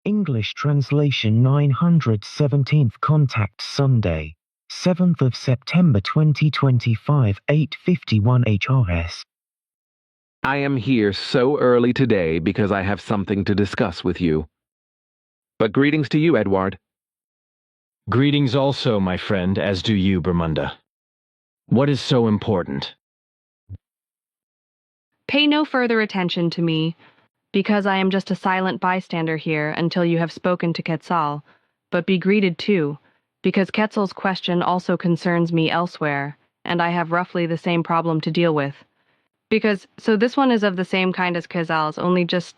English translation 917th Contact Sunday, 7th of September 2025, 8:51 HRS. I am here so early today because I have something to discuss with you. But greetings to you, Edward. Greetings also, my friend, as do you, Bermunda. What is so important? Pay no further attention to me, because I am just a silent bystander here until you have spoken to Quetzal, but be greeted too, because Quetzal's question also concerns me elsewhere, and I have roughly the same problem to deal with. So this one is of the same kind as Quetzal's, only just...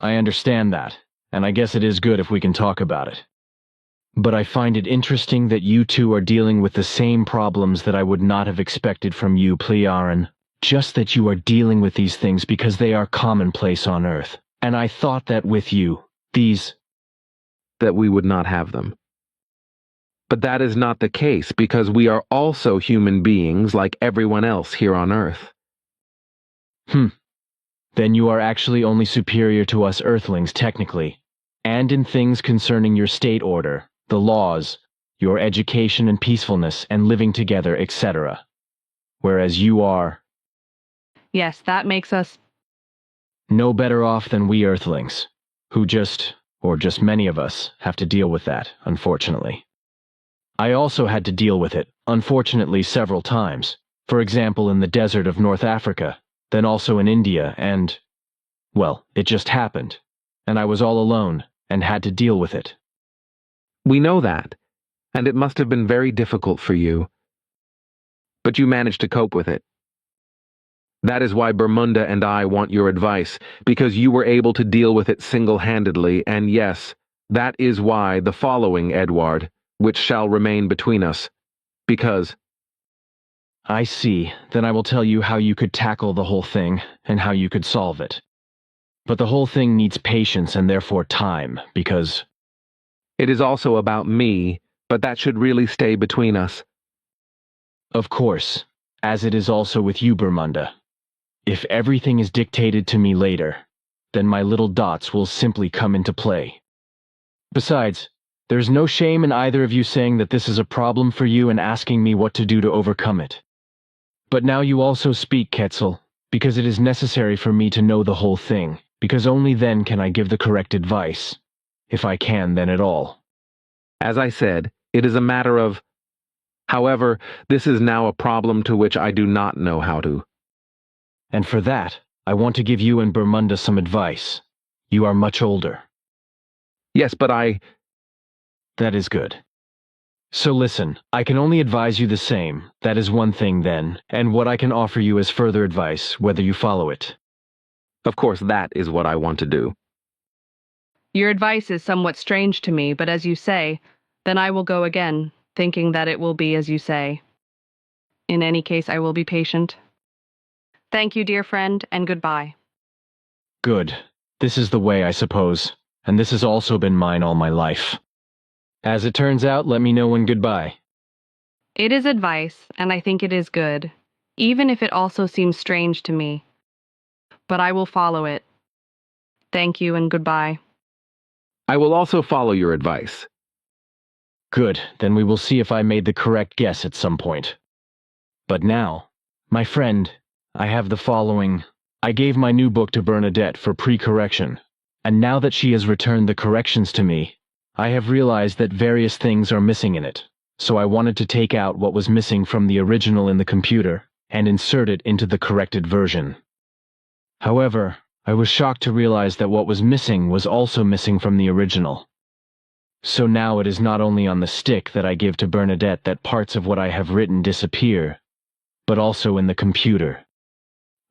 I understand that, and I guess it is good if we can talk about it. But I find it interesting that you two are dealing with the same problems that I would not have expected from you, Plearin. Just that you are dealing with these things because they are commonplace on Earth. And I thought that with you, that we would not have them. But that is not the case because we are also human beings like everyone else here on Earth. Then you are actually only superior to us Earthlings technically, and in things concerning your state order, the laws, your education and peacefulness and living together, etc. Whereas you are... Yes, that makes us... no better off than we Earthlings, who just many of us, have to deal with that, unfortunately. I also had to deal with it, unfortunately, several times. For example, in the desert of North Africa, then also in India, and... well, it just happened, and I was all alone, and had to deal with it. We know that, and it must have been very difficult for you. But you managed to cope with it. That is why Bermunda and I want your advice, because you were able to deal with it single-handedly, and yes, that is why the following, Edward, which shall remain between us, because... I see. Then I will tell you how you could tackle the whole thing, and how you could solve it. But the whole thing needs patience and therefore time, because... it is also about me, but that should really stay between us. Of course, as it is also with you, Bermunda. If everything is dictated to me later, then my little dots will simply come into play. Besides, there's no shame in either of you saying that this is a problem for you and asking me what to do to overcome it. But now you also speak, Quetzal, because it is necessary for me to know the whole thing, because only then can I give the correct advice, if I can then at all. As I said, it is a matter of... however, this is now a problem to which I do not know how to... And for that, I want to give you and Bermunda some advice. You are much older. Yes, but That is good. So listen, I can only advise you the same, that is one thing then, and what I can offer you as further advice, whether you follow it. Of course, that is what I want to do. Your advice is somewhat strange to me, but as you say, then I will go again, thinking that it will be as you say. In any case, I will be patient. Thank you, dear friend, and goodbye. Good. This is the way, I suppose, and this has also been mine all my life. As it turns out, let me know when goodbye. It is advice, and I think it is good, even if it also seems strange to me. But I will follow it. Thank you and goodbye. I will also follow your advice. Good, then we will see if I made the correct guess at some point. But now, my friend, I have the following. I gave my new book to Bernadette for pre-correction, and now that she has returned the corrections to me, I have realized that various things are missing in it, so I wanted to take out what was missing from the original in the computer and insert it into the corrected version. However, I was shocked to realize that what was missing was also missing from the original. So now it is not only on the stick that I give to Bernadette that parts of what I have written disappear, but also in the computer.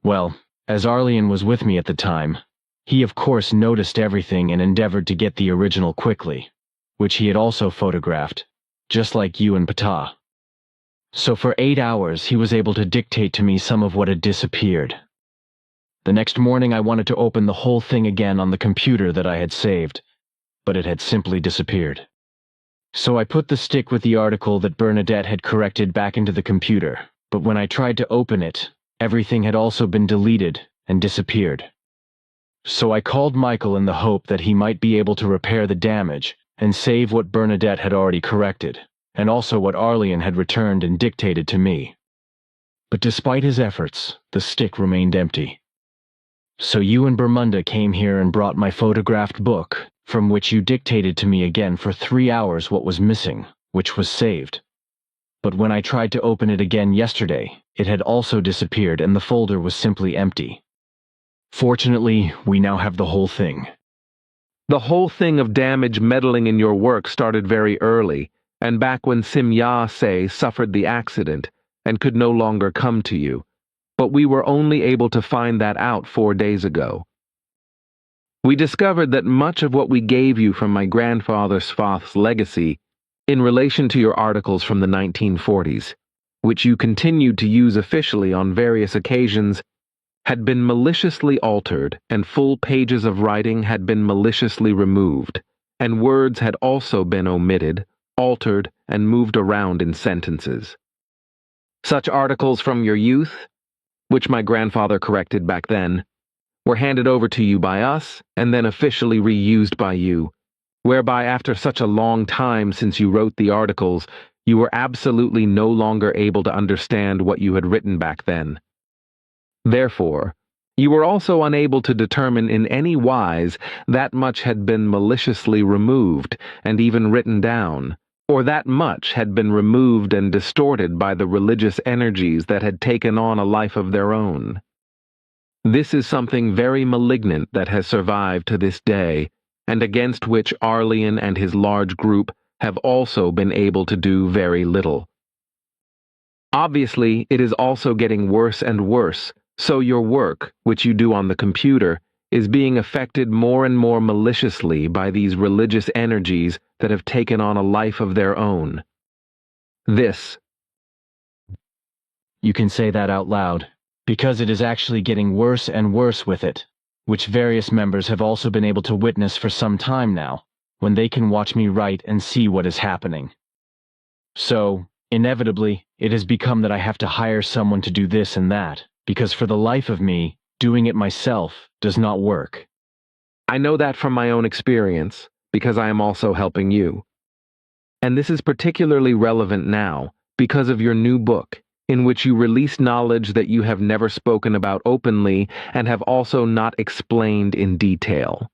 Well, as Arlian was with me at the time, he of course noticed everything and endeavored to get the original quickly, which he had also photographed, just like you and Ptah. So for 8 hours he was able to dictate to me some of what had disappeared. The next morning I wanted to open the whole thing again on the computer that I had saved, but it had simply disappeared. So I put the stick with the article that Bernadette had corrected back into the computer, but when I tried to open it, everything had also been deleted and disappeared. So I called Michael in the hope that he might be able to repair the damage and save what Bernadette had already corrected, and also what Arlian had returned and dictated to me. But despite his efforts, the stick remained empty. So you and Bermunda came here and brought my photographed book, from which you dictated to me again for 3 hours what was missing, which was saved. But when I tried to open it again yesterday, it had also disappeared and the folder was simply empty. Fortunately, we now have the whole thing. The whole thing of damage meddling in your work started very early, and back when Sim-Ya-Se suffered the accident and could no longer come to you, but we were only able to find that out 4 days ago. We discovered that much of what we gave you from my grandfather Svath's legacy, in relation to your articles from the 1940s, which you continued to use officially on various occasions, had been maliciously altered, and full pages of writing had been maliciously removed, and words had also been omitted, altered, and moved around in sentences. Such articles from your youth, which my grandfather corrected back then, were handed over to you by us and then officially reused by you, whereby after such a long time since you wrote the articles, you were absolutely no longer able to understand what you had written back then. Therefore, you were also unable to determine in any wise that much had been maliciously removed and even written down, or that much had been removed and distorted by the religious energies that had taken on a life of their own. This is something very malignant that has survived to this day, and against which Arlian and his large group have also been able to do very little. Obviously, it is also getting worse and worse, so your work, which you do on the computer, is being affected more and more maliciously by these religious energies that have taken on a life of their own. This. You can say that out loud, because it is actually getting worse and worse with it, which various members have also been able to witness for some time now, when they can watch me write and see what is happening. So, inevitably, it has become that I have to hire someone to do this and that, because for the life of me, doing it myself does not work. I know that from my own experience, because I am also helping you. And this is particularly relevant now, because of your new book, in which you release knowledge that you have never spoken about openly and have also not explained in detail.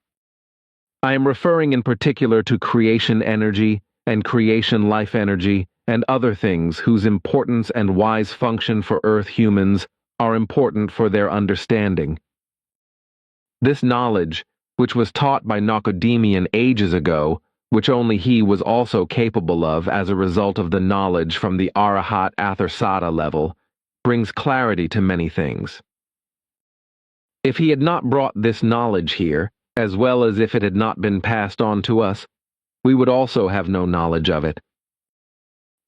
I am referring in particular to creation energy and creation life energy and other things whose importance and wise function for Earth humans are important for their understanding. This knowledge, which was taught by Nocodemian ages ago, which only he was also capable of as a result of the knowledge from the Arahat Athersata level, brings clarity to many things. If he had not brought this knowledge here, as well as if it had not been passed on to us, we would also have no knowledge of it.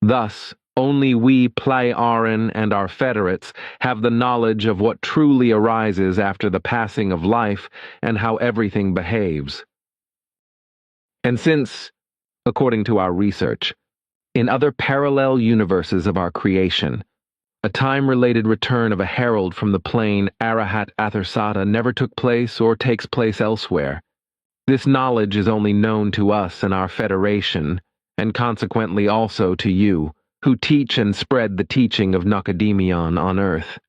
Thus, only we Plei-Aran and our federates have the knowledge of what truly arises after the passing of life and how everything behaves. And since, according to our research, in other parallel universes of our creation, a time-related return of a herald from the plane Arahat Athersata never took place or takes place elsewhere, this knowledge is only known to us and our federation, and consequently also to you, who teach and spread the teaching of Nocodemion on Earth.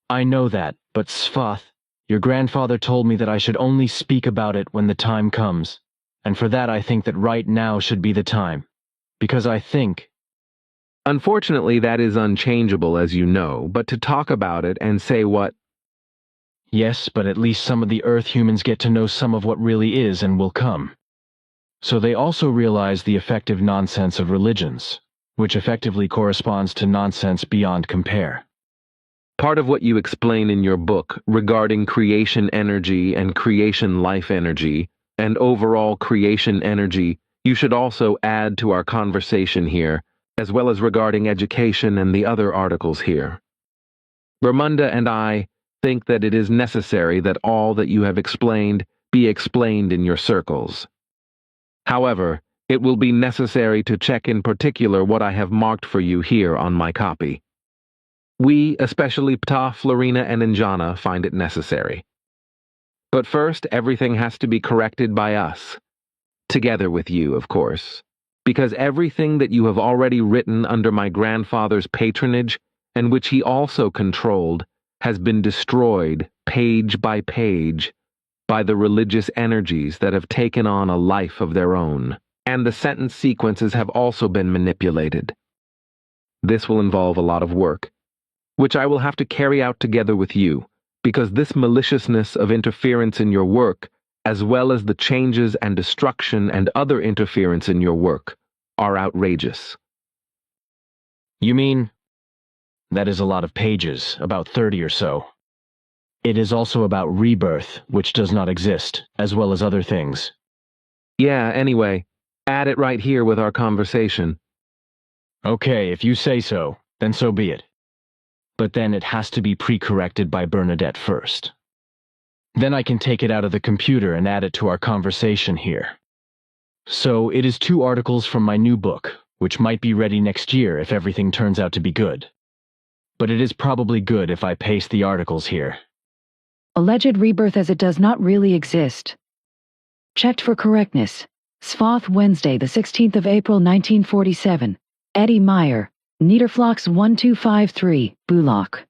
I know that, but Svath, your grandfather told me that I should only speak about it when the time comes, and for that I think that right now should be the time, because I think... Unfortunately, that is unchangeable, as you know, but to talk about it and say what... Yes, but at least some of the Earth humans get to know some of what really is and will come. So they also realize the effective nonsense of religions, which effectively corresponds to nonsense beyond compare. Part of what you explain in your book regarding creation energy and creation life energy and overall creation energy, you should also add to our conversation here, as well as regarding education and the other articles here. Bermunda and I think that it is necessary that all that you have explained be explained in your circles. However, it will be necessary to check in particular what I have marked for you here on my copy. We, especially Ptah, Florina, and Injana, find it necessary. But first, everything has to be corrected by us. Together with you, of course. Because everything that you have already written under my grandfather's patronage, and which he also controlled, has been destroyed, page by page, by the religious energies that have taken on a life of their own. And the sentence sequences have also been manipulated. This will involve a lot of work, which I will have to carry out together with you, because this maliciousness of interference in your work, as well as the changes and destruction and other interference in your work, are outrageous. You mean? That is a lot of pages, about 30 or so. It is also about Rebirth, which does not exist, as well as other things. Yeah, anyway, add it right here with our conversation. Okay, if you say so, then so be it. But then it has to be pre-corrected by Bernadette first. Then I can take it out of the computer and add it to our conversation here. So it is 2 articles from my new book, which might be ready next year if everything turns out to be good. But it is probably good if I paste the articles here. Alleged rebirth as it does not really exist. Checked for correctness. Svath Wednesday, the 16th of April, 1947. Eddie Meier, Niederflachs 1253, Bulak.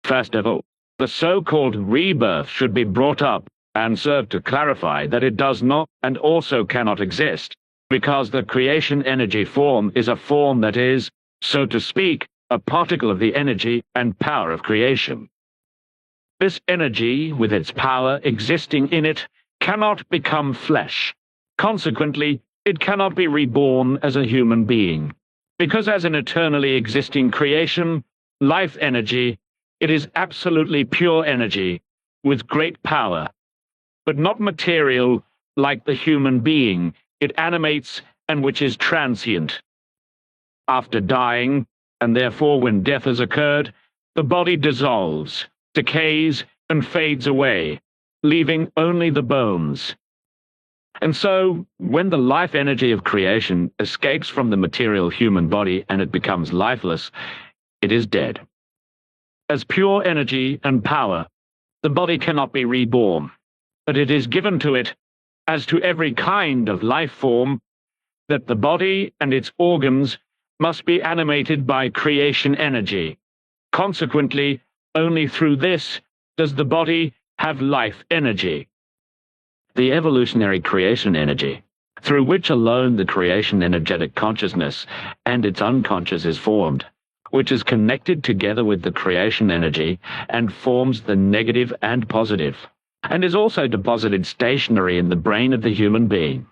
First of all, the so-called rebirth should be brought up and serve to clarify that it does not and also cannot exist, because the creation energy form is a form that is, so to speak, a particle of the energy and power of creation. This energy, with its power existing in it, cannot become flesh. Consequently, it cannot be reborn as a human being, because as an eternally existing creation, life energy, it is absolutely pure energy, with great power, but not material like the human being it animates and which is transient. After dying, and therefore when death has occurred, the body dissolves, decays, and fades away, leaving only the bones. And so, when the life energy of creation escapes from the material human body and it becomes lifeless, it is dead. As pure energy and power, the body cannot be reborn, but it is given to it, as to every kind of life form, that the body and its organs must be animated by creation energy. Consequently, only through this does the body have life energy. The evolutionary creation energy, through which alone the creation energetic consciousness and its unconscious is formed, which is connected together with the creation energy and forms the negative and positive, and is also deposited stationary in the brain of the human being.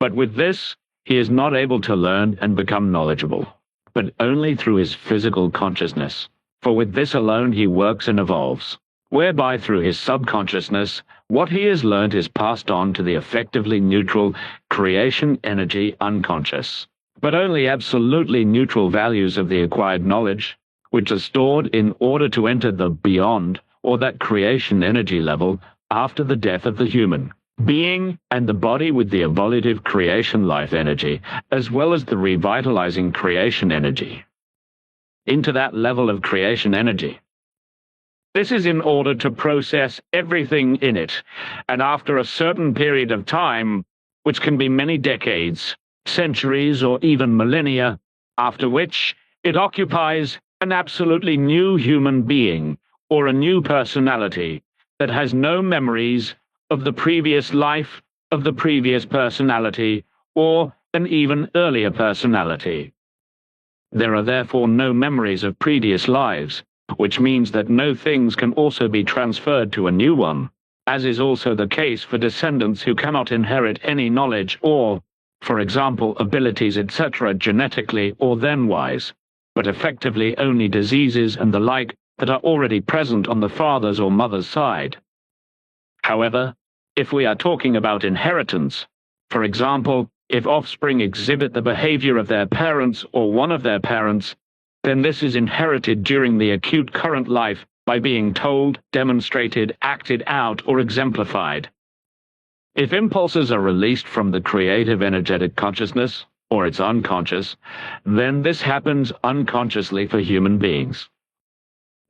But with this, he is not able to learn and become knowledgeable, but only through his physical consciousness, for with this alone he works and evolves, whereby through his subconsciousness, what he has learned is passed on to the effectively neutral creation energy unconscious, but only absolutely neutral values of the acquired knowledge, which are stored in order to enter the beyond, or that creation energy level, after the death of the human being and the body with the evolutive creation life energy, as well as the revitalizing creation energy, into that level of creation energy. This is in order to process everything in it, and after a certain period of time, which can be many decades, centuries, or even millennia, after which it occupies an absolutely new human being, or a new personality, that has no memories of the previous life, of the previous personality, or an even earlier personality. There are therefore no memories of previous lives, which means that no things can also be transferred to a new one, as is also the case for descendants who cannot inherit any knowledge or, for example, abilities, etc., genetically or then-wise, but effectively only diseases and the like that are already present on the father's or mother's side. However, if we are talking about inheritance, for example, if offspring exhibit the behavior of their parents or one of their parents, then this is inherited during the acute current life by being told, demonstrated, acted out, or exemplified. If impulses are released from the creative energetic consciousness, or its unconscious, then this happens unconsciously for human beings.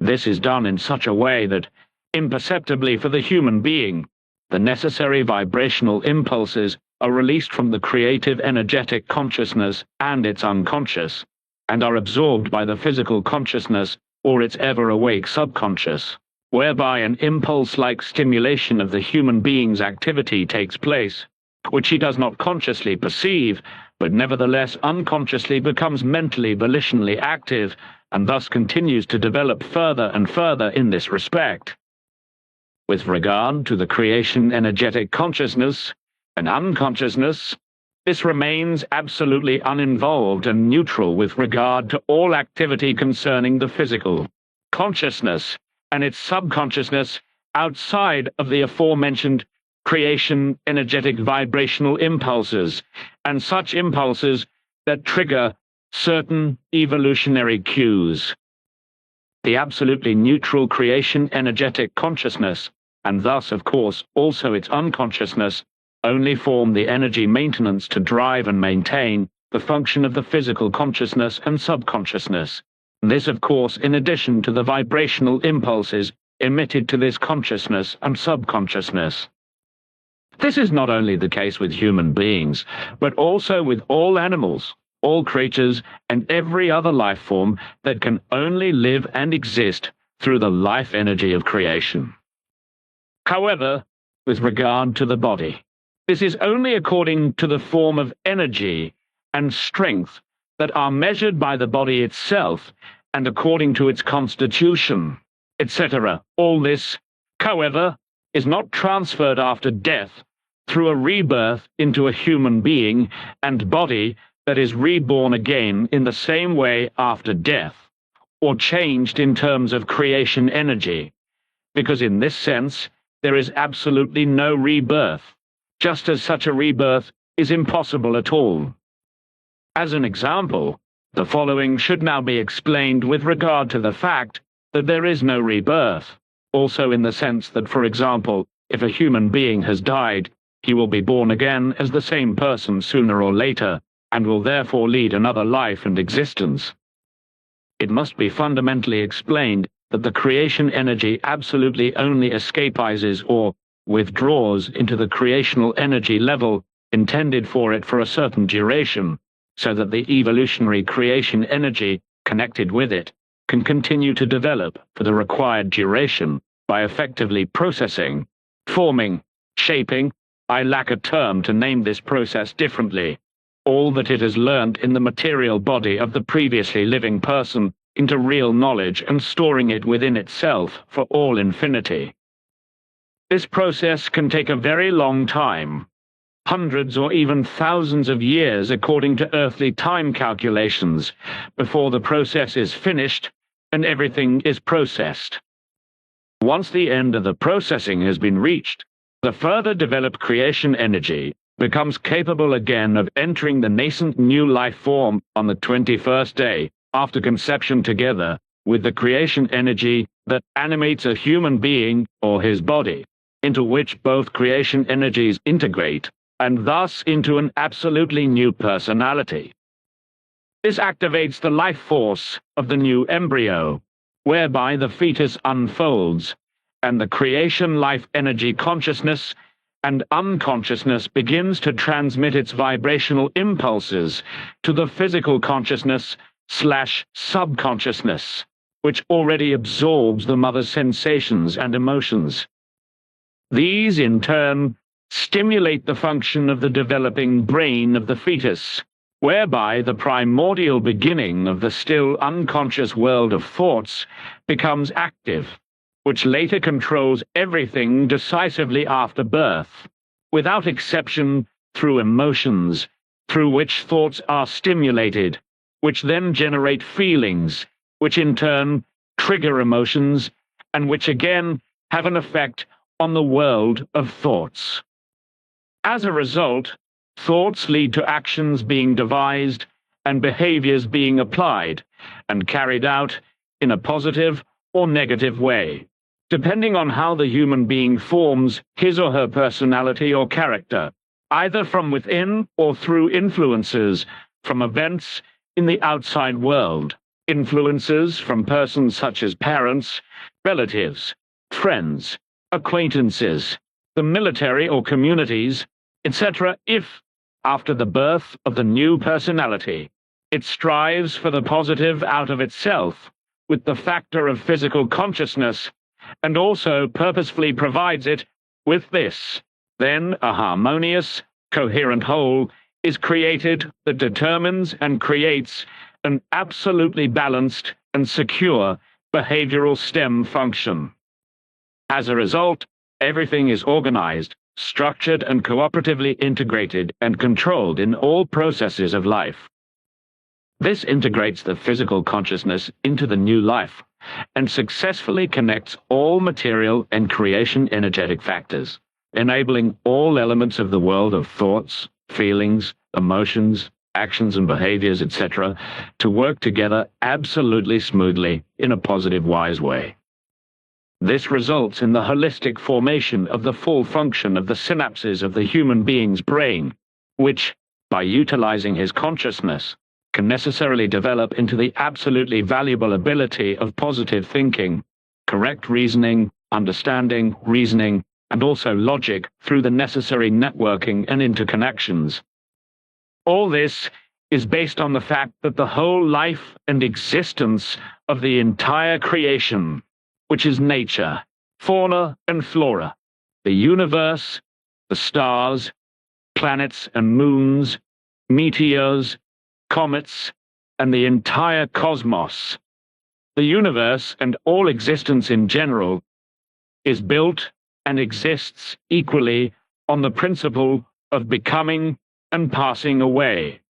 This is done in such a way that, imperceptibly for the human being, the necessary vibrational impulses are released from the creative energetic consciousness and its unconscious, and are absorbed by the physical consciousness or its ever-awake subconscious, whereby an impulse-like stimulation of the human being's activity takes place, which he does not consciously perceive, but nevertheless unconsciously becomes mentally volitionally active, and thus continues to develop further and further in this respect. With regard to the creation energetic consciousness and unconsciousness, this remains absolutely uninvolved and neutral with regard to all activity concerning the physical consciousness and its subconsciousness outside of the aforementioned creation energetic vibrational impulses, and such impulses that trigger certain evolutionary cues. The absolutely neutral creation energetic consciousness, and thus, of course, also its unconsciousness, only form the energy maintenance to drive and maintain the function of the physical consciousness and subconsciousness. This, of course, in addition to the vibrational impulses emitted to this consciousness and subconsciousness. This is not only the case with human beings, but also with all animals, all creatures, and every other life form that can only live and exist through the life energy of creation. However, with regard to the body, this is only according to the form of energy and strength that are measured by the body itself and according to its constitution, etc. All this, however, is not transferred after death through a rebirth into a human being and body that is reborn again in the same way after death, or changed in terms of creation energy, because in this sense there is absolutely no rebirth, just as such a rebirth is impossible at all. As an example, the following should now be explained with regard to the fact that there is no rebirth, also in the sense that, for example, if a human being has died, he will be born again as the same person sooner or later, and will therefore lead another life and existence. It must be fundamentally explained that the creation energy absolutely only escapizes or withdraws into the creational energy level intended for it for a certain duration, so that the evolutionary creation energy connected with it can continue to develop for the required duration by effectively processing, forming, shaping, I lack a term to name this process differently, all that it has learned in the material body of the previously living person into real knowledge and storing it within itself for all infinity. This process can take a very long time, hundreds or even thousands of years according to earthly time calculations, before the process is finished and everything is processed. Once the end of the processing has been reached, the further developed creation energy becomes capable again of entering the nascent new life form on the 21st day after conception together with the creation energy that animates a human being or his body, into which both creation energies integrate, and thus into an absolutely new personality. This activates the life force of the new embryo, whereby the fetus unfolds, and the creation life energy consciousness and unconsciousness begins to transmit its vibrational impulses to the physical consciousness/subconsciousness, which already absorbs the mother's sensations and emotions. These, in turn, stimulate the function of the developing brain of the fetus, whereby the primordial beginning of the still unconscious world of thoughts becomes active, which later controls everything decisively after birth, without exception through emotions, through which thoughts are stimulated, which then generate feelings, which in turn trigger emotions, and which again have an effect on the world of thoughts. As a result, thoughts lead to actions being devised and behaviors being applied and carried out in a positive or negative way, depending on how the human being forms his or her personality or character, either from within or through influences from events in the outside world, influences from persons such as parents, relatives, friends, acquaintances, the military or communities, etc., if, after the birth of the new personality, it strives for the positive out of itself with the factor of physical consciousness, and also purposefully provides it with this, then a harmonious, coherent whole is created that determines and creates an absolutely balanced and secure behavioral stem function. As a result, everything is organized, structured, and cooperatively integrated and controlled in all processes of life. This integrates the physical consciousness into the new life and successfully connects all material and creation energetic factors, enabling all elements of the world of thoughts, feelings, emotions, actions and behaviors, etc., to work together absolutely smoothly in a positive, wise way. This results in the holistic formation of the full function of the synapses of the human being's brain, which, by utilizing his consciousness, can necessarily develop into the absolutely valuable ability of positive thinking, correct reasoning, understanding, reasoning, and also logic through the necessary networking and interconnections. All this is based on the fact that the whole life and existence of the entire creation, which is nature, fauna and flora, the universe, the stars, planets and moons, meteors, comets, and the entire cosmos, the universe and all existence in general, is built and exists equally on the principle of becoming and passing away.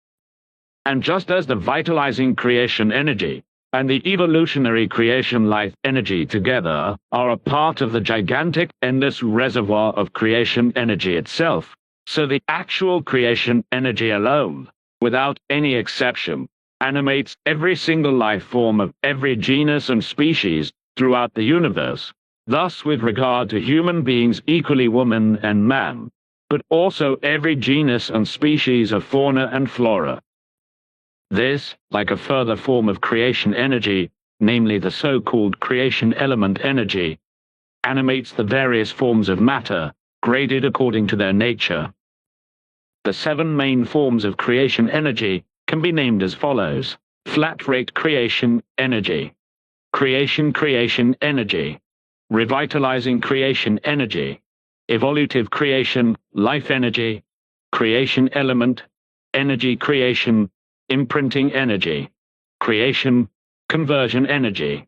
And just as the vitalizing creation energy and the evolutionary creation life energy together are a part of the gigantic endless reservoir of creation energy itself, so the actual creation energy alone, without any exception, animates every single life form of every genus and species throughout the universe, thus with regard to human beings equally woman and man, but also every genus and species of fauna and flora. This, like a further form of creation energy, namely the so-called creation element energy, animates the various forms of matter, graded according to their nature. The 7 main forms of creation energy can be named as follows: flat rate creation energy, creation energy, revitalizing creation energy, evolutive creation life energy, creation element, energy creation, imprinting energy, creation conversion energy.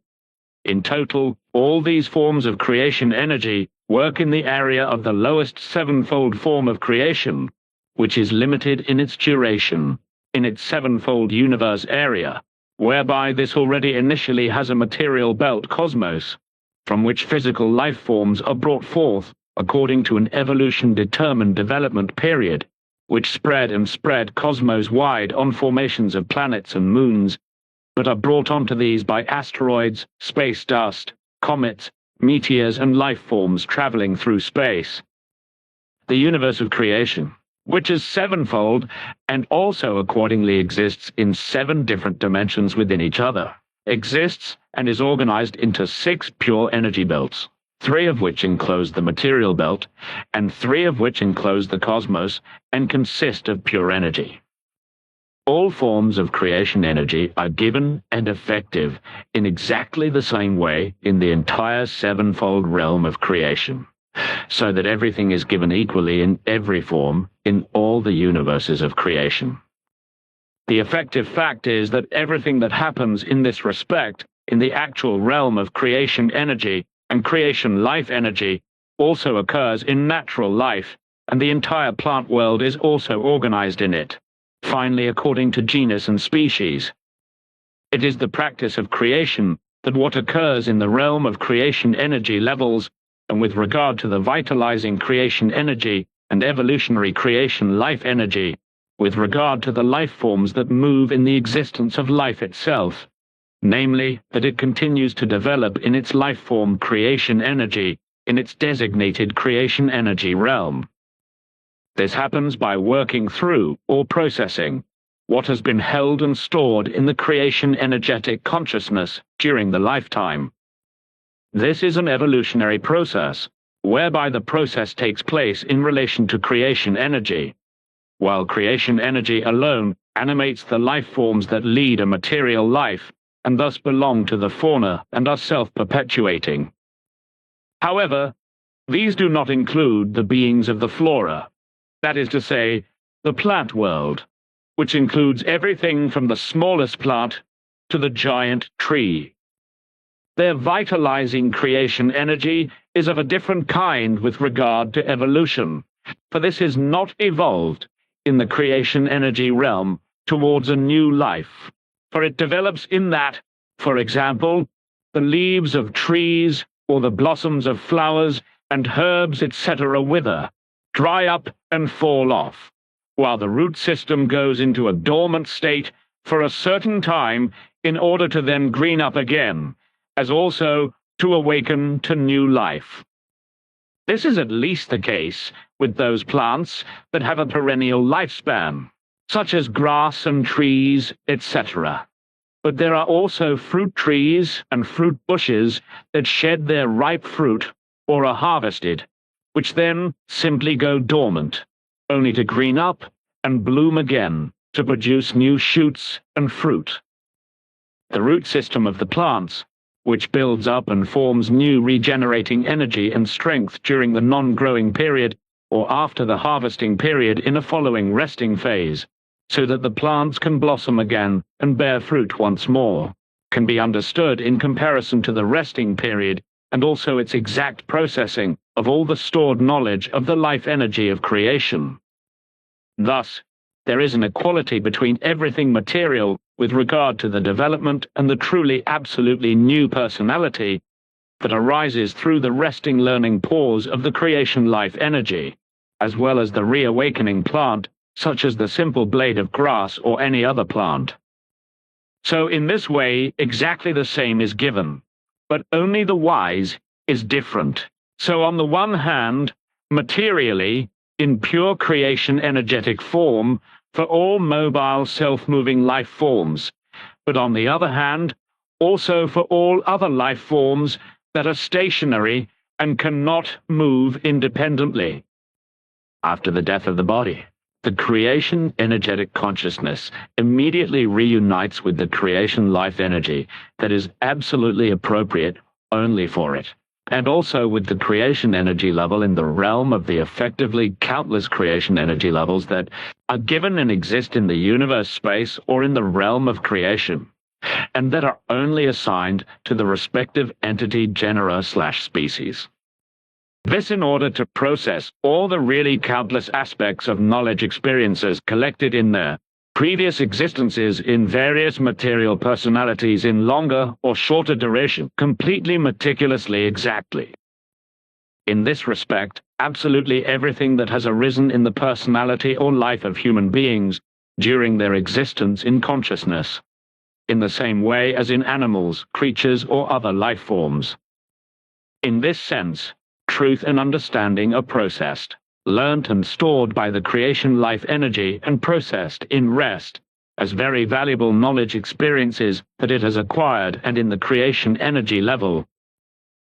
In total, all these forms of creation energy work in the area of the lowest 7-fold form of creation, which is limited in its duration, in its 7-fold universe area, whereby this already initially has a material belt cosmos, from which physical life forms are brought forth according to an evolution-determined development period, which spread cosmos-wide on formations of planets and moons, but are brought onto these by asteroids, space dust, comets, meteors, and life forms traveling through space. The universe of creation, which is 7-fold and also accordingly exists in 7 different dimensions within each other, exists and is organized into 6 pure energy belts, 3 of which enclose the material belt, and 3 of which enclose the cosmos and consist of pure energy. All forms of creation energy are given and effective in exactly the same way in the entire 7-fold realm of creation, so that everything is given equally in every form in all the universes of creation. The effective fact is that everything that happens in this respect in the actual realm of creation energy and creation life energy also occurs in natural life, and the entire plant world is also organized in it, finally according to genus and species. It is the practice of creation that what occurs in the realm of creation energy levels, and with regard to the vitalizing creation energy and evolutionary creation life energy, with regard to the life forms that move in the existence of life itself, namely, that it continues to develop in its life form creation energy in its designated creation energy realm. This happens by working through or processing what has been held and stored in the creation energetic consciousness during the lifetime. This is an evolutionary process, whereby the process takes place in relation to creation energy, while creation energy alone animates the life forms that lead a material life and thus belong to the fauna and are self-perpetuating. However, these do not include the beings of the flora, that is to say, the plant world, which includes everything from the smallest plant to the giant tree. Their vitalizing creation energy is of a different kind with regard to evolution, for this is not evolved in the creation energy realm towards a new life, for it develops in that, for example, the leaves of trees or the blossoms of flowers and herbs, etc. wither, dry up and fall off, while the root system goes into a dormant state for a certain time in order to then green up again, as also to awaken to new life. This is at least the case with those plants that have a perennial lifespan, such as grass and trees, etc. But there are also fruit trees and fruit bushes that shed their ripe fruit or are harvested, which then simply go dormant, only to green up and bloom again to produce new shoots and fruit. The root system of the plants, which builds up and forms new regenerating energy and strength during the non-growing period or after the harvesting period in a following resting phase, so that the plants can blossom again and bear fruit once more, can be understood in comparison to the resting period and also its exact processing of all the stored knowledge of the life energy of creation. Thus, there is an equality between everything material with regard to the development and the truly absolutely new personality that arises through the resting learning pause of the creation life energy, as well as the reawakening plant, such as the simple blade of grass or any other plant. So in this way, exactly the same is given, but only the wise is different. So on the one hand, materially, in pure creation energetic form, for all mobile self-moving life forms, but on the other hand, also for all other life forms that are stationary and cannot move independently. After the death of the body, the creation energetic consciousness immediately reunites with the creation life energy that is absolutely appropriate only for it, and also with the creation energy level in the realm of the effectively countless creation energy levels that are given and exist in the universe space or in the realm of creation, and that are only assigned to the respective entity genera/species. This in order to process all the really countless aspects of knowledge experiences collected in their previous existences in various material personalities in longer or shorter duration, completely meticulously exactly. In this respect, absolutely everything that has arisen in the personality or life of human beings during their existence in consciousness, in the same way as in animals, creatures, or other life forms. In this sense, truth and understanding are processed, learnt and stored by the creation life energy and processed in rest as very valuable knowledge experiences that it has acquired and in the creation energy level.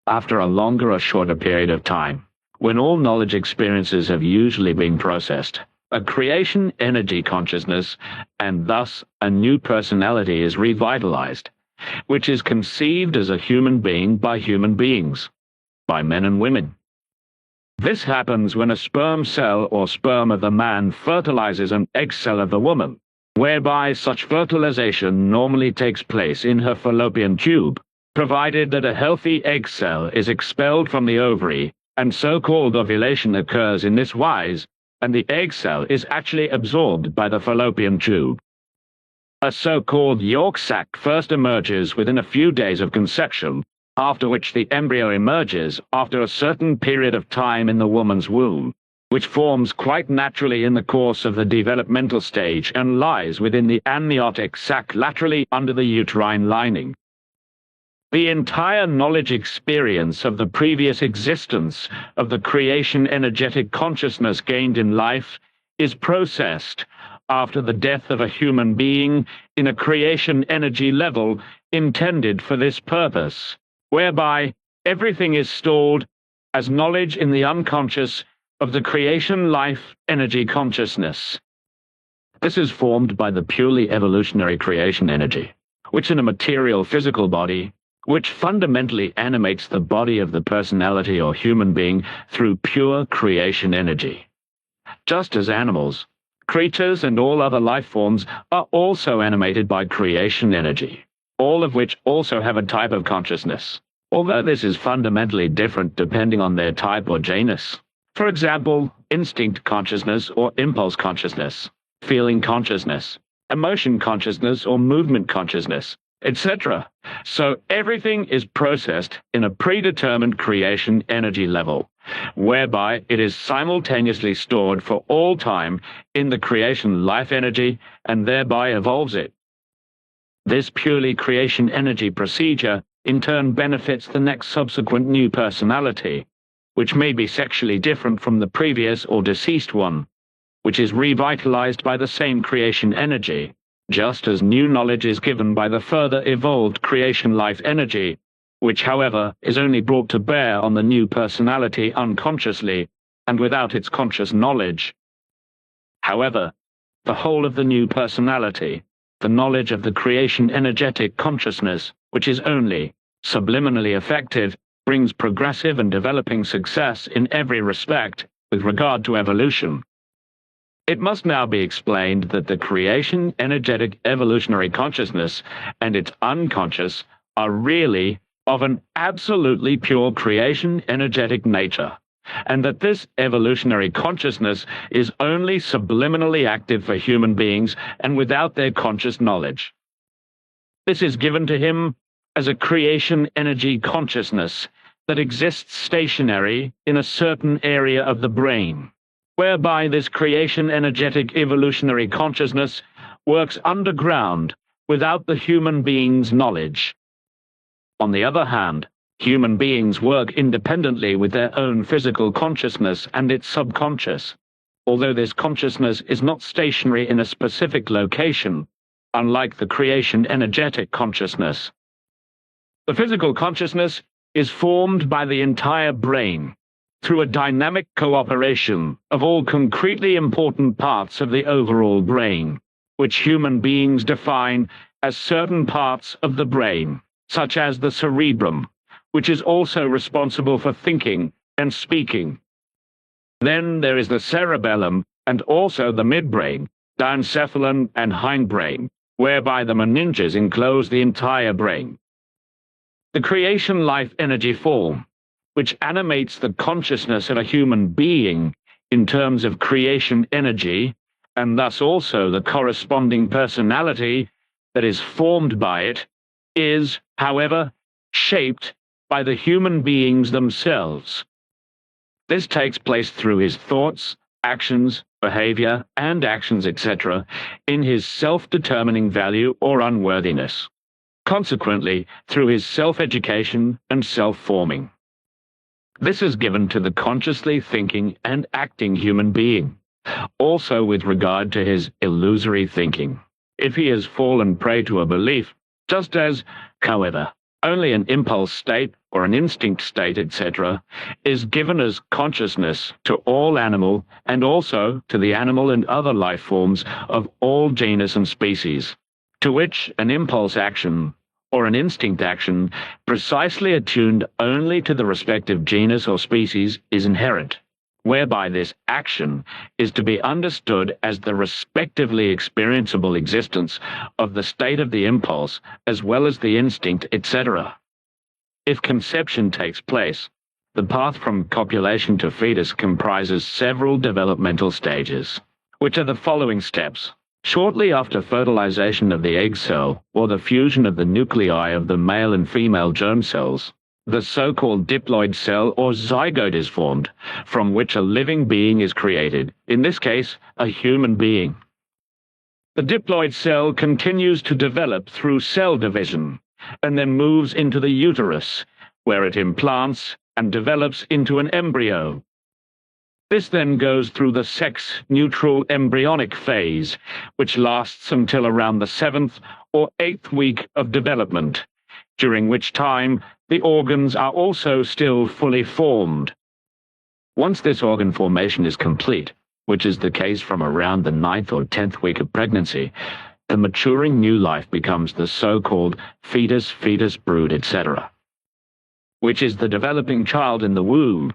After a longer or shorter period of time, when all knowledge experiences have usually been processed, a creation energy consciousness and thus a new personality is revitalized, which is conceived as a human being by human beings, by men and women. This happens when a sperm cell or sperm of the man fertilizes an egg cell of the woman, whereby such fertilization normally takes place in her fallopian tube, provided that a healthy egg cell is expelled from the ovary, and so-called ovulation occurs in this wise, and the egg cell is actually absorbed by the fallopian tube. A so-called yolk sac first emerges within a few days of conception, after which the embryo emerges after a certain period of time in the woman's womb, which forms quite naturally in the course of the developmental stage and lies within the amniotic sac laterally under the uterine lining. The entire knowledge experience of the previous existence of the creation energetic consciousness gained in life is processed after the death of a human being in a creation energy level intended for this purpose, whereby everything is stored as knowledge in the unconscious of the creation life energy consciousness. This is formed by the purely evolutionary creation energy, which in a material physical body, which fundamentally animates the body of the personality or human being through pure creation energy. Just as animals, creatures and all other life forms are also animated by creation energy, all of which also have a type of consciousness, although this is fundamentally different depending on their type or genus. For example, instinct consciousness or impulse consciousness, feeling consciousness, emotion consciousness or movement consciousness, etc. So everything is processed in a predetermined creation energy level, whereby it is simultaneously stored for all time in the creation life energy and thereby evolves it. This purely creation energy procedure in turn benefits the next subsequent new personality, which may be sexually different from the previous or deceased one, which is revitalized by the same creation energy, just as new knowledge is given by the further evolved creation life energy, which, however, is only brought to bear on the new personality unconsciously and without its conscious knowledge. However, the whole of the new personality, the knowledge of the creation energetic consciousness, which is only subliminally effective, brings progressive and developing success in every respect with regard to evolution. It must now be explained that the creation energetic evolutionary consciousness and its unconscious are really of an absolutely pure creation energetic nature, and that this evolutionary consciousness is only subliminally active for human beings and without their conscious knowledge. This is given to him as a creation energy consciousness that exists stationary in a certain area of the brain, whereby this creation energetic evolutionary consciousness works underground without the human being's knowledge. On the other hand, human beings work independently with their own physical consciousness and its subconscious, although this consciousness is not stationary in a specific location, unlike the creation energetic consciousness. The physical consciousness is formed by the entire brain, through a dynamic cooperation of all concretely important parts of the overall brain, which human beings define as certain parts of the brain, such as the cerebrum, which is also responsible for thinking and speaking. Then there is the cerebellum and also the midbrain, diencephalon and hindbrain, whereby the meninges enclose the entire brain. The creation life energy form, which animates the consciousness of a human being in terms of creation energy, and thus also the corresponding personality that is formed by it, is, however, shaped by the human beings themselves. This takes place through his thoughts, actions, behavior, and actions, etc., in his self-determining value or unworthiness. Consequently, through his self-education and self-forming. This is given to the consciously thinking and acting human being, also with regard to his illusory thinking, if he has fallen prey to a belief, just as, however, only an impulse state or an instinct state, etc., is given as consciousness to all animal and also to the animal and other life forms of all genus and species, to which an impulse action or an instinct action precisely attuned only to the respective genus or species is inherent, whereby this action is to be understood as the respectively experienceable existence of the state of the impulse as well as the instinct, etc. If conception takes place, the path from copulation to fetus comprises several developmental stages, which are the following steps. Shortly after fertilization of the egg cell, or the fusion of the nuclei of the male and female germ cells, the so-called diploid cell or zygote is formed, from which a living being is created, in this case, a human being. The diploid cell continues to develop through cell division, and then moves into the uterus, where it implants and develops into an embryo. This then goes through the sex-neutral embryonic phase, which lasts until around the 7th or 8th week of development, during which time the organs are also still fully formed, Once this organ formation is complete, which is the case from around the 9th or 10th week of pregnancy, the maturing new life becomes the so-called fetus, brood, etc., which is the developing child in the womb.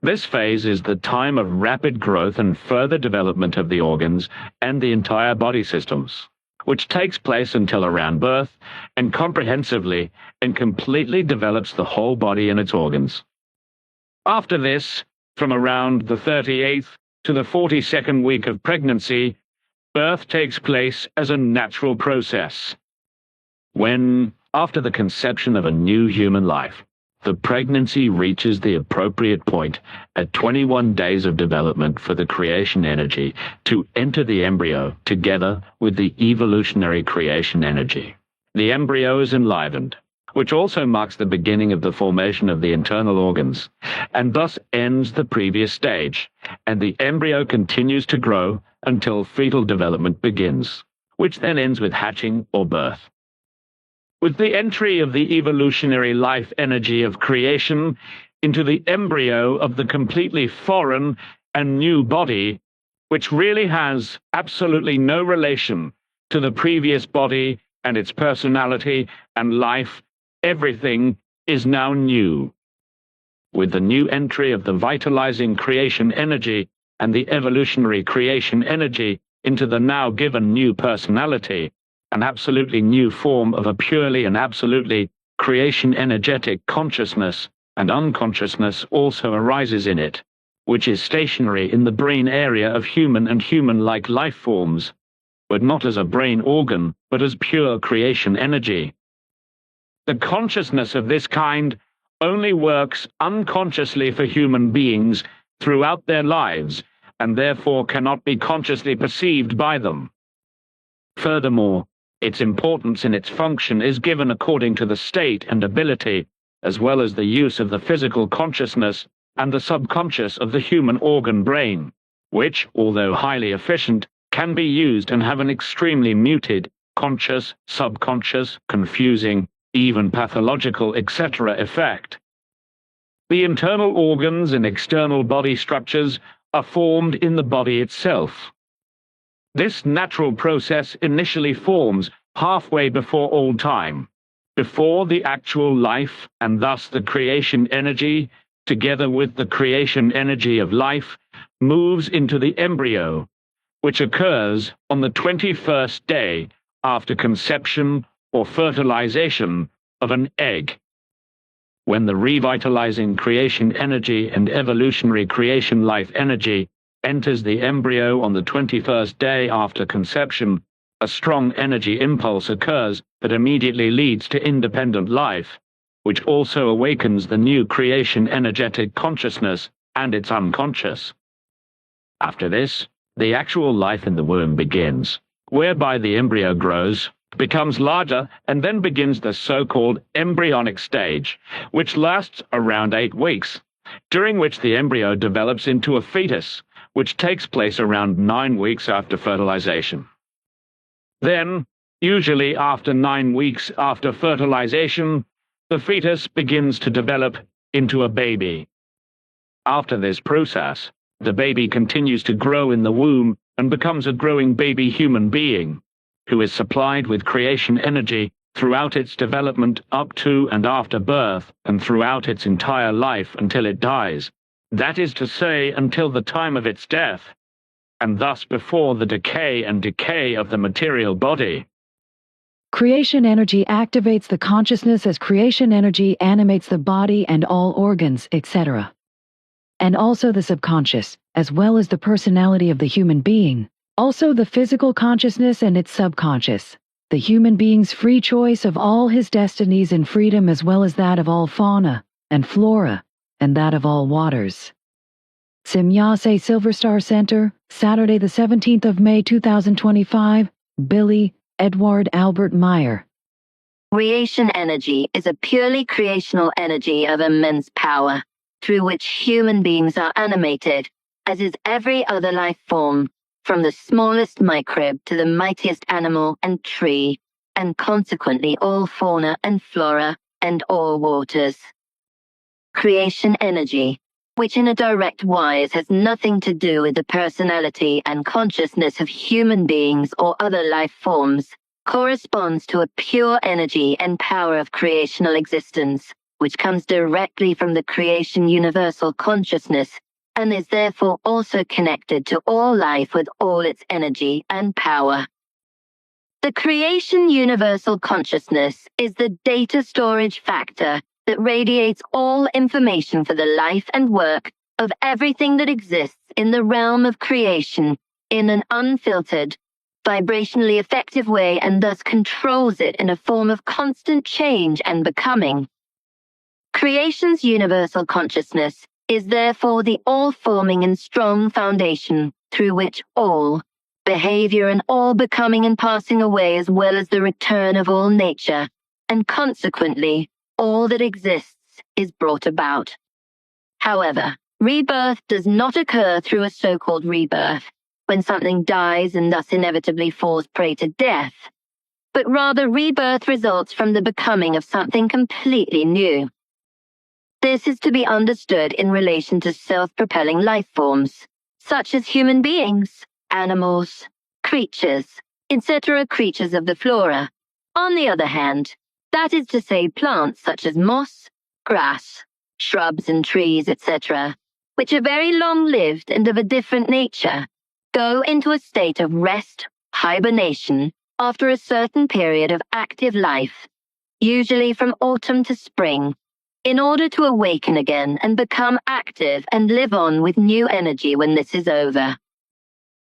This phase is the time of rapid growth and further development of the organs and the entire body systems, which takes place until around birth and comprehensively and completely develops the whole body and its organs. After this, from around the 38th to the 42nd week of pregnancy, birth takes place as a natural process. When, after the conception of a new human life, the pregnancy reaches the appropriate point at 21 days of development for the creation energy to enter the embryo together with the evolutionary creation energy. The embryo is enlivened, which also marks the beginning of the formation of the internal organs, and thus ends the previous stage, and the embryo continues to grow until fetal development begins, which then ends with hatching or birth. With the entry of the evolutionary life energy of creation into the embryo of the completely foreign and new body, which really has absolutely no relation to the previous body and its personality and life, everything is now new. With the new entry of the vitalizing creation energy and the evolutionary creation energy into the now given new personality, an absolutely new form of a purely and absolutely creation energetic consciousness and unconsciousness also arises in it, which is stationary in the brain area of human and human-like life forms, but not as a brain organ, but as pure creation energy. The consciousness of this kind only works unconsciously for human beings throughout their lives, and therefore cannot be consciously perceived by them. Furthermore, its importance in its function is given according to the state and ability, as well as the use of the physical consciousness and the subconscious of the human organ brain, which, although highly efficient, can be used and have an extremely muted, conscious, subconscious, confusing, even pathological, etc. effect. The internal organs and external body structures are formed in the body itself. This natural process initially forms halfway before all time, before the actual life and thus the creation energy, together with the creation energy of life, moves into the embryo, which occurs on the 21st day after conception or fertilization of an egg. When the revitalizing creation energy and evolutionary creation life energy enters the embryo on the 21st day after conception, a strong energy impulse occurs that immediately leads to independent life, which also awakens the new creation energetic consciousness and its unconscious. After this, the actual life in the womb begins, whereby the embryo grows, becomes larger, and then begins the so-called embryonic stage, which lasts around 8 weeks, during which the embryo develops into a fetus, which takes place around 9 weeks after fertilization. Then, usually after 9 weeks after fertilization, the fetus begins to develop into a baby. After this process, the baby continues to grow in the womb and becomes a growing baby human being, who is supplied with creation energy throughout its development up to and after birth and throughout its entire life until it dies. That is to say, until the time of its death, and thus before the decay of the material body. Creation energy activates the consciousness as creation energy animates the body and all organs, etc. And also the subconscious, as well as the personality of the human being. Also the physical consciousness and its subconscious. The human being's free choice of all his destinies and freedom, as well as that of all fauna and flora, and that of all waters. Simyase Silver Star Center, Saturday the 17th of May 2025, Billy Edward Albert Meier. Creation energy is a purely creational energy of immense power, through which human beings are animated, as is every other life form, from the smallest microbe to the mightiest animal and tree, and consequently all fauna and flora and all waters. Creation energy, which in a direct wise has nothing to do with the personality and consciousness of human beings or other life forms, corresponds to a pure energy and power of creational existence, which comes directly from the creation universal consciousness, and is therefore also connected to all life with all its energy and power. The creation universal consciousness is the data storage factor that radiates all information for the life and work of everything that exists in the realm of creation in an unfiltered, vibrationally effective way, and thus controls it in a form of constant change and becoming. Creation's universal consciousness is therefore the all-forming and strong foundation through which all behavior and all becoming and passing away, as well as the return of all nature, and consequently all that exists, is brought about. However, rebirth does not occur through a so-called rebirth, when something dies and thus inevitably falls prey to death, but rather rebirth results from the becoming of something completely new. This is to be understood in relation to self-propelling life forms, such as human beings, animals, creatures, etc., creatures of the flora. On the other hand, that is to say plants such as moss, grass, shrubs and trees, etc., which are very long-lived and of a different nature, go into a state of rest, hibernation, after a certain period of active life, usually from autumn to spring, in order to awaken again and become active and live on with new energy when this is over.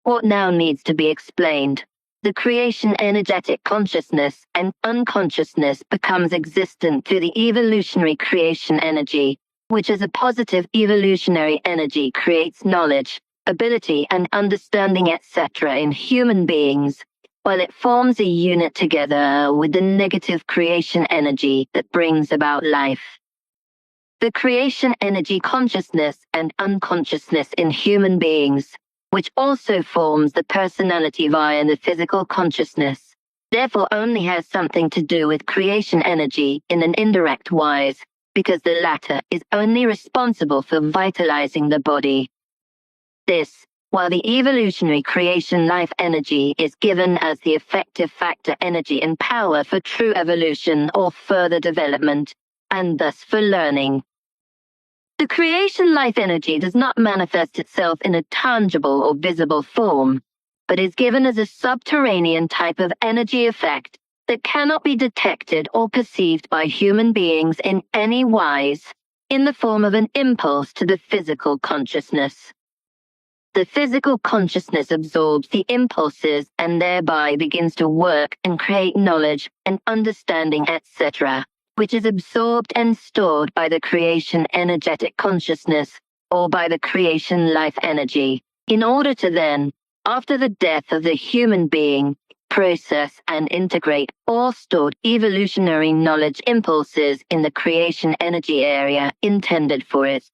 What now needs to be explained? The creation energetic consciousness and unconsciousness becomes existent through the evolutionary creation energy, which as a positive evolutionary energy creates knowledge, ability and understanding, etc. in human beings, while it forms a unit together with the negative creation energy that brings about life. The creation energy consciousness and unconsciousness in human beings, which also forms the personality via the physical consciousness, therefore only has something to do with creation energy in an indirect wise, because the latter is only responsible for vitalizing the body. This, while the evolutionary creation life energy is given as the effective factor energy and power for true evolution or further development, and thus for learning. The creation life energy does not manifest itself in a tangible or visible form, but is given as a subterranean type of energy effect that cannot be detected or perceived by human beings in any wise, in the form of an impulse to the physical consciousness. The physical consciousness absorbs the impulses and thereby begins to work and create knowledge and understanding, etc., which is absorbed and stored by the creation energetic consciousness or by the creation life energy, in order to then, after the death of the human being, process and integrate all stored evolutionary knowledge impulses in the creation energy area intended for it.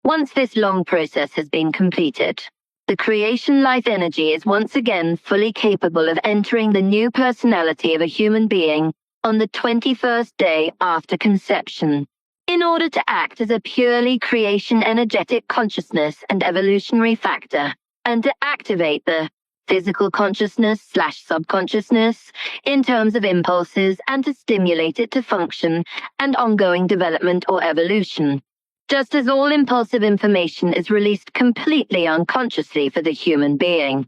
Once this long process has been completed, the creation life energy is once again fully capable of entering the new personality of a human being on the 21st day after conception, in order to act as a purely creation energetic consciousness and evolutionary factor, and to activate the physical consciousness/subconsciousness in terms of impulses and to stimulate it to function and ongoing development or evolution, just as all impulsive information is released completely unconsciously for the human being.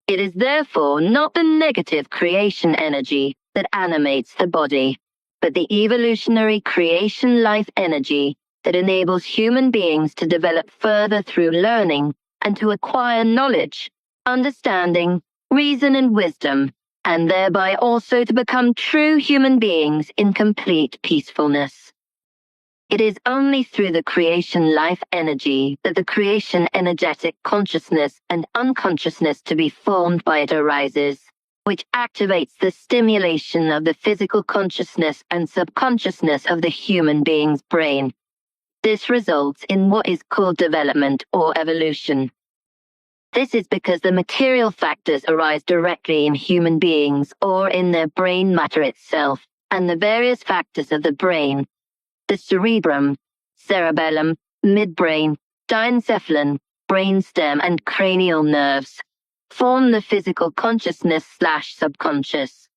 It is therefore not the negative creation energy that animates the body, but the evolutionary creation life energy that enables human beings to develop further through learning and to acquire knowledge, understanding, reason and wisdom, and thereby also to become true human beings in complete peacefulness. It is only through the creation life energy that the creation energetic consciousness and unconsciousness to be formed by it arises, which activates the stimulation of the physical consciousness and subconsciousness of the human being's brain. This results in what is called development or evolution. This is because the material factors arise directly in human beings or in their brain matter itself, and the various factors of the brain, the cerebrum, cerebellum, midbrain, diencephalon, brainstem, and cranial nerves form the physical consciousness/subconscious.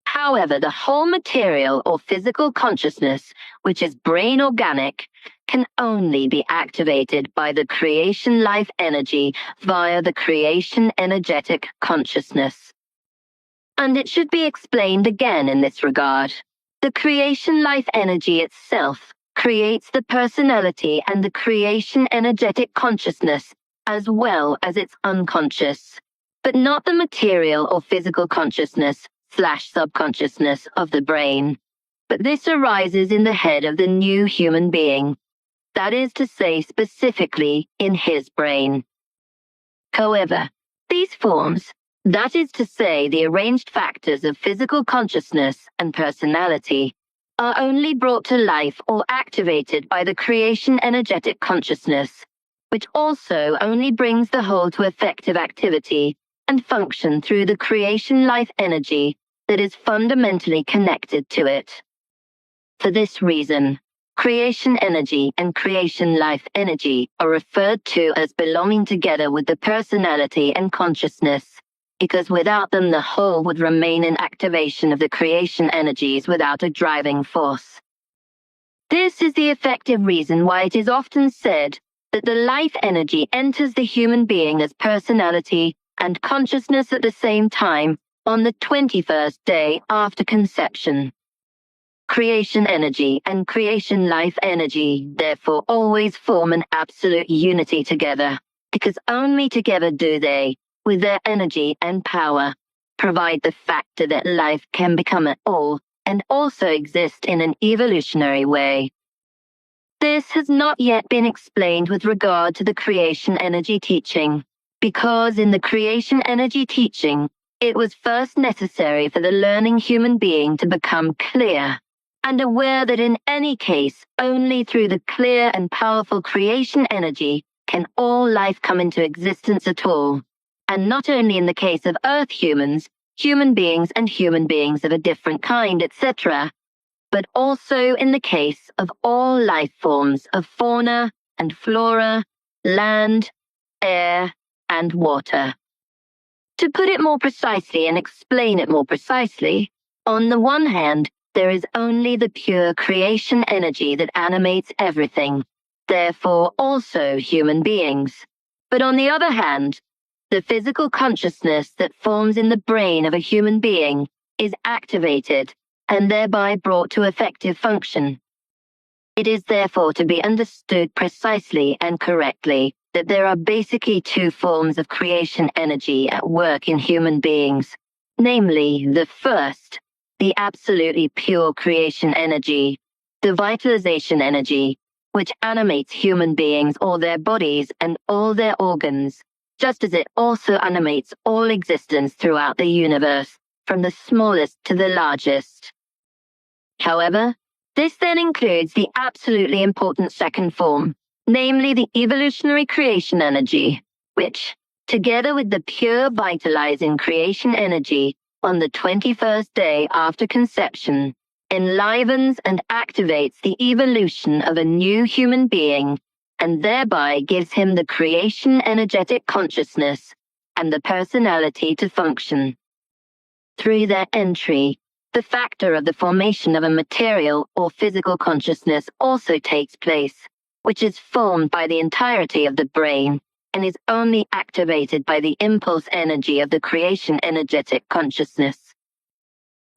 However, the whole material or physical consciousness, which is brain organic, can only be activated by the creation life energy via the creation energetic consciousness. And it should be explained again in this regard. The creation life energy itself creates the personality and the creation energetic consciousness as well as its unconscious, but not the material or physical consciousness/subconsciousness of the brain. But this arises in the head of the new human being, that is to say, specifically in his brain. However, these forms, that is to say, the arranged factors of physical consciousness and personality, are only brought to life or activated by the creation energetic consciousness, which also only brings the whole to effective activity and function through the creation life energy that is fundamentally connected to it. For this reason, creation energy and creation life energy are referred to as belonging together with the personality and consciousness, because without them the whole would remain in activation of the creation energies without a driving force. This is the effective reason why it is often said that the life energy enters the human being as personality and consciousness at the same time on the 21st day after conception. Creation energy and creation life energy therefore always form an absolute unity together, because only together do they, with their energy and power, provide the factor that life can become at all and also exist in an evolutionary way. This has not yet been explained with regard to the creation energy teaching, because in the creation energy teaching, it was first necessary for the learning human being to become clear and aware that in any case, only through the clear and powerful creation energy can all life come into existence at all, and not only in the case of Earth humans, human beings and human beings of a different kind, etc., but also in the case of all life forms of fauna and flora, land, air, and water. To put it more precisely and explain it more precisely, on the one hand, there is only the pure creation energy that animates everything, therefore also human beings. But on the other hand, the physical consciousness that forms in the brain of a human being is activated and thereby brought to effective function. It is therefore to be understood precisely and correctly that there are basically two forms of creation energy at work in human beings, namely the first, the absolutely pure creation energy, the vitalization energy, which animates human beings or their bodies and all their organs, just as it also animates all existence throughout the universe, from the smallest to the largest. However, this then includes the absolutely important second form, namely the evolutionary creation energy, which, together with the pure vitalizing creation energy on the 21st day after conception, enlivens and activates the evolution of a new human being and thereby gives him the creation energetic consciousness and the personality to function. Through their entry, the factor of the formation of a material or physical consciousness also takes place, which is formed by the entirety of the brain and is only activated by the impulse energy of the creation energetic consciousness.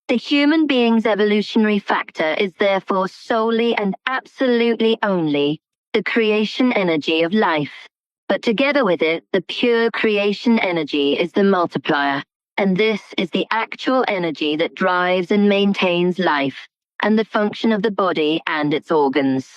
The human being's evolutionary factor is therefore solely and absolutely only the creation energy of life, but together with it, the pure creation energy is the multiplier, and this is the actual energy that drives and maintains life and the function of the body and its organs.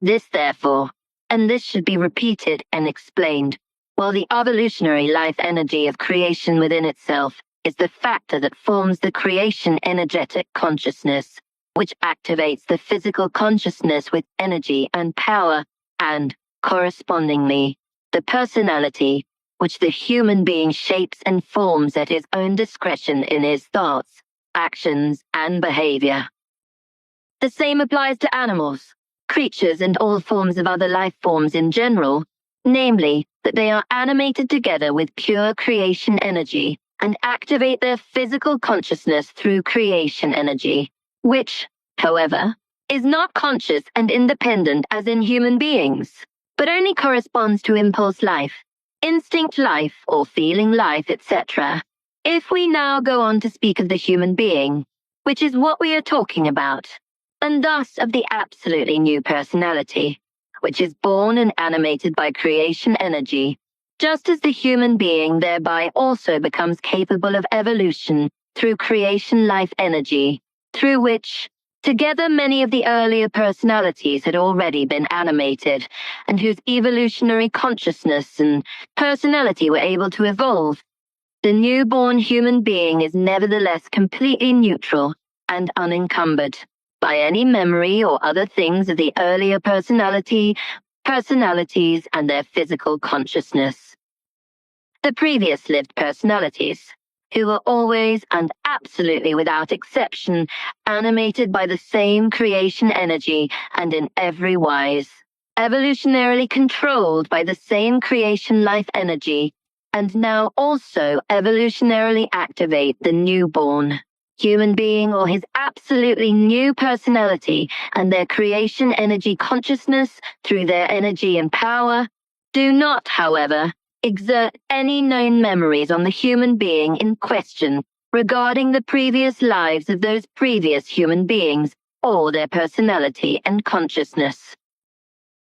This, therefore, and this should be repeated and explained, while the evolutionary life energy of creation within itself is the factor that forms the creation energetic consciousness, which activates the physical consciousness with energy and power, and, correspondingly, the personality, which the human being shapes and forms at his own discretion in his thoughts, actions, and behavior. The same applies to animals, creatures and all forms of other life forms in general, namely, that they are animated together with pure creation energy and activate their physical consciousness through creation energy, which, however, is not conscious and independent as in human beings, but only corresponds to impulse life, instinct life, or feeling life, etc. If we now go on to speak of the human being, which is what we are talking about, and thus of the absolutely new personality, which is born and animated by creation energy, just as the human being thereby also becomes capable of evolution through creation life energy, through which, together many of the earlier personalities had already been animated, and whose evolutionary consciousness and personality were able to evolve. The newborn human being is nevertheless completely neutral and unencumbered by any memory or other things of the earlier personalities, and their physical consciousness. The previous lived personalities, who were always and absolutely without exception animated by the same creation energy and in every wise, evolutionarily controlled by the same creation life energy, and now also evolutionarily activate the newborn human being or his absolutely new personality and their creation energy consciousness through their energy and power, do not, however, exert any known memories on the human being in question regarding the previous lives of those previous human beings or their personality and consciousness.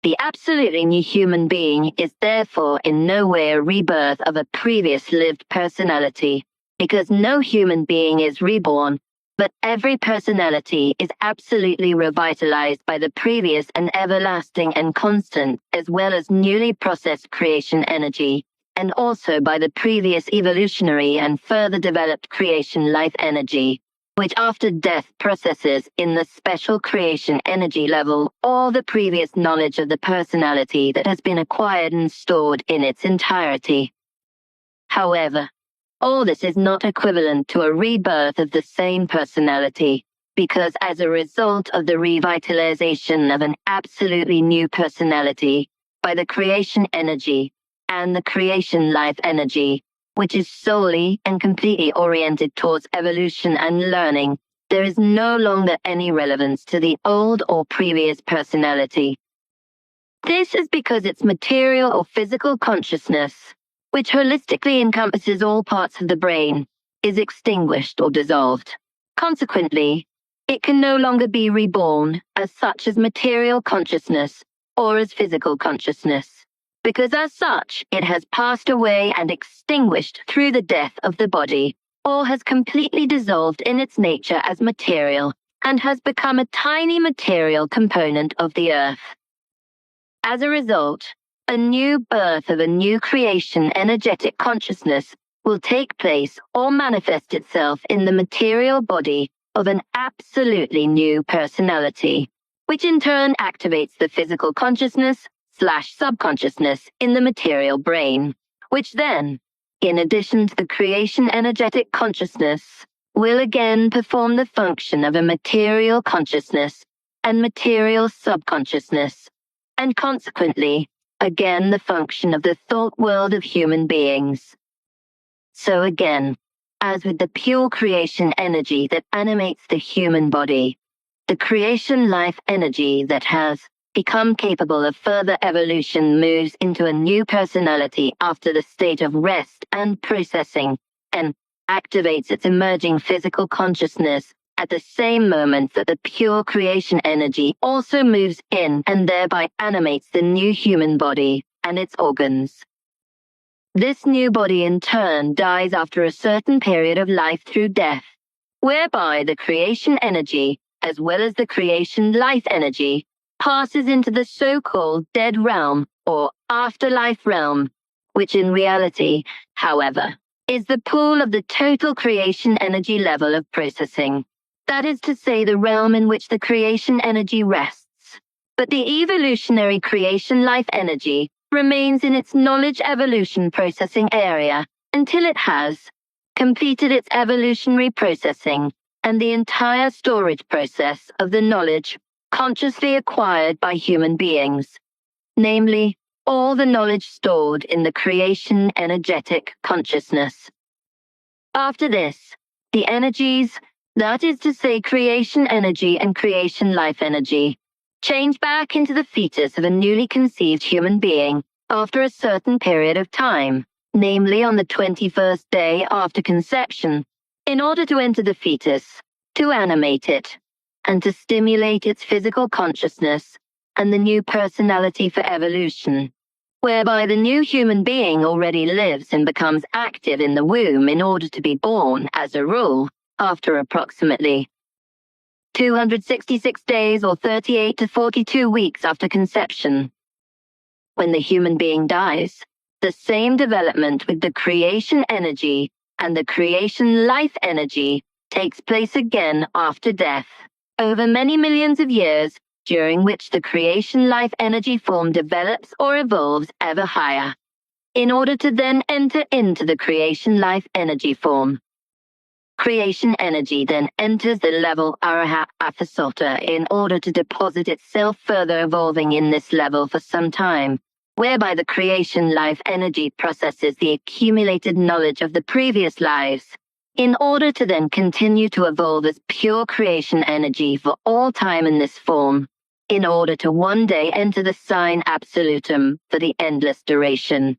The absolutely new human being is therefore in no way a rebirth of a previous lived personality, because no human being is reborn, but every personality is absolutely revitalized by the previous and everlasting and constant, as well as newly processed creation energy, and also by the previous evolutionary and further developed creation life energy, which after death processes in the special creation energy level all the previous knowledge of the personality that has been acquired and stored in its entirety. However, all this is not equivalent to a rebirth of the same personality, because as a result of the revitalization of an absolutely new personality by the creation energy and the creation life energy, which is solely and completely oriented towards evolution and learning, there is no longer any relevance to the old or previous personality. This is because its material or physical consciousness, which holistically encompasses all parts of the brain, is extinguished or dissolved. Consequently, it can no longer be reborn as such as material consciousness or as physical consciousness, because as such it has passed away and extinguished through the death of the body, or has completely dissolved in its nature as material, and has become a tiny material component of the earth. As a result, a new birth of a new creation energetic consciousness will take place or manifest itself in the material body of an absolutely new personality, which in turn activates the physical consciousness/subconsciousness in the material brain, which then, in addition to the creation energetic consciousness, will again perform the function of a material consciousness and material subconsciousness, and consequently, again the function of the thought world of human beings. So again, as with the pure creation energy that animates the human body, the creation life energy that has become capable of further evolution moves into a new personality after the state of rest and processing, and activates its emerging physical consciousness at the same moment that the pure creation energy also moves in and thereby animates the new human body and its organs. This new body in turn dies after a certain period of life through death, whereby the creation energy, as well as the creation life energy, passes into the so-called dead realm or afterlife realm, which in reality, however, is the pool of the total creation energy level of processing. That is to say, the realm in which the creation energy rests. But the evolutionary creation life energy remains in its knowledge evolution processing area until it has completed its evolutionary processing and the entire storage process of the knowledge consciously acquired by human beings, namely, all the knowledge stored in the creation energetic consciousness. After this, the energies, that is to say creation energy and creation life energy, change back into the fetus of a newly conceived human being after a certain period of time, namely on the 21st day after conception, in order to enter the fetus, to animate it, and to stimulate its physical consciousness and the new personality for evolution, whereby the new human being already lives and becomes active in the womb in order to be born, as a rule, after approximately 266 days or 38 to 42 weeks after conception. When the human being dies, the same development with the creation energy and the creation life energy takes place again after death, over many millions of years, during which the creation life energy form develops or evolves ever higher, in order to then enter into the creation life energy form. Creation energy then enters the level Arahat Afasota in order to deposit itself further evolving in this level for some time, whereby the creation life energy processes the accumulated knowledge of the previous lives, in order to then continue to evolve as pure creation energy for all time in this form, in order to one day enter the sign absolutum for the endless duration.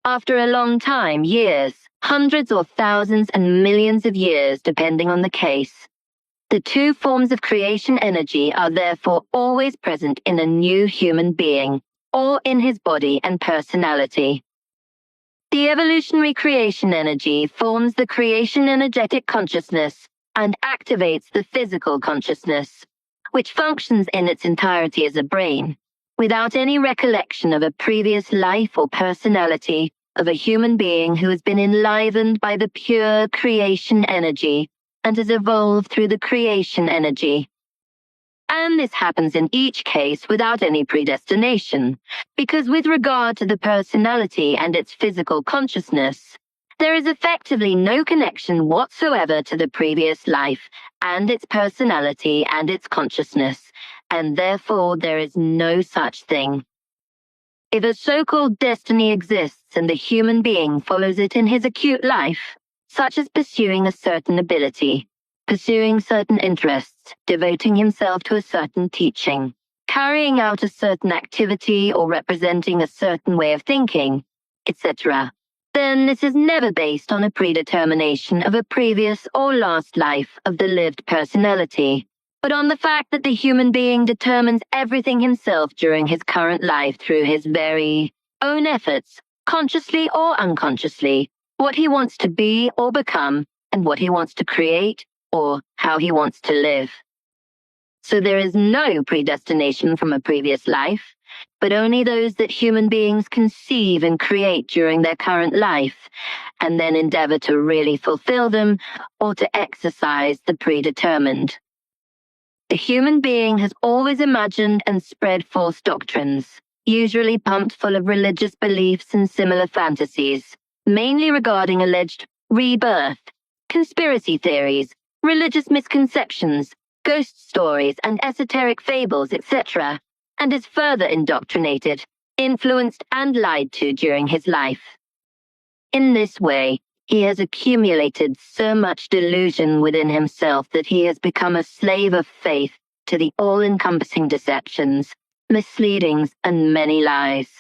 After a long time, years, hundreds or thousands and millions of years depending on the case, the two forms of creation energy are therefore always present in a new human being, or in his body and personality. The evolutionary creation energy forms the creation energetic consciousness and activates the physical consciousness, which functions in its entirety as a brain, without any recollection of a previous life or personality of a human being who has been enlivened by the pure creation energy and has evolved through the creation energy. And this happens in each case without any predestination, because with regard to the personality and its physical consciousness, there is effectively no connection whatsoever to the previous life and its personality and its consciousness, and therefore there is no such thing. If a so-called destiny exists and the human being follows it in his acute life, such as pursuing a certain ability, pursuing certain interests, devoting himself to a certain teaching, carrying out a certain activity or representing a certain way of thinking, etc., then this is never based on a predetermination of a previous or last life of the lived personality, but on the fact that the human being determines everything himself during his current life through his very own efforts, consciously or unconsciously, what he wants to be or become, and what he wants to create, or how he wants to live. So there is no predestination from a previous life, but only those that human beings conceive and create during their current life, and then endeavor to really fulfill them or to exercise the predetermined. The human being has always imagined and spread false doctrines, usually pumped full of religious beliefs and similar fantasies, mainly regarding alleged rebirth, conspiracy theories, religious misconceptions, ghost stories and esoteric fables, etc., and is further indoctrinated, influenced and lied to during his life. In this way, he has accumulated so much delusion within himself that he has become a slave of faith to the all-encompassing deceptions, misleadings, and many lies.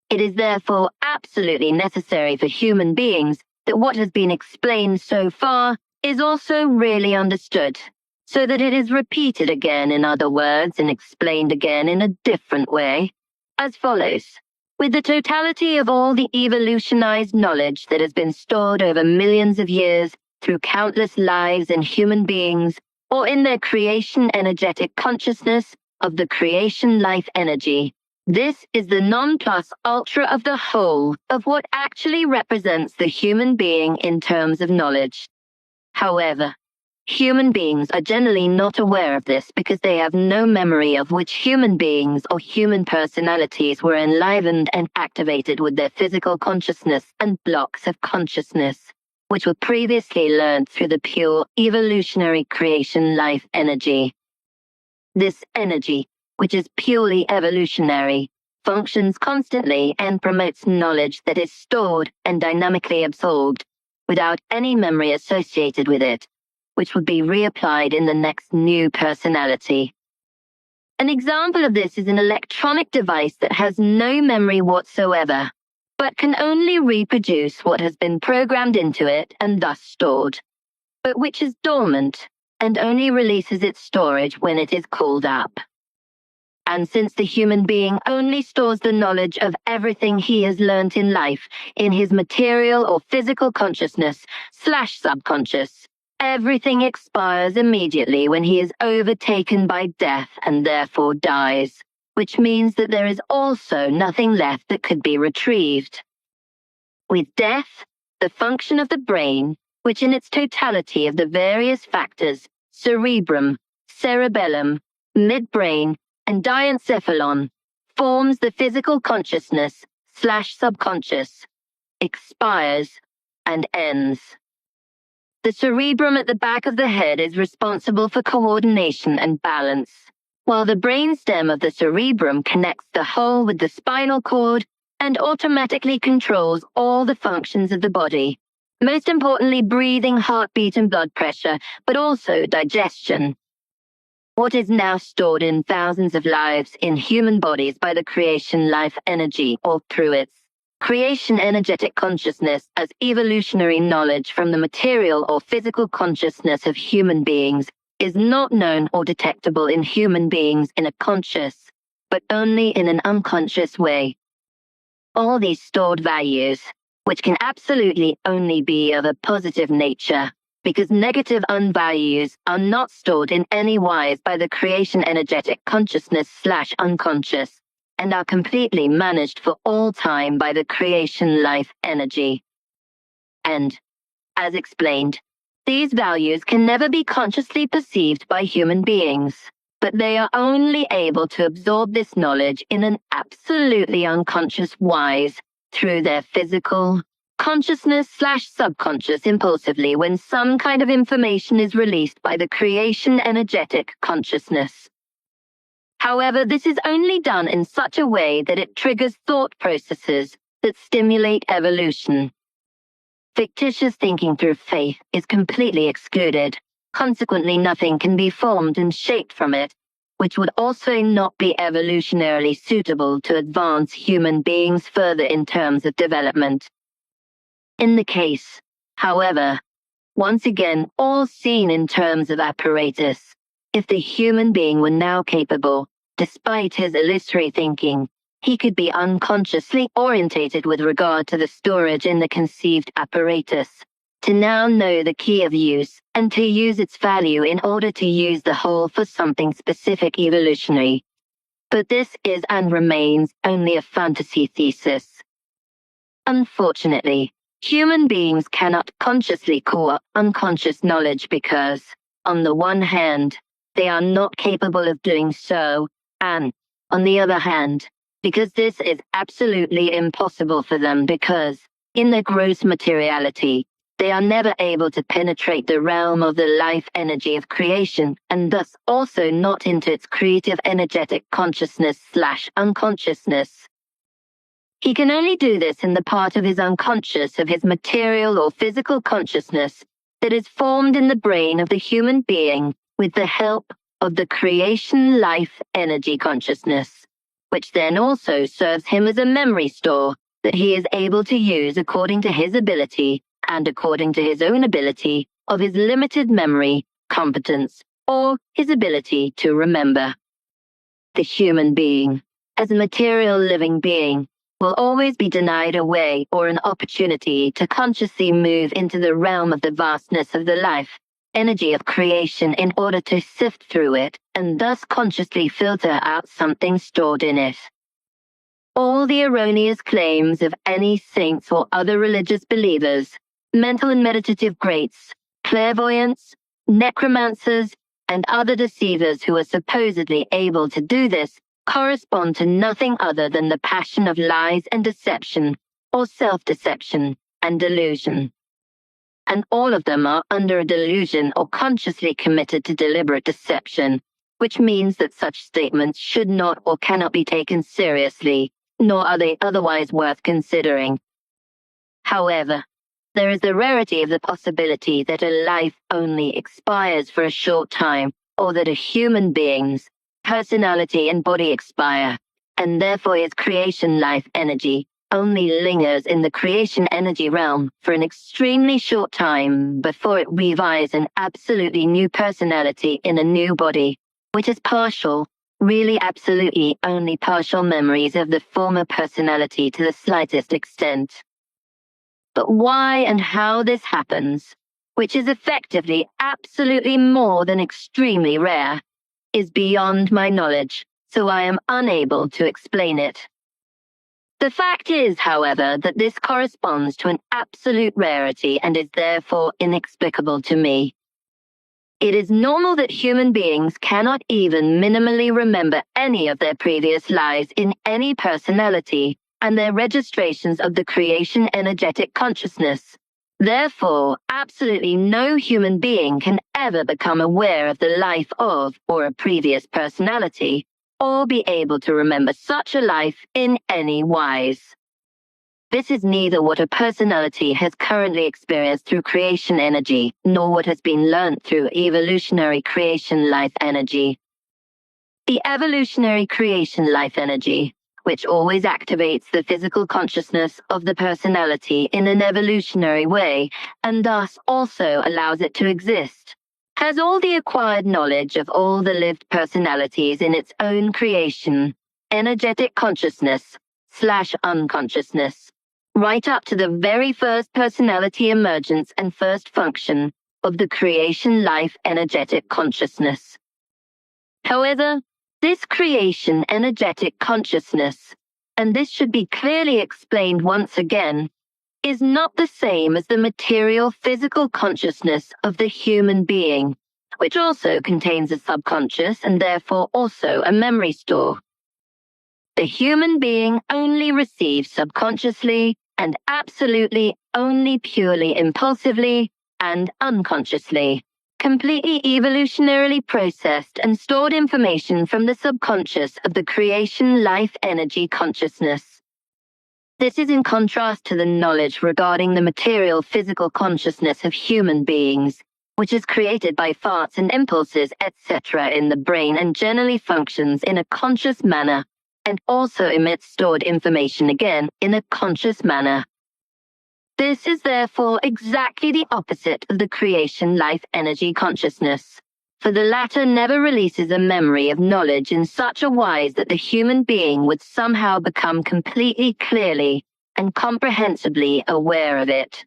It is therefore absolutely necessary for human beings that what has been explained so far is also really understood, so that it is repeated again in other words and explained again in a different way, as follows. With the totality of all the evolutionized knowledge that has been stored over millions of years through countless lives in human beings, or in their creation energetic consciousness of the creation life energy, this is the non plus ultra of the whole of what actually represents the human being in terms of knowledge. However, human beings are generally not aware of this because they have no memory of which human beings or human personalities were enlivened and activated with their physical consciousness and blocks of consciousness, which were previously learned through the pure evolutionary creation life energy. This energy, which is purely evolutionary, functions constantly and promotes knowledge that is stored and dynamically absorbed, without any memory associated with it, which would be reapplied in the next new personality. An example of this is an electronic device that has no memory whatsoever, but can only reproduce what has been programmed into it and thus stored, but which is dormant and only releases its storage when it is called up. And since the human being only stores the knowledge of everything he has learnt in life in his material or physical consciousness/subconscious, everything expires immediately when he is overtaken by death and therefore dies, which means that there is also nothing left that could be retrieved. With death, the function of the brain, which in its totality of the various factors, cerebrum, cerebellum, midbrain, and diencephalon, forms the physical consciousness/subconscious, expires, and ends. The cerebrum at the back of the head is responsible for coordination and balance, while the brainstem of the cerebrum connects the whole with the spinal cord and automatically controls all the functions of the body, most importantly breathing, heartbeat, and blood pressure, but also digestion. What is now stored in thousands of lives in human bodies by the creation life energy or through its creation energetic consciousness as evolutionary knowledge from the material or physical consciousness of human beings is not known or detectable in human beings in a conscious, but only in an unconscious way. All these stored values, which can absolutely only be of a positive nature, because negative unvalues are not stored in any wise by the creation energetic consciousness/unconscious, and are completely managed for all time by the creation life energy. And, as explained, these values can never be consciously perceived by human beings, but they are only able to absorb this knowledge in an absolutely unconscious wise through their physical consciousness/subconscious impulsively when some kind of information is released by the creation energetic consciousness. However, this is only done in such a way that it triggers thought processes that stimulate evolution. Fictitious thinking through faith is completely excluded. Consequently, nothing can be formed and shaped from it, which would also not be evolutionarily suitable to advance human beings further in terms of development. In the case, however, once again all seen in terms of apparatus, if the human being were now capable, despite his illusory thinking, he could be unconsciously orientated with regard to the storage in the conceived apparatus, to now know the key of use and to use its value in order to use the whole for something specific evolutionary. But this is and remains only a fantasy thesis. Unfortunately, human beings cannot consciously co-opt unconscious knowledge because, on the one hand, they are not capable of doing so, and, on the other hand, because this is absolutely impossible for them because, in their gross materiality, they are never able to penetrate the realm of the life energy of creation and thus also not into its creative energetic consciousness/unconsciousness. He can only do this in the part of his unconscious of his material or physical consciousness that is formed in the brain of the human being with the help of the creation life energy consciousness, which then also serves him as a memory store that he is able to use according to his ability and according to his own ability of his limited memory, competence, or his ability to remember. The human being, as a material living being, will always be denied a way or an opportunity to consciously move into the realm of the vastness of the life energy of creation in order to sift through it and thus consciously filter out something stored in it. All the erroneous claims of any saints or other religious believers, mental and meditative greats, clairvoyants, necromancers, and other deceivers who are supposedly able to do this correspond to nothing other than the passion of lies and deception, or self-deception and delusion. And all of them are under a delusion or consciously committed to deliberate deception, which means that such statements should not or cannot be taken seriously, nor are they otherwise worth considering. However, there is the rarity of the possibility that a life only expires for a short time, or that a human being's personality and body expire, and therefore his creation life energy only lingers in the creation energy realm for an extremely short time before it revives an absolutely new personality in a new body, which is partial, really absolutely only partial memories of the former personality to the slightest extent. But why and how this happens, which is effectively absolutely more than extremely rare, is beyond my knowledge, so I am unable to explain it. The fact is, however, that this corresponds to an absolute rarity and is therefore inexplicable to me. It is normal that human beings cannot even minimally remember any of their previous lives in any personality and their registrations of the creation energetic consciousness. Therefore, absolutely no human being can ever become aware of the life of or a previous personality, or be able to remember such a life in any wise. This is neither what a personality has currently experienced through creation energy, nor what has been learnt through evolutionary creation life energy. The evolutionary creation life energy, which always activates the physical consciousness of the personality in an evolutionary way, and thus also allows it to exist, has all the acquired knowledge of all the lived personalities in its own creation, energetic consciousness/unconsciousness, right up to the very first personality emergence and first function of the creation life energetic consciousness. However, this creation energetic consciousness, and this should be clearly explained once again, is not the same as the material physical consciousness of the human being, which also contains a subconscious and therefore also a memory store. The human being only receives subconsciously and absolutely only purely impulsively and unconsciously, completely evolutionarily processed and stored information from the subconscious of the creation life energy consciousness. This is in contrast to the knowledge regarding the material physical consciousness of human beings, which is created by thoughts and impulses, etc. in the brain and generally functions in a conscious manner, and also emits stored information again in a conscious manner. This is therefore exactly the opposite of the creation life energy consciousness, for the latter never releases a memory of knowledge in such a wise that the human being would somehow become completely clearly and comprehensibly aware of it.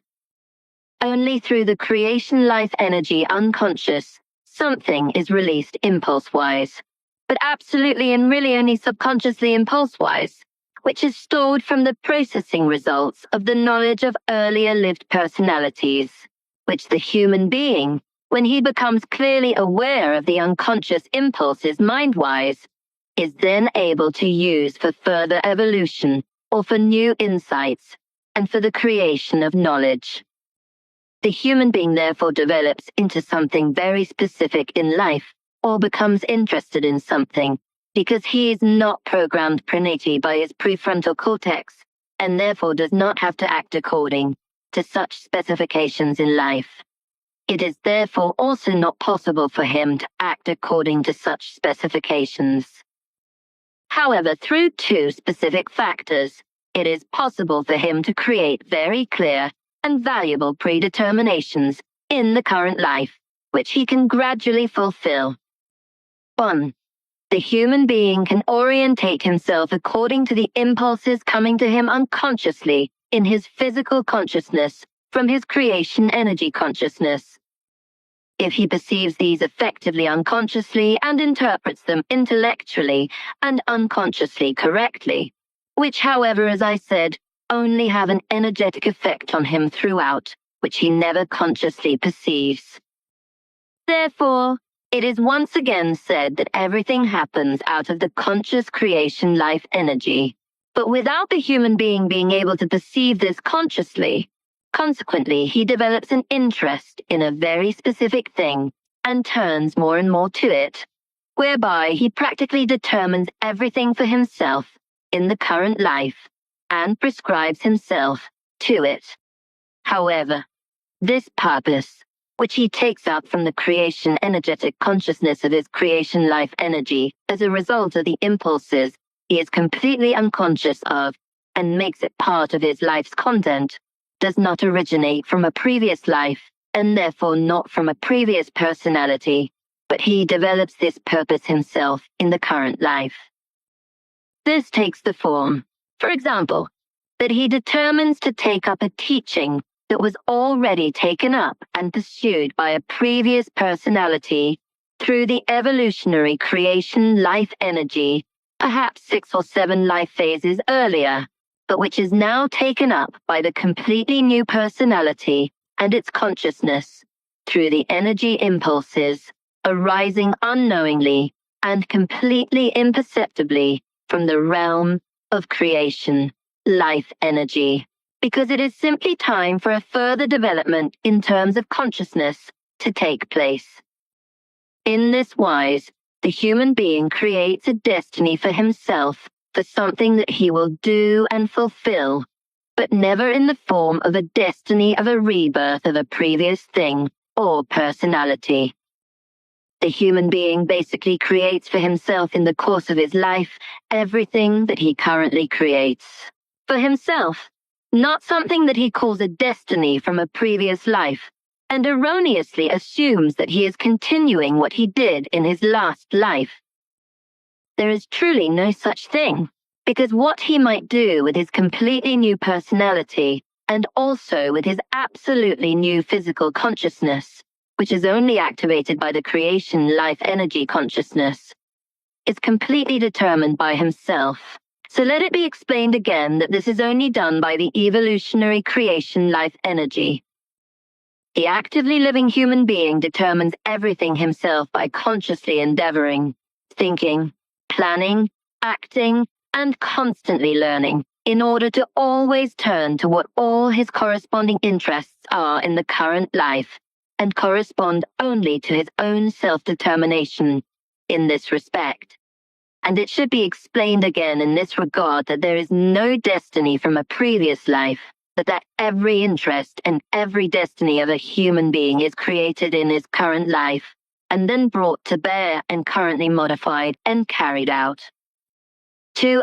Only through the creation life energy unconscious, something is released impulse-wise, but absolutely and really only subconsciously impulse-wise, which is stored from the processing results of the knowledge of earlier lived personalities, which the human being, when he becomes clearly aware of the unconscious impulses mind-wise, is then able to use for further evolution or for new insights and for the creation of knowledge. The human being therefore develops into something very specific in life or becomes interested in something because he is not programmed prenatally by his prefrontal cortex and therefore does not have to act according to such specifications in life. It is therefore also not possible for him to act according to such specifications. However, through two specific factors, it is possible for him to create very clear and valuable predeterminations in the current life, which he can gradually fulfill. 1. The human being can orientate himself according to the impulses coming to him unconsciously in his physical consciousness from his creation energy consciousness. If he perceives these effectively unconsciously and interprets them intellectually and unconsciously correctly, which, however, as I said, only have an energetic effect on him throughout, which he never consciously perceives. Therefore, it is once again said that everything happens out of the conscious creation life energy, but without the human being being able to perceive this consciously. Consequently, he develops an interest in a very specific thing and turns more and more to it, whereby he practically determines everything for himself in the current life and prescribes himself to it. However, this purpose, which he takes up from the creation energetic consciousness of his creation life energy as a result of the impulses he is completely unconscious of and makes it part of his life's content, does not originate from a previous life and therefore not from a previous personality, but he develops this purpose himself in the current life. This takes the form, for example, that he determines to take up a teaching that was already taken up and pursued by a previous personality through the evolutionary creation life energy, perhaps 6 or 7 life phases earlier, but which is now taken up by the completely new personality and its consciousness through the energy impulses arising unknowingly and completely imperceptibly from the realm of creation life energy, because it is simply time for a further development in terms of consciousness to take place. In this wise, the human being creates a destiny for himself for something that he will do and fulfill, but never in the form of a destiny of a rebirth of a previous thing or personality. The human being basically creates for himself in the course of his life everything that he currently creates. For himself, not something that he calls a destiny from a previous life, and erroneously assumes that he is continuing what he did in his last life. There is truly no such thing, because what he might do with his completely new personality, and also with his absolutely new physical consciousness, which is only activated by the creation life energy consciousness, is completely determined by himself. So let it be explained again that this is only done by the evolutionary creation life energy. The actively living human being determines everything himself by consciously endeavoring, thinking, planning, acting, and constantly learning in order to always turn to what all his corresponding interests are in the current life and correspond only to his own self-determination in this respect. And it should be explained again in this regard that there is no destiny from a previous life, but that every interest and every destiny of a human being is created in his current life, and then brought to bear and currently modified and carried out.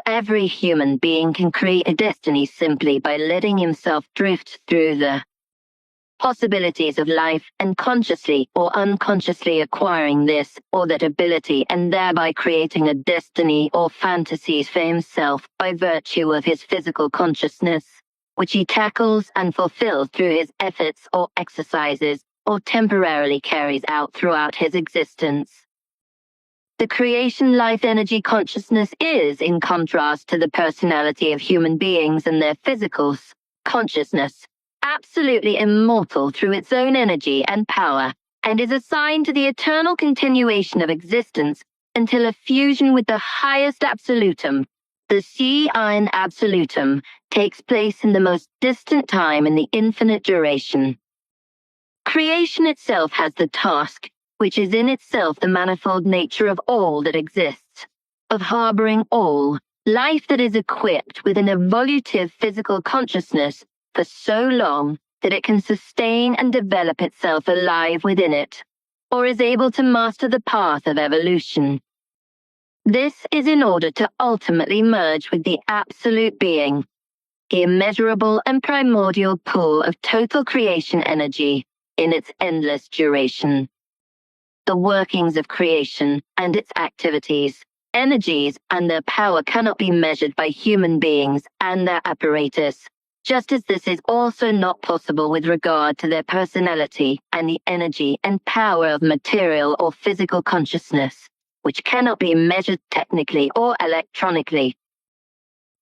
Every human being can create a destiny simply by letting himself drift through the possibilities of life and consciously or unconsciously acquiring this or that ability and thereby creating a destiny or fantasies for himself by virtue of his physical consciousness, which he tackles and fulfills through his efforts or exercises or temporarily carries out throughout his existence. The creation life energy consciousness is, in contrast to the personality of human beings and their physical consciousness, absolutely immortal through its own energy and power, and is assigned to the eternal continuation of existence until a fusion with the highest absolutum, the sea-iron absolutum, takes place in the most distant time in the infinite duration. Creation itself has the task, which is in itself the manifold nature of all that exists, of harboring all, life that is equipped with an evolutive physical consciousness for so long that it can sustain and develop itself alive within it, or is able to master the path of evolution. This is in order to ultimately merge with the absolute being, the immeasurable and primordial pool of total creation energy in its endless duration. The workings of creation and its activities, energies, and their power cannot be measured by human beings and their apparatus, just as this is also not possible with regard to their personality and the energy and power of material or physical consciousness, which cannot be measured technically or electronically.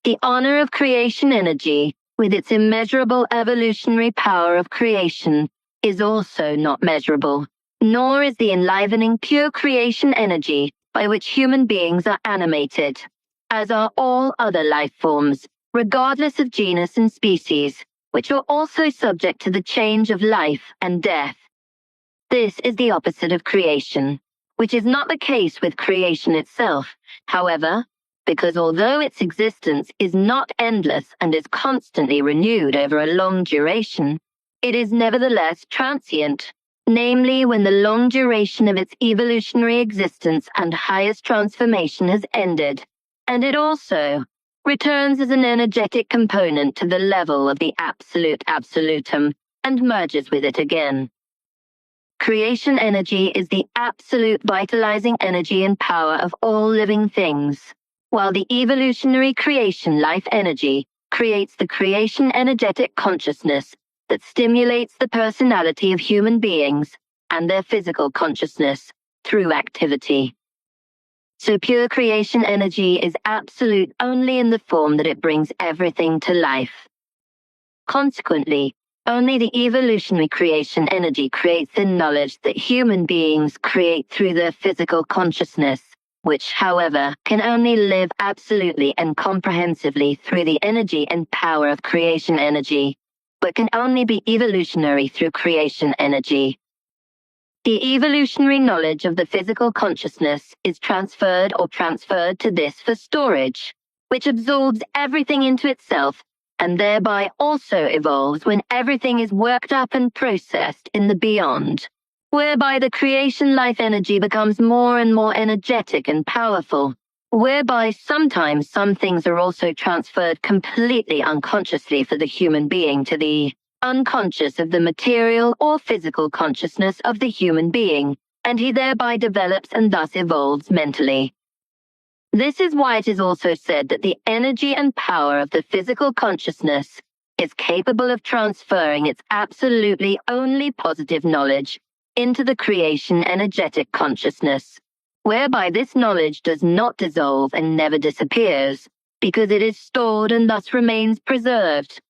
The honor of creation energy, with its immeasurable evolutionary power of creation, is also not measurable, nor is the enlivening pure creation energy by which human beings are animated, as are all other life forms, regardless of genus and species, which are also subject to the change of life and death. This is the opposite of creation, which is not the case with creation itself. However, because although its existence is not endless and is constantly renewed over a long duration, it is nevertheless transient, namely when the long duration of its evolutionary existence and highest transformation has ended, and it also returns as an energetic component to the level of the absolute absolutum and merges with it again. Creation energy is the absolute vitalizing energy and power of all living things, while the evolutionary creation life energy creates the creation energetic consciousness that stimulates the personality of human beings and their physical consciousness through activity. So pure creation energy is absolute only in the form that it brings everything to life. Consequently, only the evolutionary creation energy creates the knowledge that human beings create through their physical consciousness, which, however, can only live absolutely and comprehensively through the energy and power of creation energy, but can only be evolutionary through creation energy. The evolutionary knowledge of the physical consciousness is transferred to this for storage, which absorbs everything into itself and thereby also evolves when everything is worked up and processed in the beyond, whereby the creation life energy becomes more and more energetic and powerful, whereby sometimes some things are also transferred completely unconsciously for the human being to the unconscious of the material or physical consciousness of the human being, and he thereby develops and thus evolves mentally. This is why it is also said that the energy and power of the physical consciousness is capable of transferring its absolutely only positive knowledge into the creation energetic consciousness, whereby this knowledge does not dissolve and never disappears, because it is stored and thus remains preserved.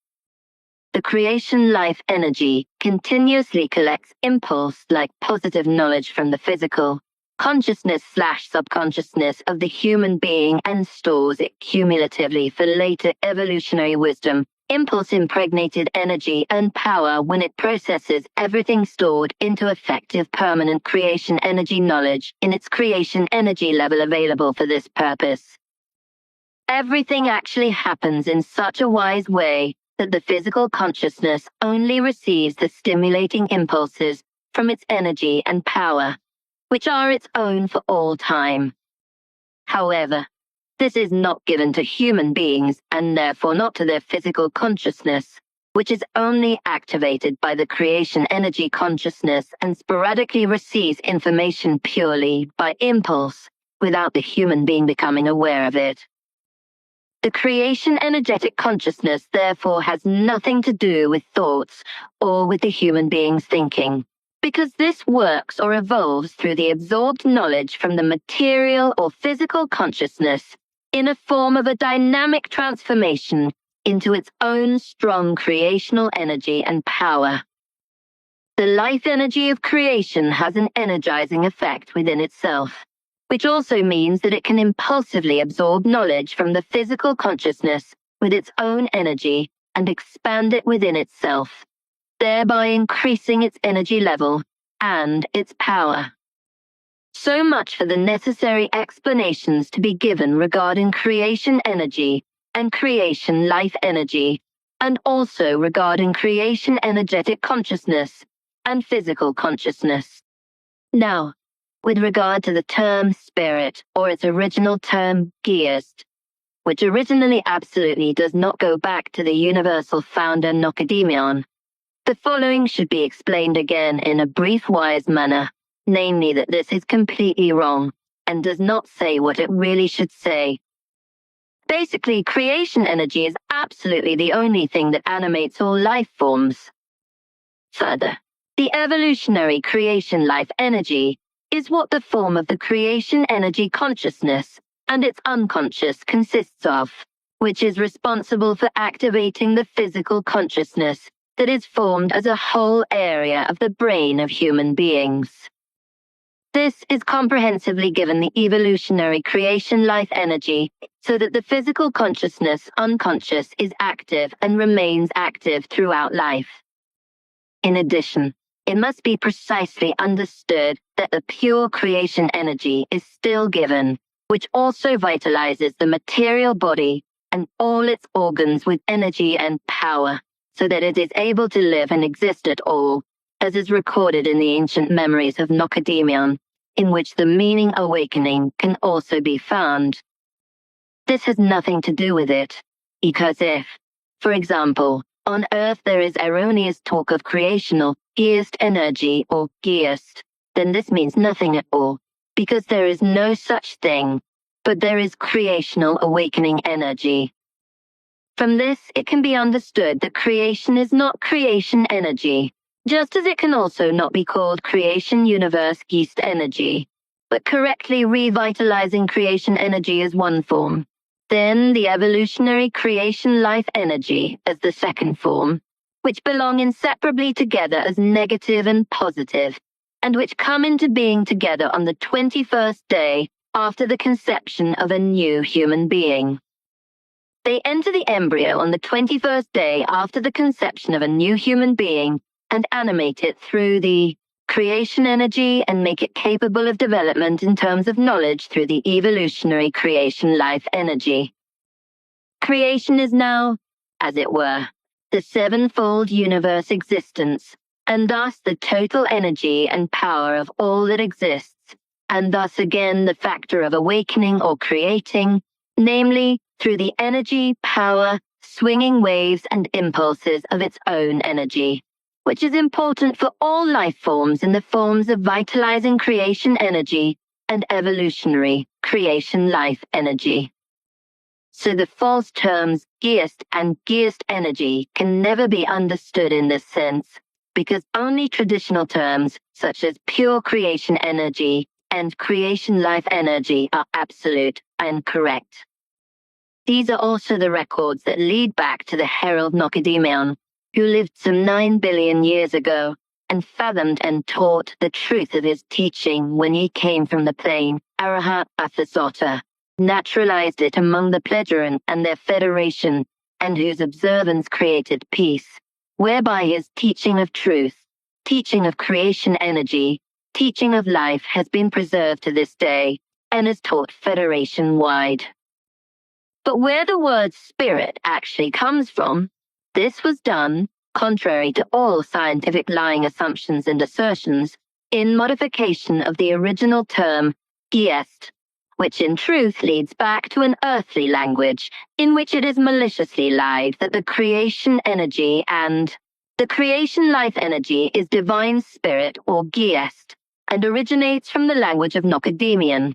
The creation life energy continuously collects impulse like positive knowledge from the physical consciousness/subconsciousness of the human being and stores it cumulatively for later evolutionary wisdom, impulse-impregnated energy and power when it processes everything stored into effective permanent creation energy knowledge in its creation energy level available for this purpose. Everything actually happens in such a wise way that the physical consciousness only receives the stimulating impulses from its energy and power, which are its own for all time. However, this is not given to human beings and therefore not to their physical consciousness, which is only activated by the creation energy consciousness and sporadically receives information purely by impulse without the human being becoming aware of it. The creation energetic consciousness therefore has nothing to do with thoughts or with the human being's thinking, because this works or evolves through the absorbed knowledge from the material or physical consciousness in a form of a dynamic transformation into its own strong creational energy and power. The life energy of creation has an energizing effect within itself, which also means that it can impulsively absorb knowledge from the physical consciousness with its own energy and expand it within itself, thereby increasing its energy level and its power. So much for the necessary explanations to be given regarding creation energy and creation life energy, and also regarding creation energetic consciousness and physical consciousness. Now, with regard to the term spirit, or its original term geist, which originally absolutely does not go back to the universal founder Nocedemion, the following should be explained again in a brief, wise manner, namely that this is completely wrong and does not say what it really should say. Basically, creation energy is absolutely the only thing that animates all life forms. Further, the evolutionary creation life energy is what the form of the creation energy consciousness and its unconscious consists of, which is responsible for activating the physical consciousness that is formed as a whole area of the brain of human beings. This is comprehensively given the evolutionary creation life energy so that the physical consciousness unconscious is active and remains active throughout life. In addition, it must be precisely understood that the pure creation energy is still given, which also vitalizes the material body and all its organs with energy and power, so that it is able to live and exist at all, as is recorded in the ancient memories of Nocademion, in which the meaning awakening can also be found. This has nothing to do with it, because if, for example, on Earth there is erroneous talk of creational Geist energy or Geist, then this means nothing at all, because there is no such thing, but there is creational awakening energy. From this, it can be understood that creation is not creation energy, just as it can also not be called creation universe Geist energy, but correctly revitalizing creation energy is one form, then the evolutionary creation life energy as the second form, which belong inseparably together as negative and positive, and which come into being together on the 21st day after the conception of a new human being. They enter the embryo on the 21st day after the conception of a new human being and animate it through the creation energy and make it capable of development in terms of knowledge through the evolutionary creation life energy. Creation is now, as it were, the sevenfold universe existence, and thus the total energy and power of all that exists, and thus again the factor of awakening or creating, namely, through the energy, power, swinging waves and impulses of its own energy, which is important for all life forms in the forms of vitalizing creation energy and evolutionary creation life energy. So the false terms Geist and Geist energy can never be understood in this sense, because only traditional terms such as pure creation energy and creation life energy are absolute and correct. These are also the records that lead back to the herald Nocademion, who lived some 9 billion years ago and fathomed and taught the truth of his teaching when he came from the plane Arahat Athasota, naturalized it among the Pleduran and their federation, and whose observance created peace, whereby his teaching of truth, teaching of creation energy, teaching of life has been preserved to this day and is taught federation-wide. But where the word spirit actually comes from, this was done, contrary to all scientific lying assumptions and assertions, in modification of the original term Geist, which in truth leads back to an earthly language in which it is maliciously lied that the creation energy and the creation life energy is divine spirit or Geist, and originates from the language of Nocademion.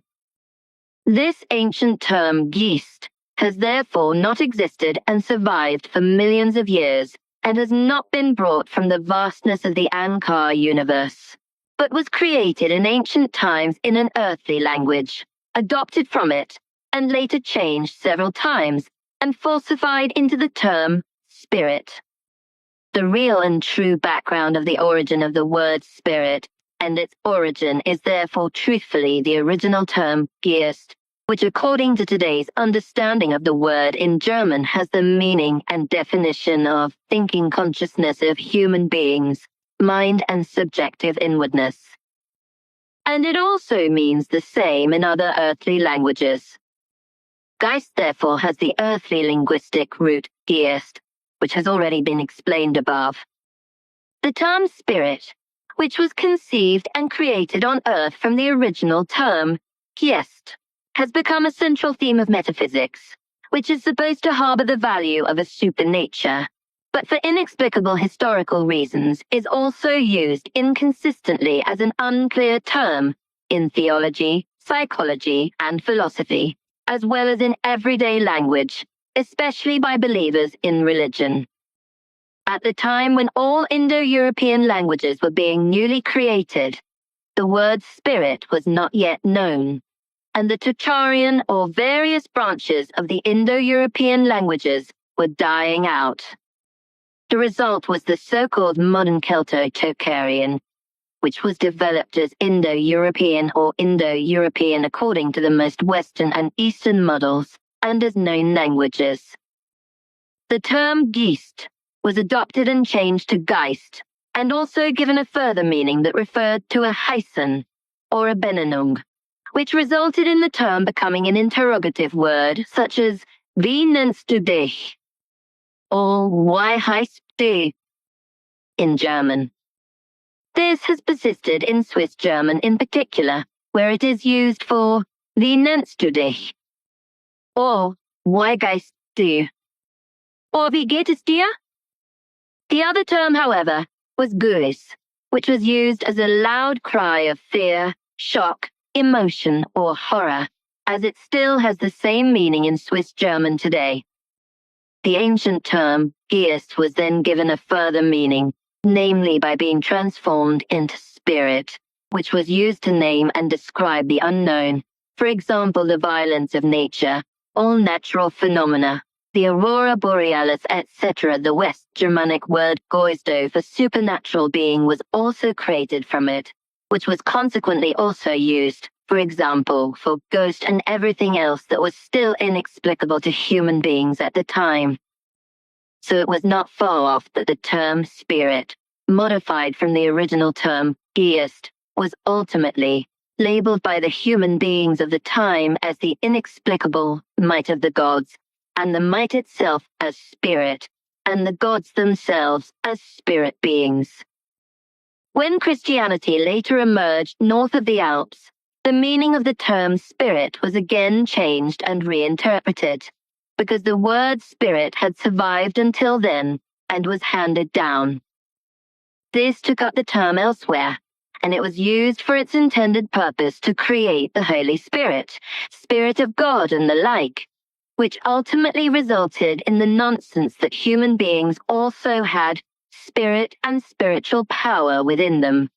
This ancient term Geist has therefore not existed and survived for millions of years, and has not been brought from the vastness of the Ankar universe, but was created in ancient times in an earthly language, adopted from it, and later changed several times, and falsified into the term spirit. The real and true background of the origin of the word spirit and its origin is therefore truthfully the original term Geist, which according to today's understanding of the word in German has the meaning and definition of thinking consciousness of human beings, mind and subjective inwardness. And it also means the same in other earthly languages. Geist therefore has the earthly linguistic root Geist, which has already been explained above. The term spirit, which was conceived and created on earth from the original term Geist, has become a central theme of metaphysics, which is supposed to harbor the value of a supernature, but for inexplicable historical reasons is also used inconsistently as an unclear term in theology, psychology, and philosophy, as well as in everyday language, especially by believers in religion. At the time when all Indo-European languages were being newly created, the word spirit was not yet known, and the Tocharian or various branches of the Indo-European languages were dying out. The result was the so-called modern Celto-Tocharian, which was developed as Indo-European or Indo-European according to the most Western and Eastern models and as known languages. The term Geist was adopted and changed to Geist, and also given a further meaning that referred to a Heißen or a Benennung, which resulted in the term becoming an interrogative word such as Wie nennst du dich? Or Why heißt du? In German. This has persisted in Swiss German in particular, where it is used for Wie nennst du dich? Or Why geist du? Or Wie geht es dir? The other term, however, was Grüß, which was used as a loud cry of fear, shock, emotion, or horror, as it still has the same meaning in Swiss German today. The ancient term Geist was then given a further meaning, namely by being transformed into spirit, which was used to name and describe the unknown, for example the violence of nature, all natural phenomena, the aurora borealis, etc. The West Germanic word Goizdo for supernatural being was also created from it, which was consequently also used, for example, for ghost and everything else that was still inexplicable to human beings at the time. So it was not far off that the term spirit, modified from the original term Geist, was ultimately labeled by the human beings of the time as the inexplicable might of the gods, and the might itself as spirit, and the gods themselves as spirit beings. When Christianity later emerged north of the Alps, the meaning of the term spirit was again changed and reinterpreted, because the word spirit had survived until then and was handed down. This took up the term elsewhere, and it was used for its intended purpose to create the Holy Spirit, Spirit of God and the like, which ultimately resulted in the nonsense that human beings also had spirit and spiritual power within them,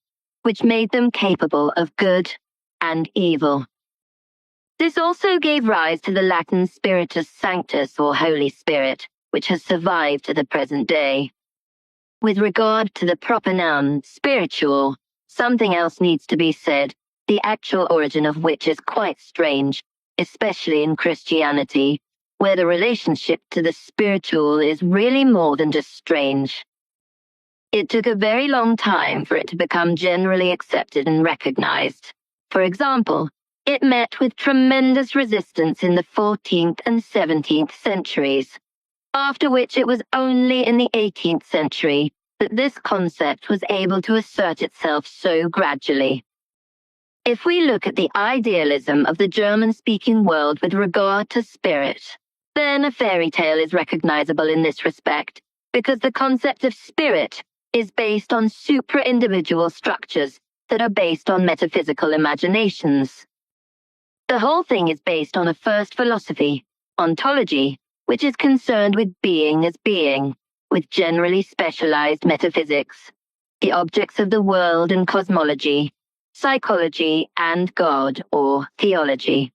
which made them capable of good and evil. This also gave rise to the Latin Spiritus Sanctus or Holy Spirit, which has survived to the present day. With regard to the proper noun spiritual, something else needs to be said, the actual origin of which is quite strange, especially in Christianity, where the relationship to the spiritual is really more than just strange. It took a very long time for it to become generally accepted and recognized. For example, it met with tremendous resistance in the 14th and 17th centuries, after which it was only in the 18th century that this concept was able to assert itself so gradually. If we look at the idealism of the German-speaking world with regard to spirit, then a fairy tale is recognizable in this respect, because the concept of spirit is based on supra-individual structures that are based on metaphysical imaginations. The whole thing is based on a first philosophy, ontology, which is concerned with being as being, with generally specialized metaphysics, the objects of the world and cosmology, psychology, and God, or theology.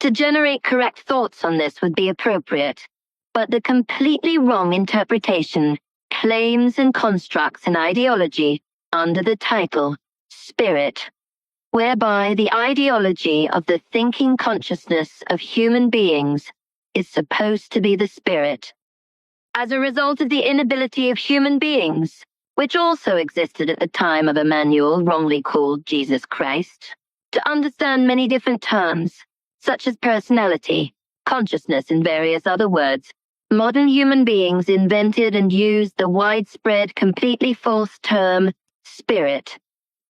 To generate correct thoughts on this would be appropriate, but the completely wrong interpretation claims and constructs an ideology under the title Spirit, whereby the ideology of the thinking consciousness of human beings is supposed to be the spirit. As a result of the inability of human beings, which also existed at the time of Emmanuel, wrongly called Jesus Christ, to understand many different terms, such as personality, consciousness, and various other words, modern human beings invented and used the widespread, completely false term, spirit,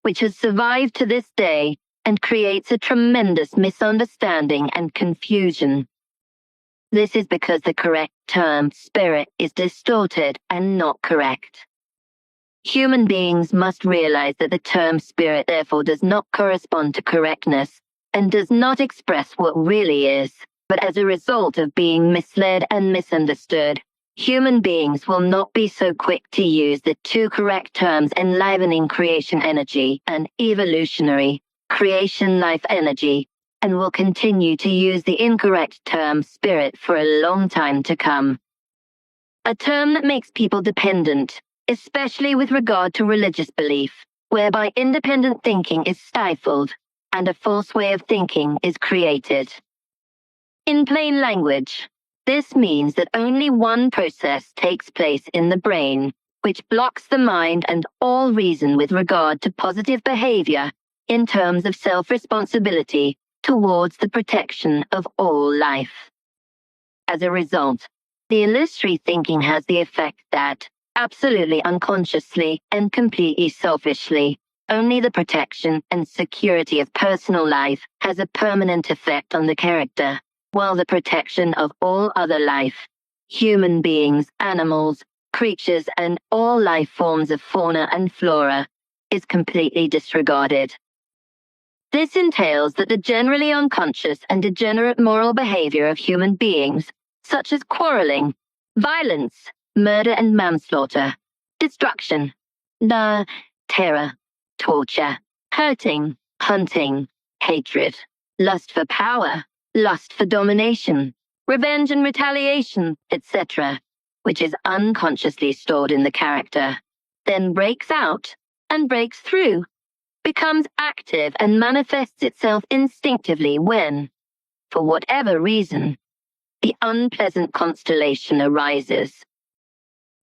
which has survived to this day and creates a tremendous misunderstanding and confusion. This is because the correct term, spirit, is distorted and not correct. Human beings must realize that the term spirit therefore does not correspond to correctness and does not express what really is, but as a result of being misled and misunderstood, human beings will not be so quick to use the two correct terms enlivening creation energy and evolutionary creation life energy, and will continue to use the incorrect term spirit for a long time to come. A term that makes people dependent, especially with regard to religious belief, whereby independent thinking is stifled and a false way of thinking is created. In plain language, this means that only one process takes place in the brain, which blocks the mind and all reason with regard to positive behavior in terms of self-responsibility towards the protection of all life. As a result, the illusory thinking has the effect that, absolutely unconsciously and completely selfishly, only the protection and security of personal life has a permanent effect on the character, while the protection of all other life, human beings, animals, creatures, and all life forms of fauna and flora, is completely disregarded. This entails that the generally unconscious and degenerate moral behavior of human beings, such as quarreling, violence, murder and manslaughter, destruction, terror, torture, hurting, hunting, hatred, lust for power, lust for domination, revenge and retaliation, etc., which is unconsciously stored in the character, then breaks out and breaks through, becomes active and manifests itself instinctively when, for whatever reason, the unpleasant constellation arises.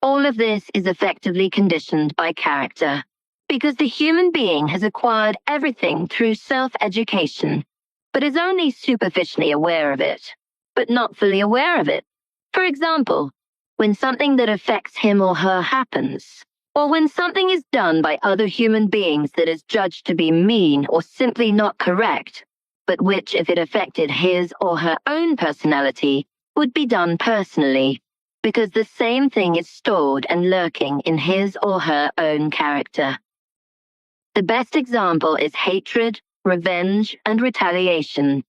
All of this is effectively conditioned by character, because the human being has acquired everything through self-education, but is only superficially aware of it, but not fully aware of it. For example, when something that affects him or her happens, or when something is done by other human beings that is judged to be mean or simply not correct, but which, if it affected his or her own personality, would be done personally, because the same thing is stored and lurking in his or her own character. The best example is hatred, revenge, and retaliation,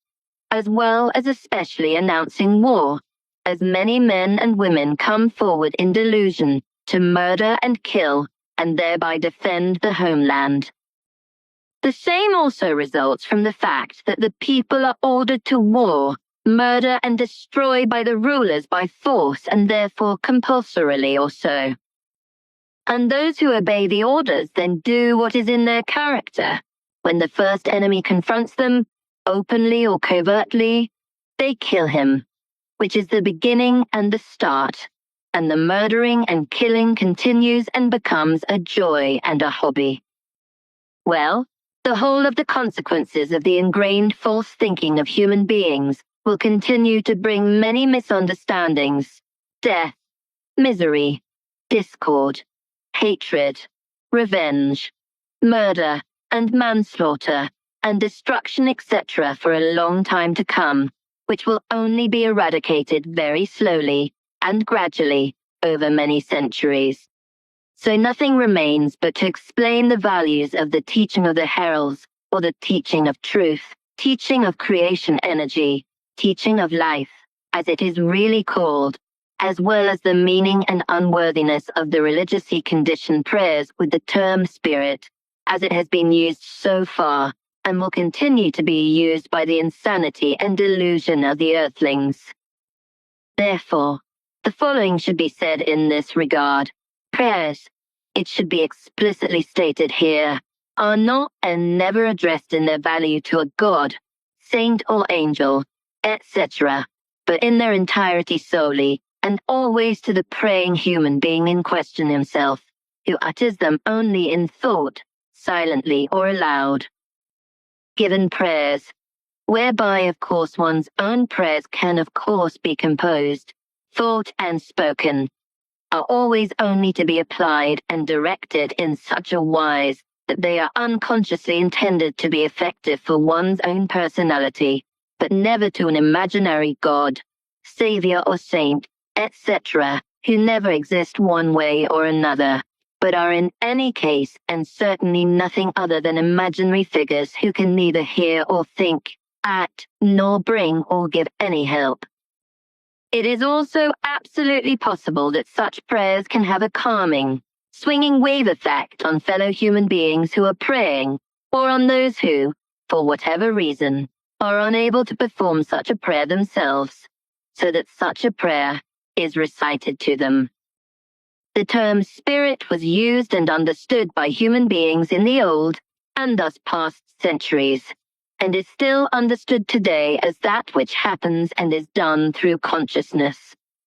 as well as especially announcing war, as many men and women come forward in delusion to murder and kill, and thereby defend the homeland. The same also results from the fact that the people are ordered to war, murder and destroy by the rulers by force and therefore compulsorily or so. And those who obey the orders then do what is in their character. When the first enemy confronts them, openly or covertly, they kill him, which is the beginning and the start, and the murdering and killing continues and becomes a joy and a hobby. Well, the whole of the consequences of the ingrained false thinking of human beings will continue to bring many misunderstandings, death, misery, discord, hatred, revenge, murder, and manslaughter, and destruction, etc. for a long time to come, which will only be eradicated very slowly and gradually over many centuries. So nothing remains but to explain the values of the teaching of the heralds, or the teaching of truth, teaching of creation energy, teaching of life, as it is really called, as well as the meaning and unworthiness of the religiously conditioned prayers with the term spirit, as it has been used so far, and will continue to be used by the insanity and delusion of the earthlings. Therefore, the following should be said in this regard. Prayers, it should be explicitly stated here, are not and never addressed in their value to a god, saint or angel, etc., but in their entirety solely, and always to the praying human being in question himself, who utters them only in thought, silently or aloud. Given prayers, whereby of course one's own prayers can of course be composed, thought and spoken, are always only to be applied and directed in such a wise that they are unconsciously intended to be effective for one's own personality, but never to an imaginary god, savior or saint, etc., who never exist one way or another, but are in any case and certainly nothing other than imaginary figures who can neither hear or think, act, nor bring or give any help. It is also absolutely possible that such prayers can have a calming, swinging wave effect on fellow human beings who are praying, or on those who, for whatever reason, are unable to perform such a prayer themselves, so that such a prayer is recited to them. The term spirit was used and understood by human beings in the old and thus past centuries, and is still understood today as that which happens and is done through consciousness,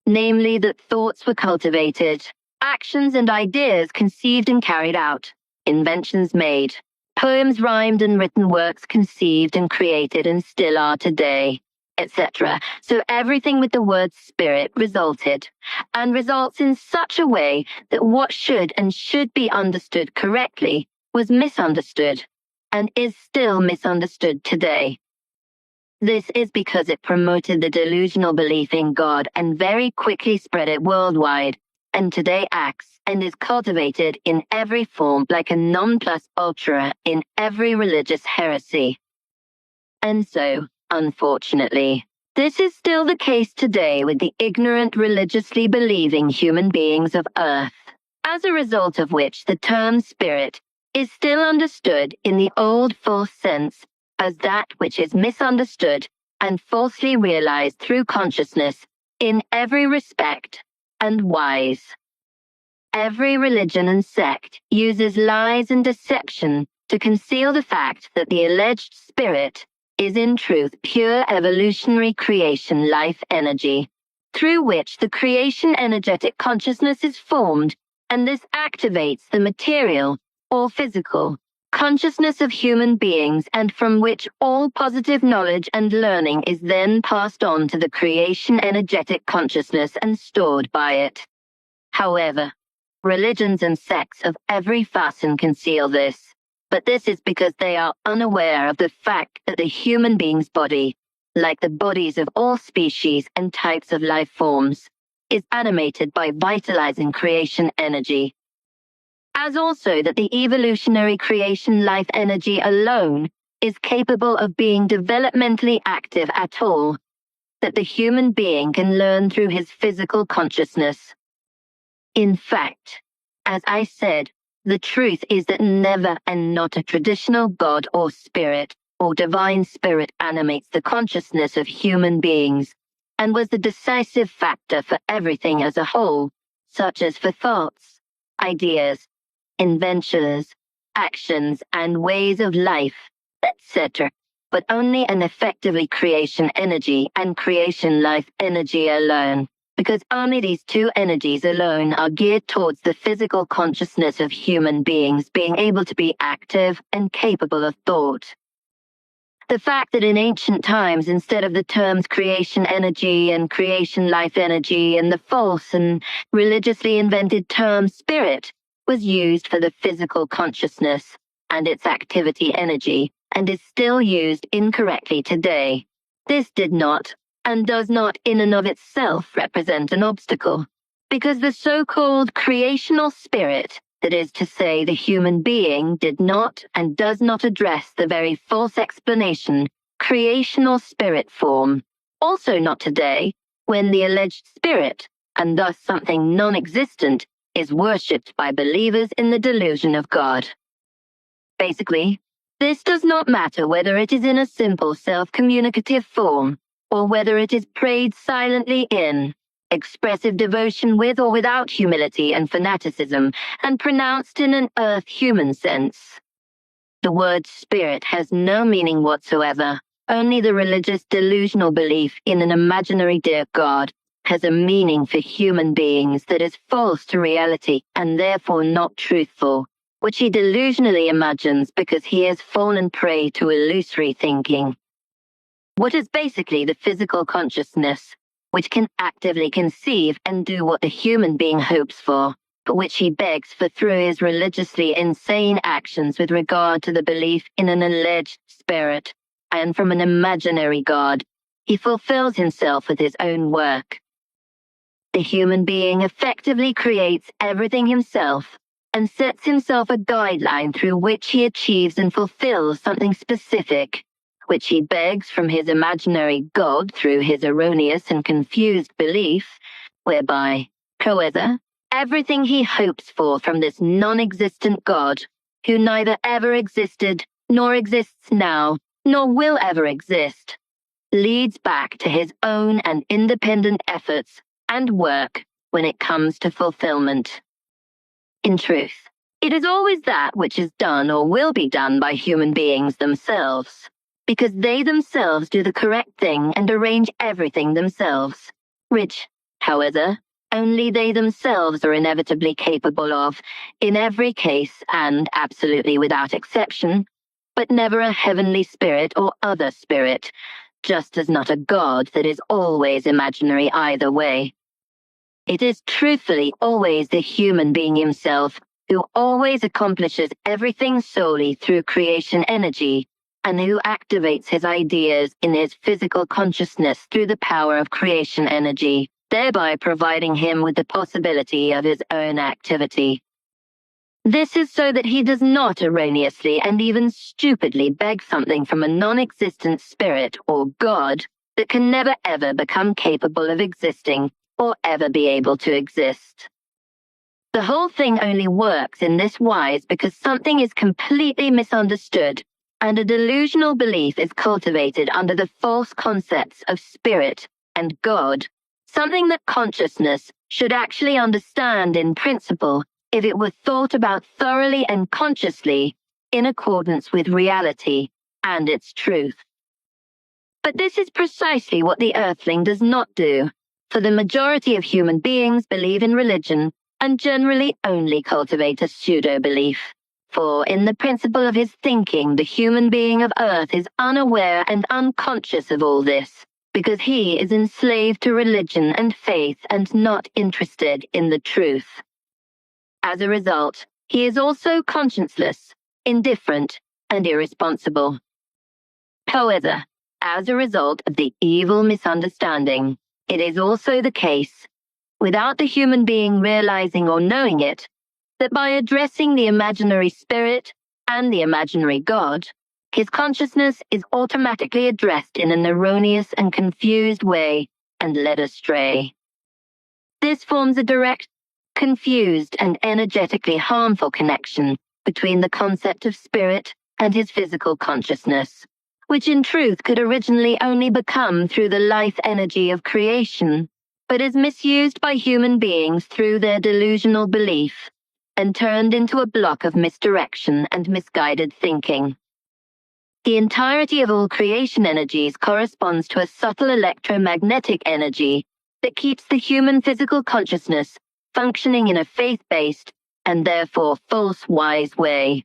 namely that thoughts were cultivated, actions and ideas conceived and carried out, inventions made, poems rhymed and written works conceived and created and still are today, etc. So everything with the word spirit resulted, and results in such a way that what should and should be understood correctly was misunderstood, and is still misunderstood today. This is because it promoted the delusional belief in God and very quickly spread it worldwide, and today acts and is cultivated in every form like a non plus ultra in every religious heresy. And so, unfortunately, this is still the case today with the ignorant, religiously believing human beings of Earth, as a result of which the term spirit is still understood in the old false sense as that which is misunderstood and falsely realized through consciousness in every respect and wise. Every religion and sect uses lies and deception to conceal the fact that the alleged spirit is in truth pure evolutionary creation life energy, through which the creation energetic consciousness is formed, and this activates the material or physical consciousness of human beings, and from which all positive knowledge and learning is then passed on to the creation energetic consciousness and stored by it. However, religions and sects of every façon conceal this, but this is because they are unaware of the fact that the human being's body, like the bodies of all species and types of life forms, is animated by vitalizing creation energy, as also that the evolutionary creation life energy alone is capable of being developmentally active at all, that the human being can learn through his physical consciousness. In fact, as I said, the truth is that never and not a traditional God or spirit or divine spirit animates the consciousness of human beings, and was the decisive factor for everything as a whole, such as for thoughts, ideas, inventions, actions, and ways of life, etc., but only an effectively creation energy and creation life energy alone, because only these two energies alone are geared towards the physical consciousness of human beings being able to be active and capable of thought. The fact that in ancient times, instead of the terms creation energy and creation life energy and the false and religiously invented term spirit was used for the physical consciousness and its activity energy, and is still used incorrectly today. This did not, and does not in and of itself represent an obstacle, because the so-called creational spirit, that is to say the human being, did not and does not address the very false explanation, creational spirit form, also not today, when the alleged spirit, and thus something non-existent, is worshipped by believers in the delusion of God. Basically, this does not matter whether it is in a simple self-communicative form, or whether it is prayed silently in, expressive devotion with or without humility and fanaticism, and pronounced in an earth-human sense. The word spirit has no meaning whatsoever. Only the religious delusional belief in an imaginary dear God has a meaning for human beings that is false to reality and therefore not truthful, which he delusionally imagines because he has fallen prey to illusory thinking. What is basically the physical consciousness, which can actively conceive and do what the human being hopes for, but which he begs for through his religiously insane actions with regard to the belief in an alleged spirit, and from an imaginary God, he fulfills himself with his own work. The human being effectively creates everything himself and sets himself a guideline through which he achieves and fulfills something specific, which he begs from his imaginary God through his erroneous and confused belief, whereby, however, everything he hopes for from this non-existent God, who neither ever existed, nor exists now, nor will ever exist, leads back to his own and independent efforts and work when it comes to fulfillment. In truth, it is always that which is done or will be done by human beings themselves, because they themselves do the correct thing and arrange everything themselves, which, however, only they themselves are inevitably capable of, in every case and absolutely without exception, but never a heavenly spirit or other spirit, just as not a god that is always imaginary either way. It is truthfully always the human being himself who always accomplishes everything solely through creation energy, and who activates his ideas in his physical consciousness through the power of creation energy, thereby providing him with the possibility of his own activity. This is so that he does not erroneously and even stupidly beg something from a non-existent spirit or god that can never ever become capable of existing or ever be able to exist. The whole thing only works in this wise because something is completely misunderstood and a delusional belief is cultivated under the false concepts of spirit and God, something that consciousness should actually understand in principle if it were thought about thoroughly and consciously in accordance with reality and its truth. But this is precisely what the earthling does not do, for the majority of human beings believe in religion and generally only cultivate a pseudo-belief. For in the principle of his thinking, the human being of Earth is unaware and unconscious of all this, because he is enslaved to religion and faith and not interested in the truth. As a result, he is also conscienceless, indifferent, and irresponsible. However, as a result of the evil misunderstanding, it is also the case, without the human being realizing or knowing it, that by addressing the imaginary spirit and the imaginary God, his consciousness is automatically addressed in an erroneous and confused way and led astray. This forms a direct, confused, and energetically harmful connection between the concept of spirit and his physical consciousness, which in truth could originally only become through the life energy of creation, but is misused by human beings through their delusional belief and turned into a block of misdirection and misguided thinking. The entirety of all creation energies corresponds to a subtle electromagnetic energy that keeps the human physical consciousness functioning in a faith-based and therefore false-wise way.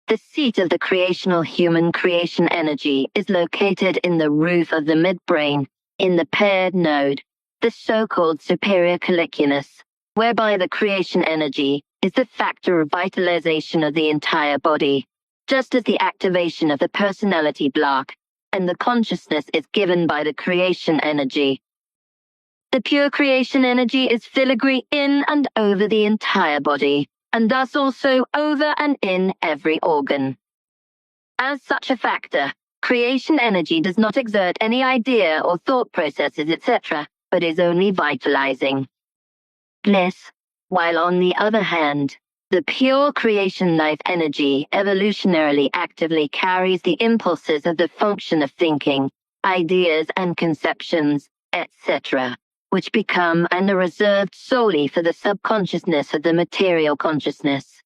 The seat of the creational human creation energy is located in the roof of the midbrain, in the paired node, the so-called superior colliculus, whereby the creation energy is the factor of vitalization of the entire body, just as the activation of the personality block and the consciousness is given by the creation energy. The pure creation energy is filigree in and over the entire body, and thus also over and in every organ. As such a factor, creation energy does not exert any idea or thought processes, etc., but is only vitalizing. This, while on the other hand, the pure creation life energy evolutionarily actively carries the impulses of the function of thinking, ideas and conceptions, etc., which become and are reserved solely for the subconsciousness of the material consciousness.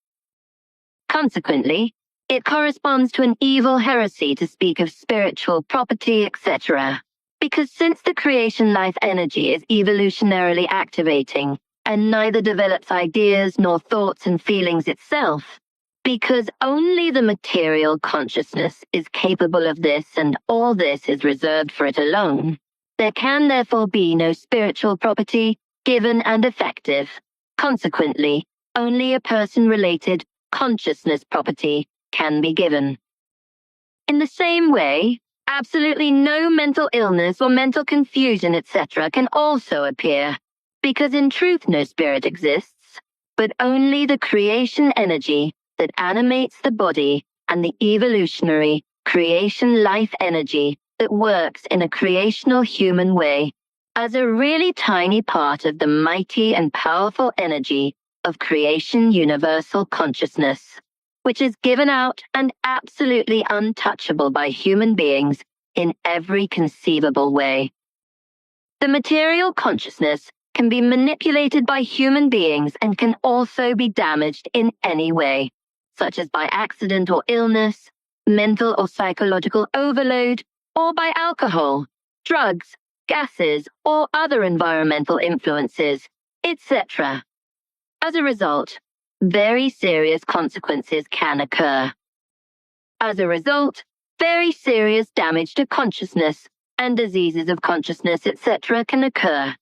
Consequently, it corresponds to an evil heresy to speak of spiritual property, etc., because since the creation life energy is evolutionarily activating, and neither develops ideas nor thoughts and feelings itself, because only the material consciousness is capable of this and all this is reserved for it alone, there can therefore be no spiritual property, given and effective. Consequently, only a person-related consciousness property can be given. In the same way, absolutely no mental illness or mental confusion, etc., can also appear, because in truth no spirit exists, but only the creation energy that animates the body and the evolutionary creation life energy that works in a creational human way as a really tiny part of the mighty and powerful energy of creation universal consciousness, which is given out and absolutely untouchable by human beings in every conceivable way. The material consciousness can be manipulated by human beings and can also be damaged in any way, such as by accident or illness, mental or psychological overload, or by alcohol, drugs, gases, or other environmental influences, etc. As a result, very serious consequences can occur. As a result, very serious damage to consciousness and diseases of consciousness, etc. can occur.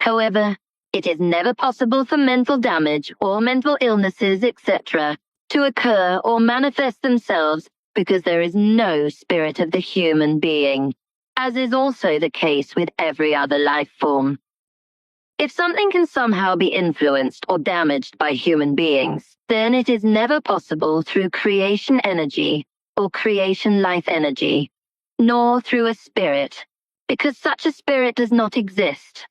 However, it is never possible for mental damage or mental illnesses, etc., to occur or manifest themselves because there is no spirit of the human being, as is also the case with every other life form. If something can somehow be influenced or damaged by human beings, then it is never possible through creation energy or creation life energy, nor through a spirit, because such a spirit does not exist.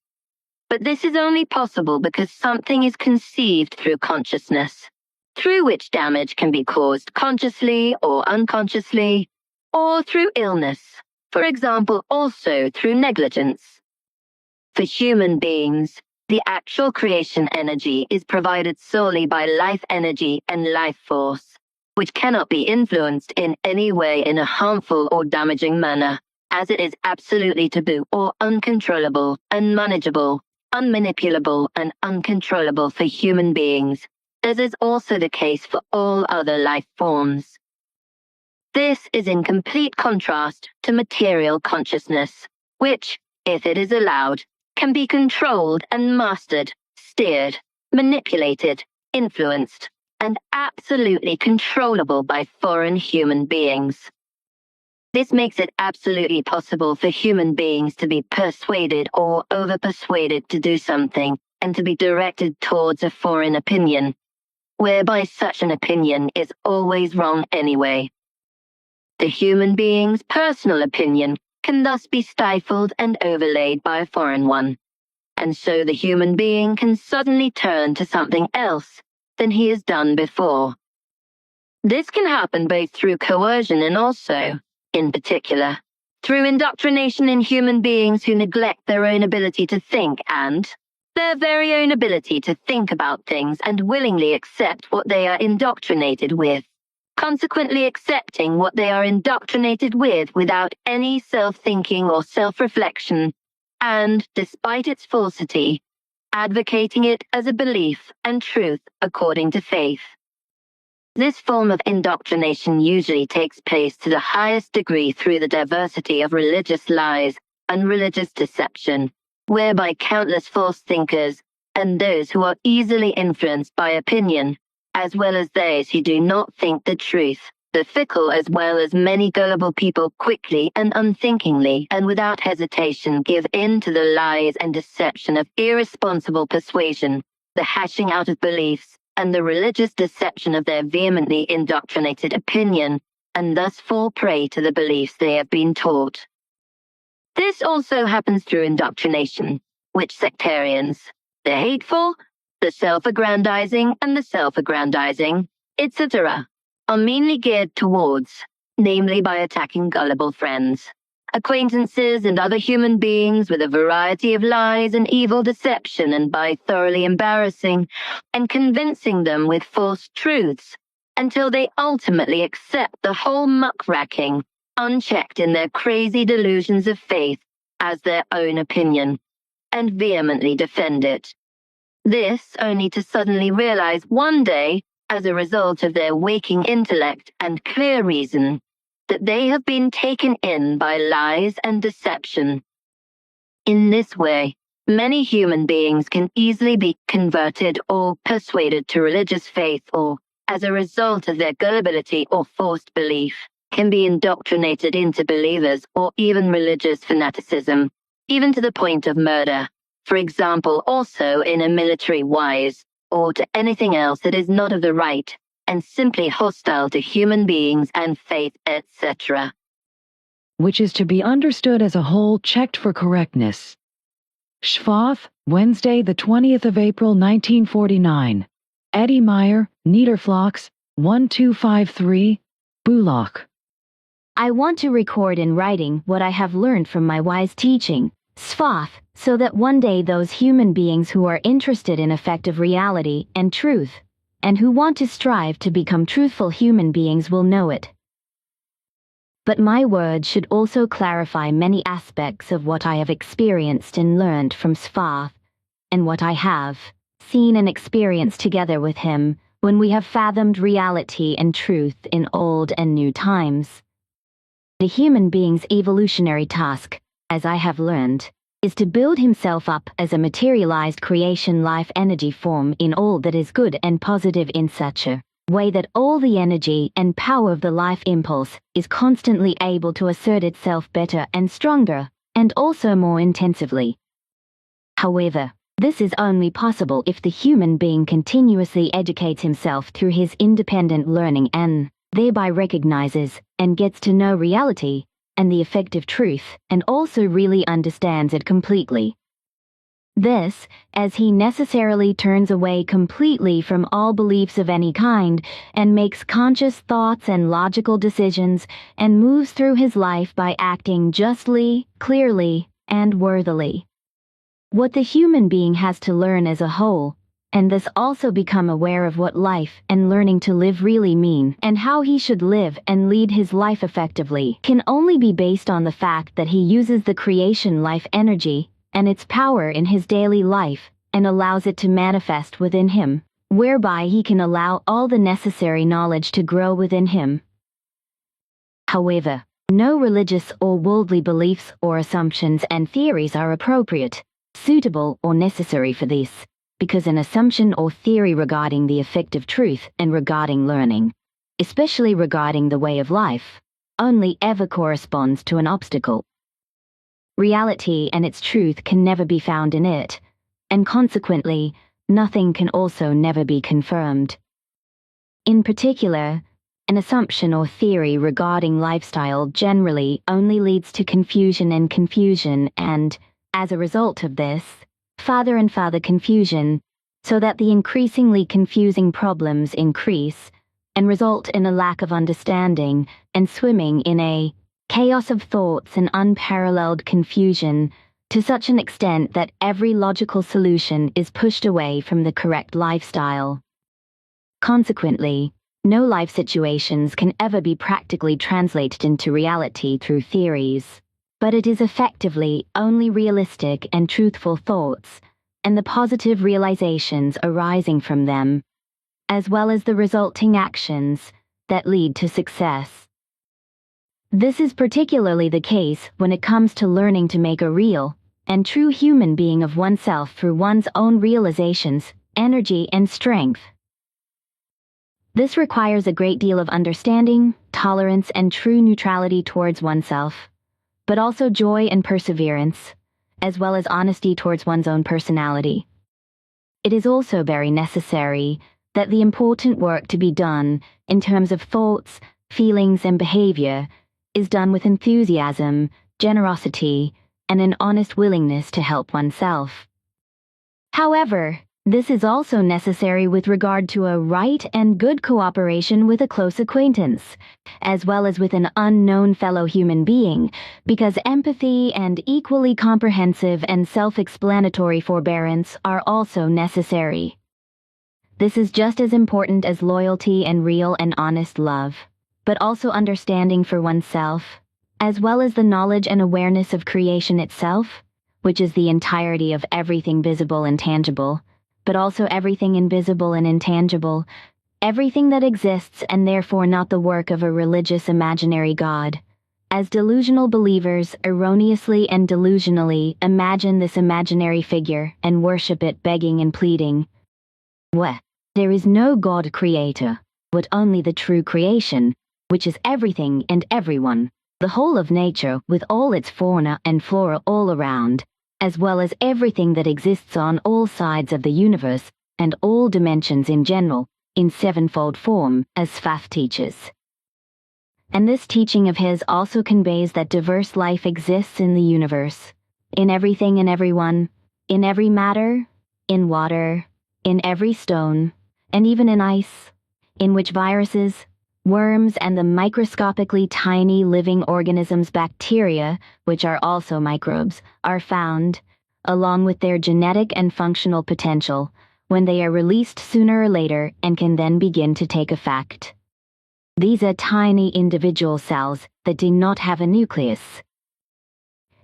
But this is only possible because something is conceived through consciousness, through which damage can be caused consciously or unconsciously, or through illness, for example, also through negligence. For human beings, the actual creation energy is provided solely by life energy and life force, which cannot be influenced in any way in a harmful or damaging manner, as it is absolutely taboo or uncontrollable, unmanageable, unmanipulable, and uncontrollable for human beings, as is also the case for all other life forms. This is in complete contrast to material consciousness, which, if it is allowed, can be controlled and mastered, steered, manipulated, influenced, and absolutely controllable by foreign human beings. This makes it absolutely possible for human beings to be persuaded or over-persuaded to do something and to be directed towards a foreign opinion, whereby such an opinion is always wrong anyway. The human being's personal opinion can thus be stifled and overlaid by a foreign one, and so the human being can suddenly turn to something else than he has done before. This can happen both through coercion and also, in particular, through indoctrination in human beings who neglect their own ability to think and their very own ability to think about things and willingly accept what they are indoctrinated with, consequently accepting what they are indoctrinated with without any self-thinking or self-reflection, and, despite its falsity, advocating it as a belief and truth according to faith. This form of indoctrination usually takes place to the highest degree through the diversity of religious lies and religious deception, whereby countless false thinkers and those who are easily influenced by opinion, as well as those who do not think the truth, the fickle as well as many gullible people quickly and unthinkingly and without hesitation give in to the lies and deception of irresponsible persuasion, the hashing out of beliefs, and the religious deception of their vehemently indoctrinated opinion, and thus fall prey to the beliefs they have been taught. This also happens through indoctrination, which sectarians, the hateful, the self-aggrandizing, and the self-aggrandizing, etc., are mainly geared towards, namely by attacking gullible friends, acquaintances, and other human beings with a variety of lies and evil deception, and by thoroughly embarrassing and convincing them with false truths until they ultimately accept the whole muckraking, unchecked in their crazy delusions of faith, as their own opinion, and vehemently defend it. This only to suddenly realize one day, as a result of their waking intellect and clear reason, that they have been taken in by lies and deception. In this way, many human beings can easily be converted or persuaded to religious faith, or, as a result of their gullibility or forced belief, can be indoctrinated into believers or even religious fanaticism, even to the point of murder, for example, also in a military wise, or to anything else that is not of the right, and simply hostile to human beings and faith, etc. Which is to be understood as a whole checked for correctness. Schwath, Wednesday, the 20th of April, 1949. Eddie Meier, Niederflachs, 1253, Bullock. I want to record in writing what I have learned from my wise teaching, Schwath, so that one day those human beings who are interested in effective reality and truth, and who want to strive to become truthful human beings will know it. But my words should also clarify many aspects of what I have experienced and learned from Schwath, and what I have seen and experienced together with him when we have fathomed reality and truth in old and new times. The human being's evolutionary task, as I have learned, is to build himself up as a materialized creation life energy form in all that is good and positive in such a way that all the energy and power of the life impulse is constantly able to assert itself better and stronger, and also more intensively. However, this is only possible if the human being continuously educates himself through his independent learning and thereby recognizes and gets to know reality and the effective truth, and also really understands it completely. This, as he necessarily turns away completely from all beliefs of any kind and makes conscious thoughts and logical decisions and moves through his life by acting justly, clearly, and worthily. What the human being has to learn as a whole, and thus also become aware of what life and learning to live really mean and how he should live and lead his life effectively, can only be based on the fact that he uses the creation life energy and its power in his daily life and allows it to manifest within him, whereby he can allow all the necessary knowledge to grow within him. However, no religious or worldly beliefs or assumptions and theories are appropriate, suitable, or necessary for this, because an assumption or theory regarding the effective truth and regarding learning, especially regarding the way of life, only ever corresponds to an obstacle. Reality and its truth can never be found in it, and consequently, nothing can also never be confirmed. In particular, an assumption or theory regarding lifestyle generally only leads to confusion and, as a result of this, farther and farther confusion, so that the increasingly confusing problems increase and result in a lack of understanding and swimming in a chaos of thoughts and unparalleled confusion to such an extent that every logical solution is pushed away from the correct lifestyle. Consequently, no life situations can ever be practically translated into reality through theories, but it is effectively only realistic and truthful thoughts and the positive realizations arising from them, as well as the resulting actions that lead to success. This is particularly the case when it comes to learning to make a real and true human being of oneself through one's own realizations, energy, and strength. This requires a great deal of understanding, tolerance, and true neutrality towards oneself, but also joy and perseverance, as well as honesty towards one's own personality. It is also very necessary that the important work to be done in terms of thoughts, feelings, and behavior is done with enthusiasm, generosity, and an honest willingness to help oneself. However, this is also necessary with regard to a right and good cooperation with a close acquaintance, as well as with an unknown fellow human being, because empathy and equally comprehensive and self-explanatory forbearance are also necessary. This is just as important as loyalty and real and honest love, but also understanding for oneself, as well as the knowledge and awareness of creation itself, which is the entirety of everything visible and tangible, but also everything invisible and intangible, everything that exists and therefore not the work of a religious imaginary God. As delusional believers erroneously and delusionally imagine this imaginary figure and worship it begging and pleading, "Well, there is no God creator, but only the true creation, which is everything and everyone, the whole of nature with all its fauna and flora all around, as well as everything that exists on all sides of the universe and all dimensions in general, in sevenfold form, as Sfath teaches." And this teaching of his also conveys that diverse life exists in the universe, in everything and everyone, in every matter, in water, in every stone, and even in ice, in which viruses, worms, and the microscopically tiny living organisms bacteria, which are also microbes, are found, along with their genetic and functional potential, when they are released sooner or later and can then begin to take effect. These are tiny individual cells that do not have a nucleus.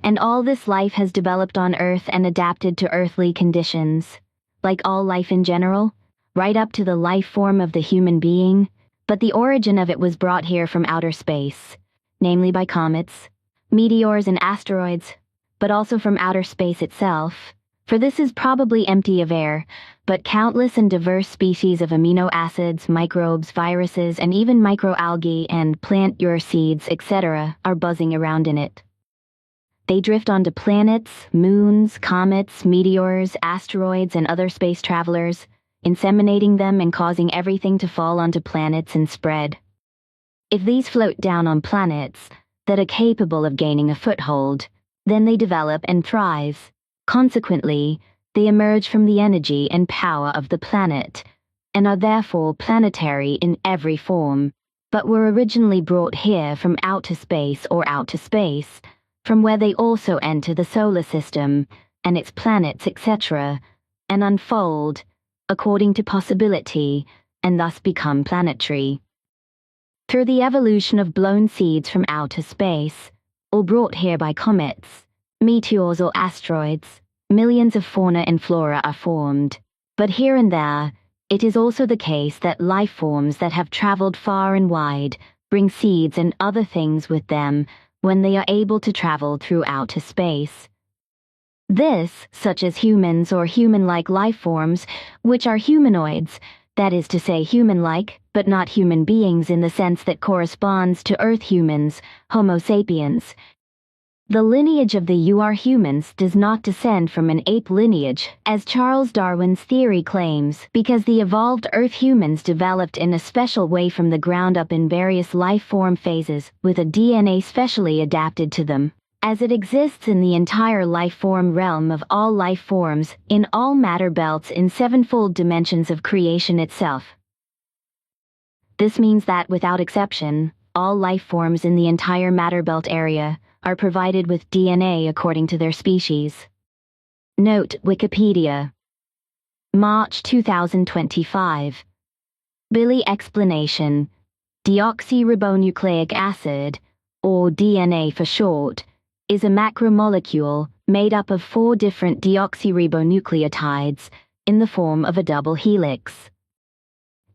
And all this life has developed on Earth and adapted to earthly conditions, like all life in general, right up to the life form of the human being, but the origin of it was brought here from outer space, namely by comets, meteors and asteroids, but also from outer space itself, for this is probably empty of air, but countless and diverse species of amino acids, microbes, viruses, and even microalgae and plant seeds, etc., are buzzing around in it. They drift onto planets, moons, comets, meteors, asteroids, and other space travelers, inseminating them and causing everything to fall onto planets and spread. If these float down on planets that are capable of gaining a foothold, then they develop and thrive. Consequently, they emerge from the energy and power of the planet, and are therefore planetary in every form, but were originally brought here from outer space, from where they also enter the solar system and its planets, etc., and unfold according to possibility, and thus become planetary. Through the evolution of blown seeds from outer space, or brought here by comets, meteors or asteroids, millions of fauna and flora are formed. But here and there, it is also the case that life forms that have traveled far and wide bring seeds and other things with them when they are able to travel through outer space. This, such as humans or human-like life forms, which are humanoids, that is to say human-like, but not human beings in the sense that corresponds to Earth humans, Homo sapiens. The lineage of the humans does not descend from an ape lineage, as Charles Darwin's theory claims, because the evolved Earth humans developed in a special way from the ground up in various life form phases, with a DNA specially adapted to them, as it exists in the entire life form realm of all life forms, in all matter belts in sevenfold dimensions of creation itself. This means that, without exception, all life forms in the entire matter belt area are provided with DNA according to their species. Note Wikipedia. March 2025. Billy explanation. Deoxyribonucleic acid, or DNA for short, is a macromolecule made up of 4 different deoxyribonucleotides in the form of a double helix.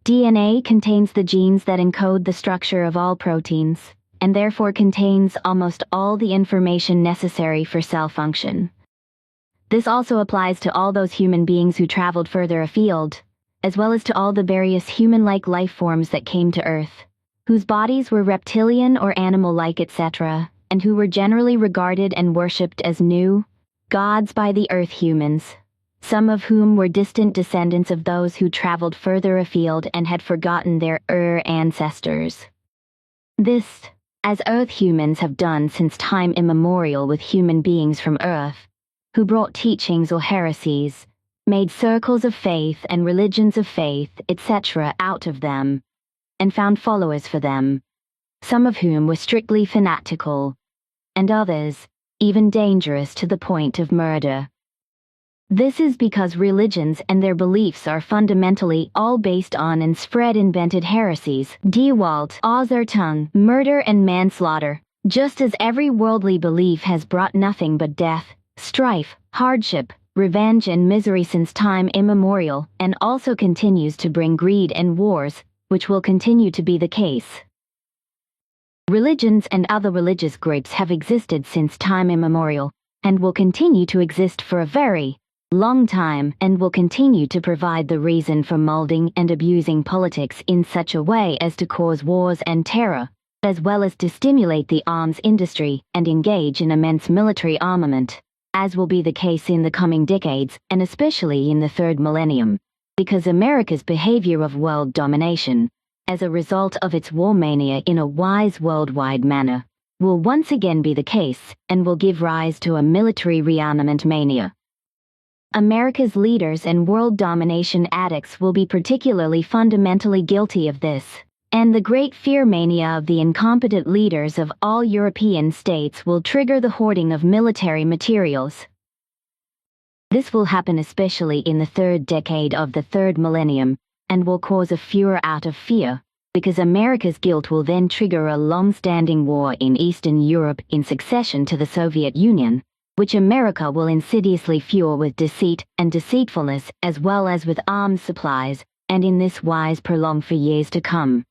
DNA contains the genes that encode the structure of all proteins, and therefore contains almost all the information necessary for cell function. This also applies to all those human beings who traveled further afield, as well as to all the various human-like life forms that came to Earth, whose bodies were reptilian or animal-like, etc., and who were generally regarded and worshipped as new gods by the Earth humans, some of whom were distant descendants of those who traveled further afield and had forgotten their ancestors. This, as Earth humans have done since time immemorial with human beings from Earth, who brought teachings or heresies, made circles of faith and religions of faith, etc. out of them, and found followers for them, some of whom were strictly fanatical, and others even dangerous to the point of murder. This is because religions and their beliefs are fundamentally all based on and spread invented heresies, Dewalt, Ausertung, murder and manslaughter, just as every worldly belief has brought nothing but death, strife, hardship, revenge and misery since time immemorial, and also continues to bring greed and wars, which will continue to be the case. Religions and other religious groups have existed since time immemorial, and will continue to exist for a very long time, and will continue to provide the reason for molding and abusing politics in such a way as to cause wars and terror, as well as to stimulate the arms industry and engage in immense military armament, as will be the case in the coming decades, and especially in the 3rd millennium, because America's behavior of world domination, as a result of its war mania in a wise worldwide manner, will once again be the case, and will give rise to a military rearmament mania. America's leaders and world domination addicts will be particularly fundamentally guilty of this, and the great fear mania of the incompetent leaders of all European states will trigger the hoarding of military materials. This will happen especially in the 3rd decade of the 3rd millennium, and will cause a furor out of fear, because America's guilt will then trigger a long-standing war in Eastern Europe in succession to the Soviet Union, which America will insidiously fuel with deceit and deceitfulness as well as with arms supplies, and in this wise prolong for years to come.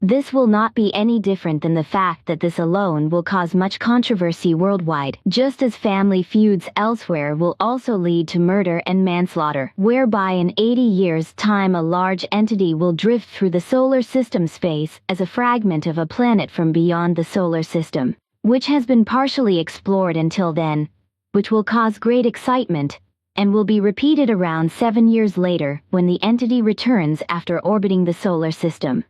This will not be any different than the fact that this alone will cause much controversy worldwide, just as family feuds elsewhere will also lead to murder and manslaughter, whereby in 80 years' time a large entity will drift through the solar system space as a fragment of a planet from beyond the solar system, which has been partially explored until then, which will cause great excitement, and will be repeated around 7 years later when the entity returns after orbiting the solar system.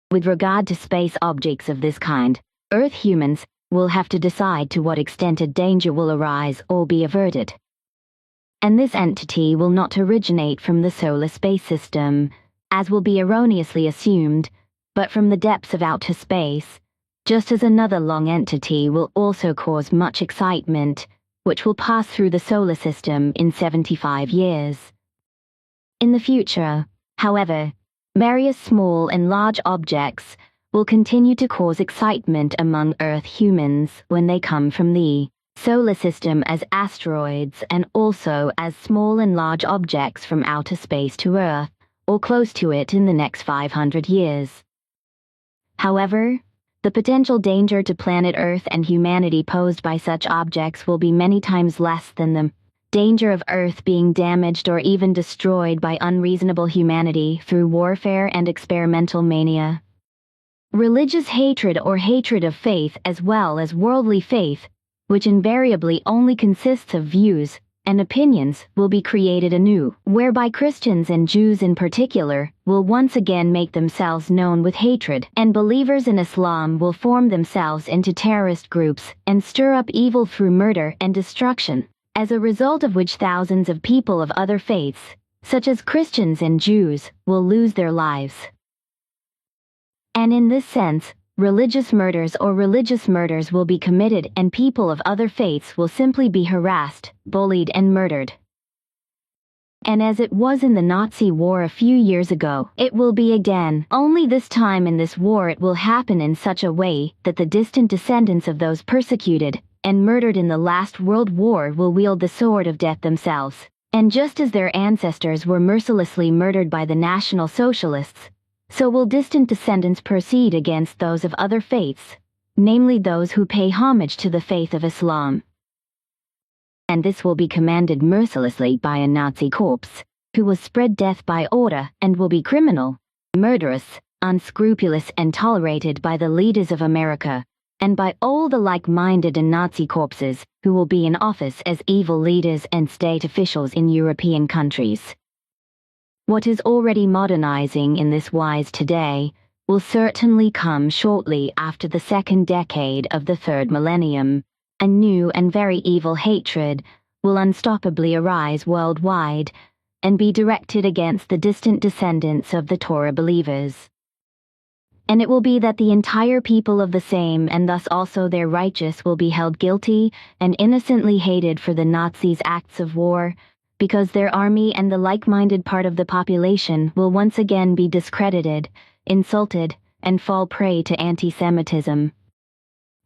With regard to space objects of this kind, Earth humans will have to decide to what extent a danger will arise or be averted. And this entity will not originate from the solar space system, as will be erroneously assumed, but from the depths of outer space, just as another long entity will also cause much excitement, which will pass through the solar system in 75 years. In the future, however, various small and large objects will continue to cause excitement among Earth humans when they come from the solar system as asteroids and also as small and large objects from outer space to Earth, or close to it in the next 500 years. However, the potential danger to planet Earth and humanity posed by such objects will be many times less than the danger of Earth being damaged or even destroyed by unreasonable humanity through warfare and experimental mania. Religious hatred or hatred of faith as well as worldly faith, which invariably only consists of views and opinions, will be created anew, whereby Christians and Jews in particular will once again make themselves known with hatred, and believers in Islam will form themselves into terrorist groups and stir up evil through murder and destruction, as a result of which thousands of people of other faiths, such as Christians and Jews, will lose their lives. And in this sense, religious murders will be committed and people of other faiths will simply be harassed, bullied and murdered. And as it was in the Nazi war a few years ago, it will be again, only this time in this war it will happen in such a way that the distant descendants of those persecuted and murdered in the last World War will wield the sword of death themselves, and just as their ancestors were mercilessly murdered by the National Socialists, so will distant descendants proceed against those of other faiths, namely those who pay homage to the faith of Islam. And this will be commanded mercilessly by a Nazi corpse, who will spread death by order and will be criminal, murderous, unscrupulous and tolerated by the leaders of America, and by all the like-minded and Nazi corpses who will be in office as evil leaders and state officials in European countries. What is already modernizing in this wise today will certainly come shortly after the second decade of the third millennium. A new and very evil hatred will unstoppably arise worldwide and be directed against the distant descendants of the Torah believers. And it will be that the entire people of the same and thus also their righteous will be held guilty and innocently hated for the Nazis' acts of war, because their army and the like-minded part of the population will once again be discredited, insulted, and fall prey to anti-Semitism.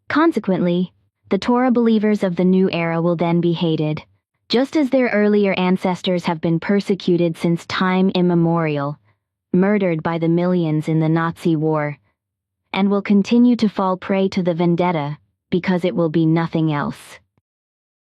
Consequently, the Torah believers of the new era will then be hated, just as their earlier ancestors have been persecuted since time immemorial, murdered by the millions in the Nazi war, and will continue to fall prey to the vendetta because it will be nothing else.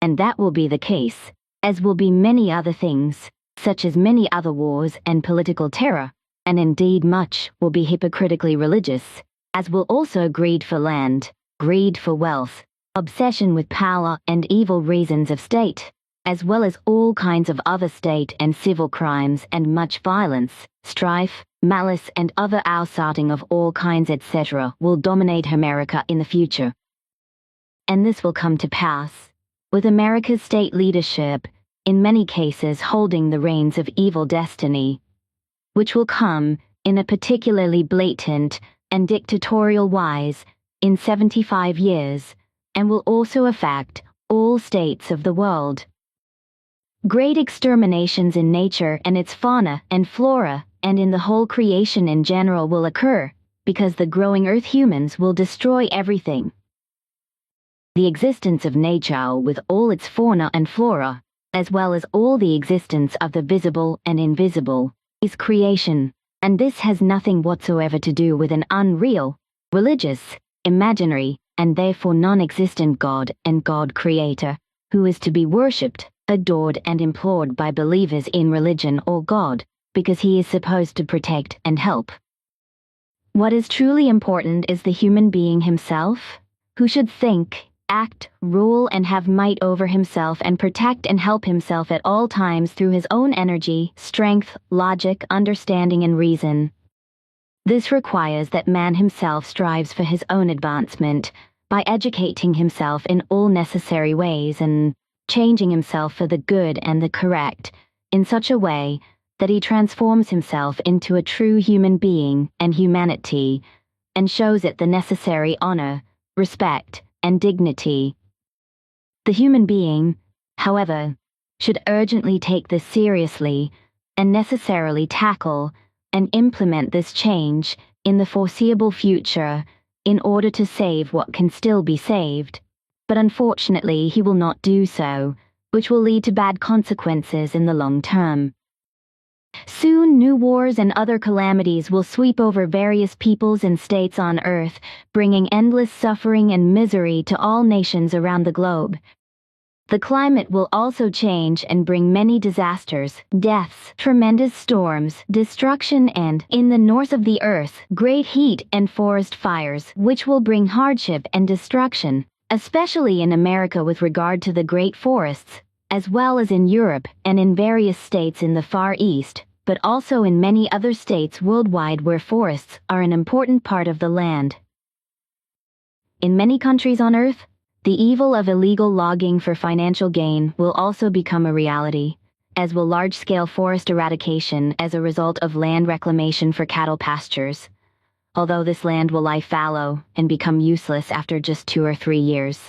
And that will be the case, as will be many other things, such as many other wars and political terror, and indeed much will be hypocritically religious, as will also greed for land, greed for wealth, obsession with power and evil reasons of state, as well as all kinds of other state and civil crimes and much violence, strife, malice and other outshouting of all kinds etc. will dominate America in the future. And this will come to pass, with America's state leadership, in many cases holding the reins of evil destiny, which will come, in a particularly blatant and dictatorial wise, in 75 years, and will also affect all states of the world. Great exterminations in nature and its fauna and flora and in the whole creation in general will occur, because the growing Earth humans will destroy everything. The existence of nature with all its fauna and flora, as well as all the existence of the visible and invisible, is creation, and this has nothing whatsoever to do with an unreal, religious, imaginary, and therefore non-existent God and God Creator, who is to be worshipped, adored, and implored by believers in religion or God, because he is supposed to protect and help. What is truly important is the human being himself, who should think, act, rule, and have might over himself and protect and help himself at all times through his own energy, strength, logic, understanding, and reason. This requires that man himself strives for his own advancement by educating himself in all necessary ways and changing himself for the good and the correct in such a way that he transforms himself into a true human being and humanity and shows it the necessary honor, respect, and dignity. The human being, however, should urgently take this seriously and necessarily tackle and implement this change in the foreseeable future in order to save what can still be saved, but unfortunately he will not do so, which will lead to bad consequences in the long term. Soon new wars and other calamities will sweep over various peoples and states on Earth, bringing endless suffering and misery to all nations around the globe. The climate will also change and bring many disasters, deaths, tremendous storms, destruction, and, in the north of the Earth, great heat and forest fires, which will bring hardship and destruction, especially in America with regard to the great forests, as well as in Europe and in various states in the Far East, but also in many other states worldwide where forests are an important part of the land. In many countries on Earth, the evil of illegal logging for financial gain will also become a reality, as will large-scale forest eradication as a result of land reclamation for cattle pastures, although this land will lie fallow and become useless after just 2 or 3 years.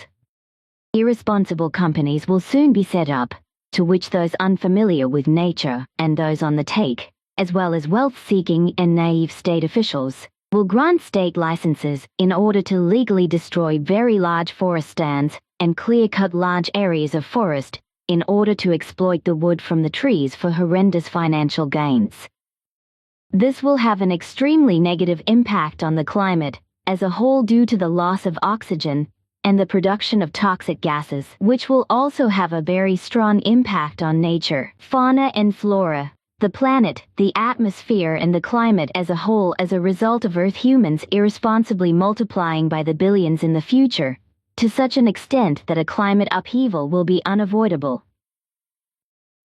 Irresponsible companies will soon be set up, to which those unfamiliar with nature and those on the take, as well as wealth-seeking and naive state officials, will grant state licenses in order to legally destroy very large forest stands and clear-cut large areas of forest in order to exploit the wood from the trees for horrendous financial gains. This will have an extremely negative impact on the climate as a whole due to the loss of oxygen and the production of toxic gases, which will also have a very strong impact on nature, fauna and flora, the planet, the atmosphere, and the climate as a whole as a result of Earth humans irresponsibly multiplying by the billions in the future, to such an extent that a climate upheaval will be unavoidable.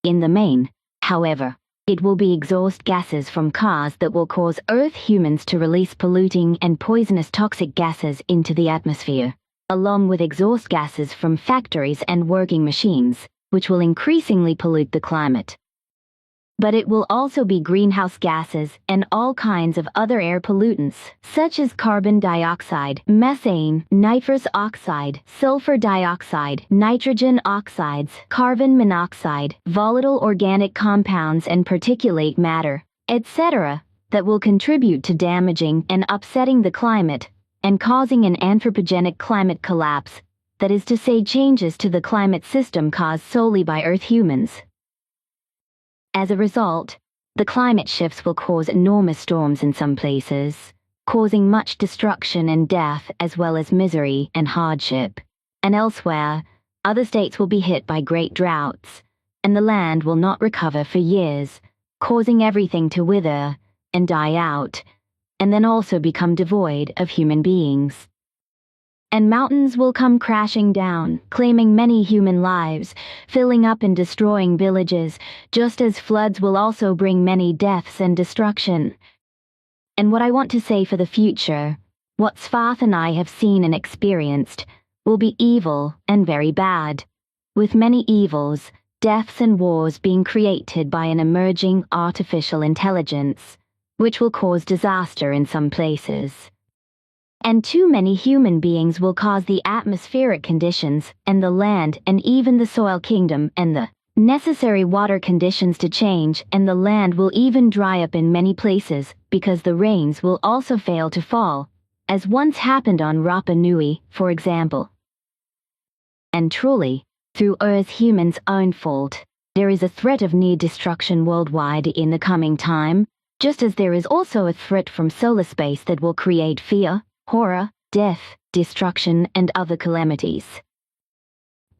In the main, however, it will be exhaust gases from cars that will cause Earth humans to release polluting and poisonous toxic gases into the atmosphere, along with exhaust gases from factories and working machines, which will increasingly pollute the climate. But it will also be greenhouse gases and all kinds of other air pollutants, such as carbon dioxide, methane, nitrous oxide, sulfur dioxide, nitrogen oxides, carbon monoxide, volatile organic compounds and particulate matter, etc., that will contribute to damaging and upsetting the climate and causing an anthropogenic climate collapse, that is to say changes to the climate system caused solely by Earth humans. As a result, the climate shifts will cause enormous storms in some places, causing much destruction and death as well as misery and hardship, and elsewhere, other states will be hit by great droughts, and the land will not recover for years, causing everything to wither and die out, and then also become devoid of human beings. And mountains will come crashing down, claiming many human lives, filling up and destroying villages, just as floods will also bring many deaths and destruction. And what I want to say for the future, what Svath and I have seen and experienced, will be evil and very bad, with many evils, deaths and wars being created by an emerging artificial intelligence, which will cause disaster in some places. And too many human beings will cause the atmospheric conditions and the land and even the soil kingdom and the necessary water conditions to change, and the land will even dry up in many places because the rains will also fail to fall, as once happened on Rapa Nui, for example. And truly, through Earth humans' own fault, there is a threat of near destruction worldwide in the coming time, just as there is also a threat from solar space that will create fear, horror, death, destruction, and other calamities.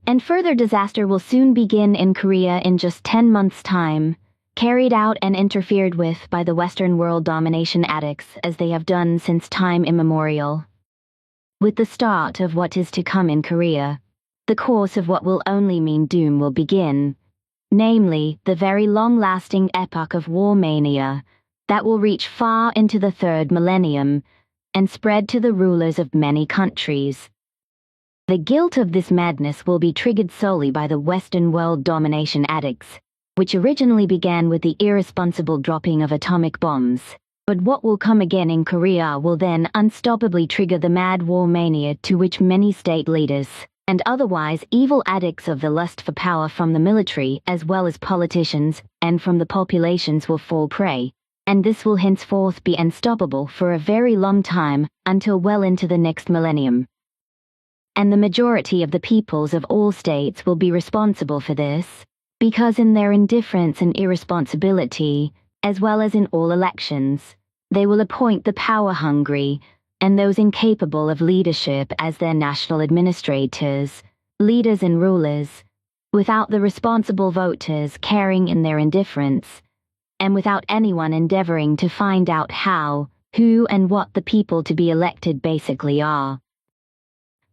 And further disaster will soon begin in Korea in just 10 months' time, carried out and interfered with by the Western world domination addicts as they have done since time immemorial. With the start of what is to come in Korea, the course of what will only mean doom will begin, namely the very long-lasting epoch of war mania that will reach far into the third millennium and spread to the rulers of many countries. The guilt of this madness will be triggered solely by the Western world domination addicts, which originally began with the irresponsible dropping of atomic bombs. But what will come again in Korea will then unstoppably trigger the mad war mania to which many state leaders and otherwise evil addicts of the lust for power from the military as well as politicians and from the populations will fall prey, and this will henceforth be unstoppable for a very long time until well into the next millennium. And the majority of the peoples of all states will be responsible for this, because in their indifference and irresponsibility, as well as in all elections, they will appoint the power-hungry and those incapable of leadership as their national administrators, leaders and rulers, without the responsible voters caring in their indifference, and without anyone endeavoring to find out how, who and what the people to be elected basically are.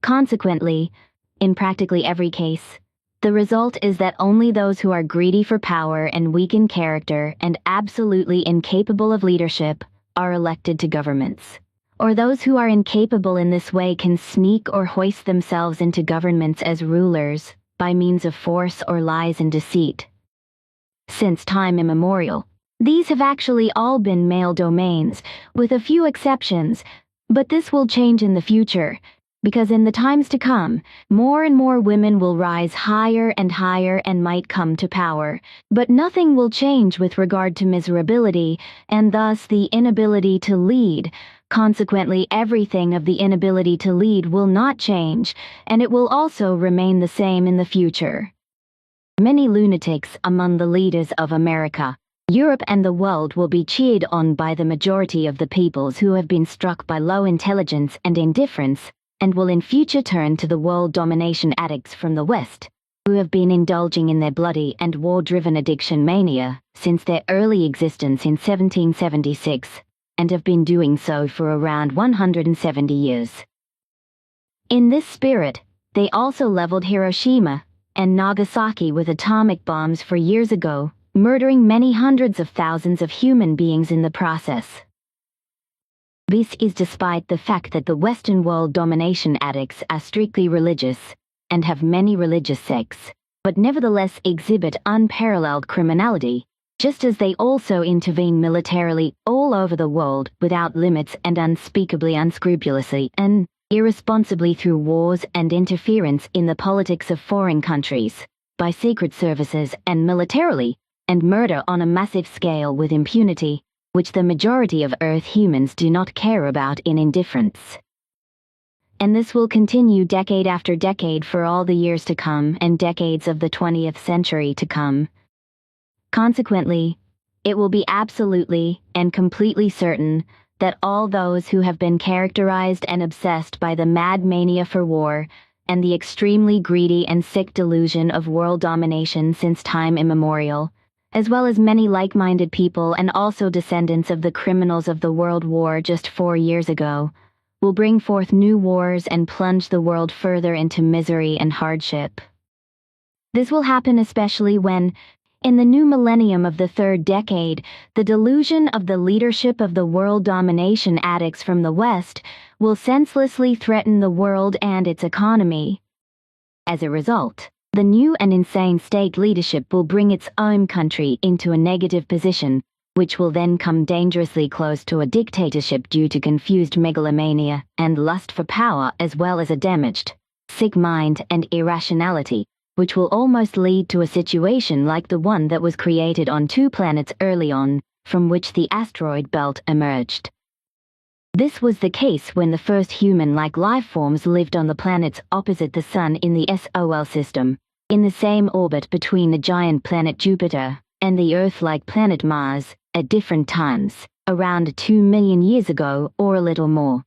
Consequently, in practically every case, the result is that only those who are greedy for power and weak in character and absolutely incapable of leadership are elected to governments. Or those who are incapable in this way can sneak or hoist themselves into governments as rulers by means of force or lies and deceit. Since time immemorial, these have actually all been male domains, with a few exceptions, but this will change in the future, because in the times to come, more and more women will rise higher and might come to power, but nothing will change with regard to miserability, and thus the inability to lead. Consequently, everything of the inability to lead will not change, and it will also remain the same in the future. Many lunatics among the leaders of America, Europe and the world will be cheered on by the majority of the peoples who have been struck by low intelligence and indifference, and will in future turn to the world domination addicts from the West, who have been indulging in their bloody and war-driven addiction mania since their early existence in 1776, and have been doing so for around 170 years. In this spirit, they also leveled Hiroshima and Nagasaki with atomic bombs for years ago, murdering many hundreds of thousands of human beings in the process. This is despite the fact that the Western world domination addicts are strictly religious and have many religious sects, but nevertheless exhibit unparalleled criminality, just as they also intervene militarily all over the world without limits and unspeakably unscrupulously and irresponsibly through wars and interference in the politics of foreign countries, by secret services and militarily, and murder on a massive scale with impunity, which the majority of Earth humans do not care about in indifference. And this will continue decade after decade for all the years to come and decades of the 20th century to come. Consequently, it will be absolutely and completely certain that all those who have been characterized and obsessed by the mad mania for war and the extremely greedy and sick delusion of world domination since time immemorial, as well as many like-minded people and also descendants of the criminals of the World War just 4 years ago, will bring forth new wars and plunge the world further into misery and hardship. This will happen especially when, in the new millennium of the third decade, the delusion of the leadership of the world domination addicts from the West will senselessly threaten the world and its economy. As a result, the new and insane state leadership will bring its own country into a negative position, which will then come dangerously close to a dictatorship due to confused megalomania and lust for power, as well as a damaged, sick mind and irrationality, which will almost lead to a situation like the one that was created on 2 planets early on, from which the asteroid belt emerged. This was the case when the first human-like life forms lived on the planets opposite the Sun in the Sol system, in the same orbit between the giant planet Jupiter and the Earth-like planet Mars, at different times, around 2 million years ago or a little more.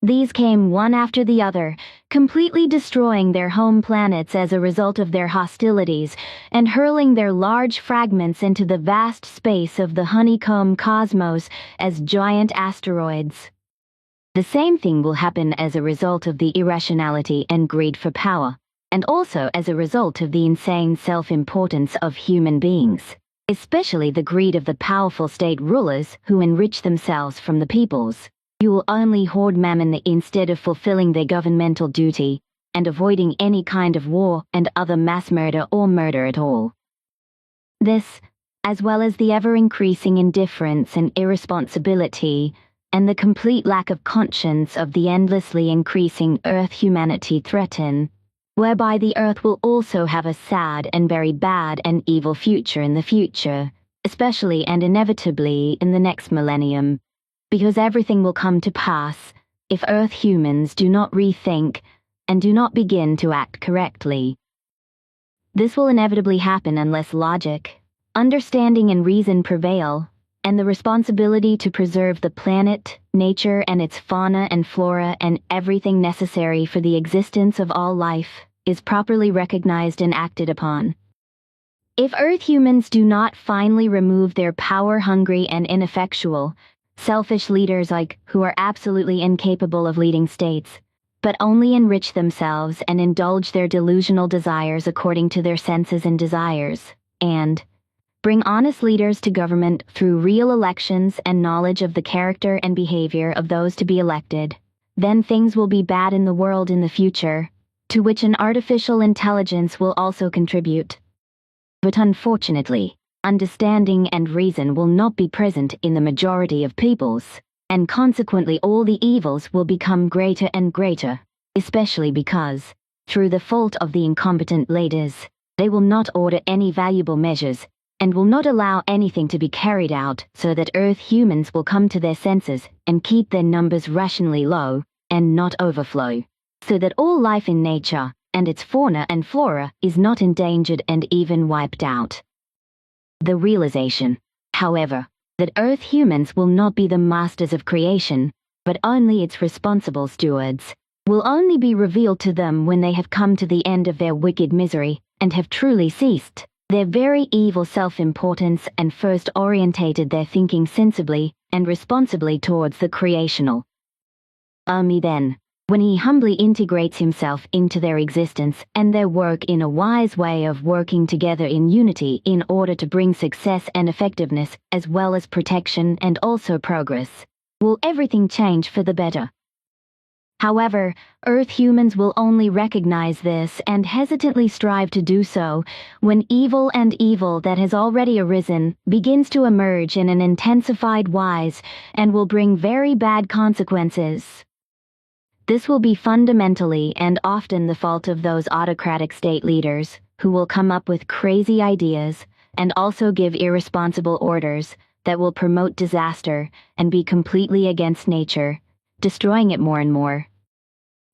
These came one after the other, completely destroying their home planets as a result of their hostilities and hurling their large fragments into the vast space of the honeycomb cosmos as giant asteroids. The same thing will happen as a result of the irrationality and greed for power, and also as a result of the insane self-importance of human beings, especially the greed of the powerful state rulers who enrich themselves from the peoples. You will only hoard mammon instead of fulfilling their governmental duty and avoiding any kind of war and other mass murder or murder at all. This, as well as the ever-increasing indifference and irresponsibility and the complete lack of conscience of the endlessly increasing Earth humanity threaten, whereby the Earth will also have a sad and very bad and evil future in the future, especially and inevitably in the next millennium, because everything will come to pass if Earth humans do not rethink and do not begin to act correctly. This will inevitably happen unless logic, understanding and reason prevail, and the responsibility to preserve the planet, nature and its fauna and flora and everything necessary for the existence of all life is properly recognized and acted upon. If Earth humans do not finally remove their power-hungry and ineffectual, selfish leaders who are absolutely incapable of leading states, but only enrich themselves and indulge their delusional desires according to their senses and desires, and bring honest leaders to government through real elections and knowledge of the character and behavior of those to be elected, then things will be bad in the world in the future, to which an artificial intelligence will also contribute. But unfortunately, understanding and reason will not be present in the majority of peoples, and consequently all the evils will become greater and greater, especially because, through the fault of the incompetent leaders, they will not order any valuable measures, and will not allow anything to be carried out so that Earth humans will come to their senses and keep their numbers rationally low, and not overflow, so that all life in nature, and its fauna and flora, is not endangered and even wiped out. The realization, however, that Earth humans will not be the masters of creation, but only its responsible stewards, will only be revealed to them when they have come to the end of their wicked misery and have truly ceased their very evil self-importance and first orientated their thinking sensibly and responsibly towards the creational. Only then, when he humbly integrates himself into their existence and their work in a wise way of working together in unity in order to bring success and effectiveness as well as protection and also progress, will everything change for the better. However, Earth humans will only recognize this and hesitantly strive to do so when evil that has already arisen begins to emerge in an intensified wise and will bring very bad consequences. This will be fundamentally and often the fault of those autocratic state leaders who will come up with crazy ideas and also give irresponsible orders that will promote disaster and be completely against nature, destroying it more and more.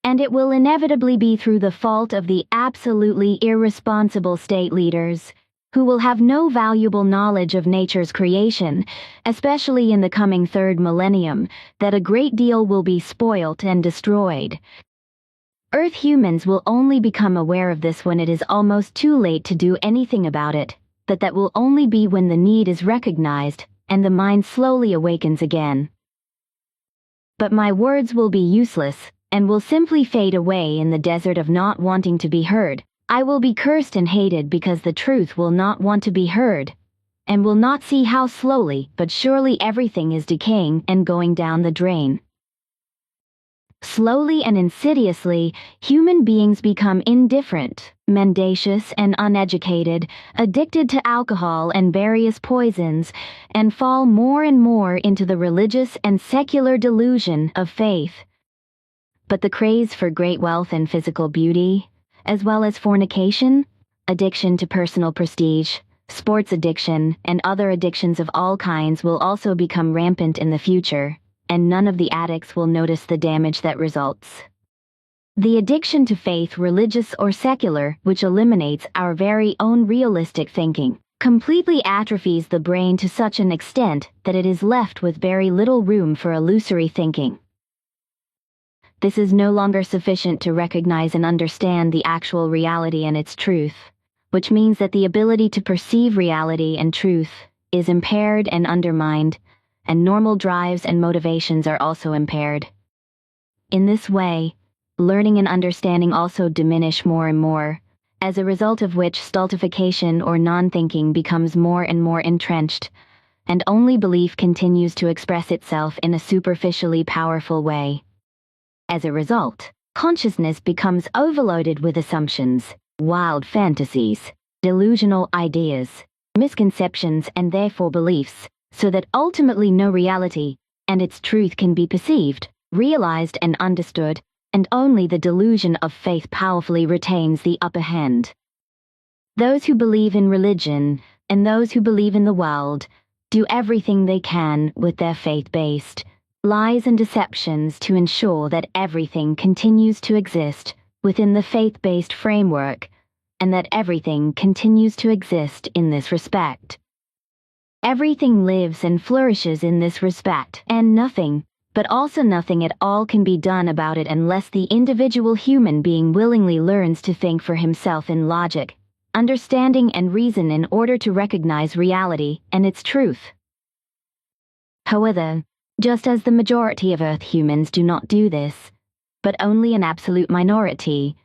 And it will inevitably be through the fault of the absolutely irresponsible state leaders who will have no valuable knowledge of nature's creation, especially in the coming third millennium, that a great deal will be spoilt and destroyed. Earth humans will only become aware of this when it is almost too late to do anything about it, but that will only be when the need is recognized and the mind slowly awakens again. But my words will be useless and will simply fade away in the desert of not wanting to be heard. I will be cursed and hated because the truth will not want to be heard, and will not see how slowly but surely everything is decaying and going down the drain. Slowly and insidiously, human beings become indifferent, mendacious and uneducated, addicted to alcohol and various poisons, and fall more and more into the religious and secular delusion of faith. But the craze for great wealth and physical beauty, as well as fornication, addiction to personal prestige, sports addiction, and other addictions of all kinds will also become rampant in the future, and none of the addicts will notice the damage that results. The addiction to faith, religious or secular, which eliminates our very own realistic thinking, completely atrophies the brain to such an extent that it is left with very little room for illusory thinking. This is no longer sufficient to recognize and understand the actual reality and its truth, which means that the ability to perceive reality and truth is impaired and undermined, and normal drives and motivations are also impaired. In this way, learning and understanding also diminish more and more, as a result of which stultification or non-thinking becomes more and more entrenched, and only belief continues to express itself in a superficially powerful way. As a result, consciousness becomes overloaded with assumptions, wild fantasies, delusional ideas, misconceptions, and therefore beliefs, so that ultimately no reality and its truth can be perceived, realized, and understood, and only the delusion of faith powerfully retains the upper hand. Those who believe in religion and those who believe in the world do everything they can with their faith-based lies and deceptions to ensure that everything continues to exist within the faith-based framework, and that everything continues to exist in this respect. Everything lives and flourishes in this respect, and nothing, but also nothing at all, can be done about it unless the individual human being willingly learns to think for himself in logic, understanding, and reason in order to recognize reality and its truth. However, just as the majority of Earth humans do not do this, but only an absolute minority,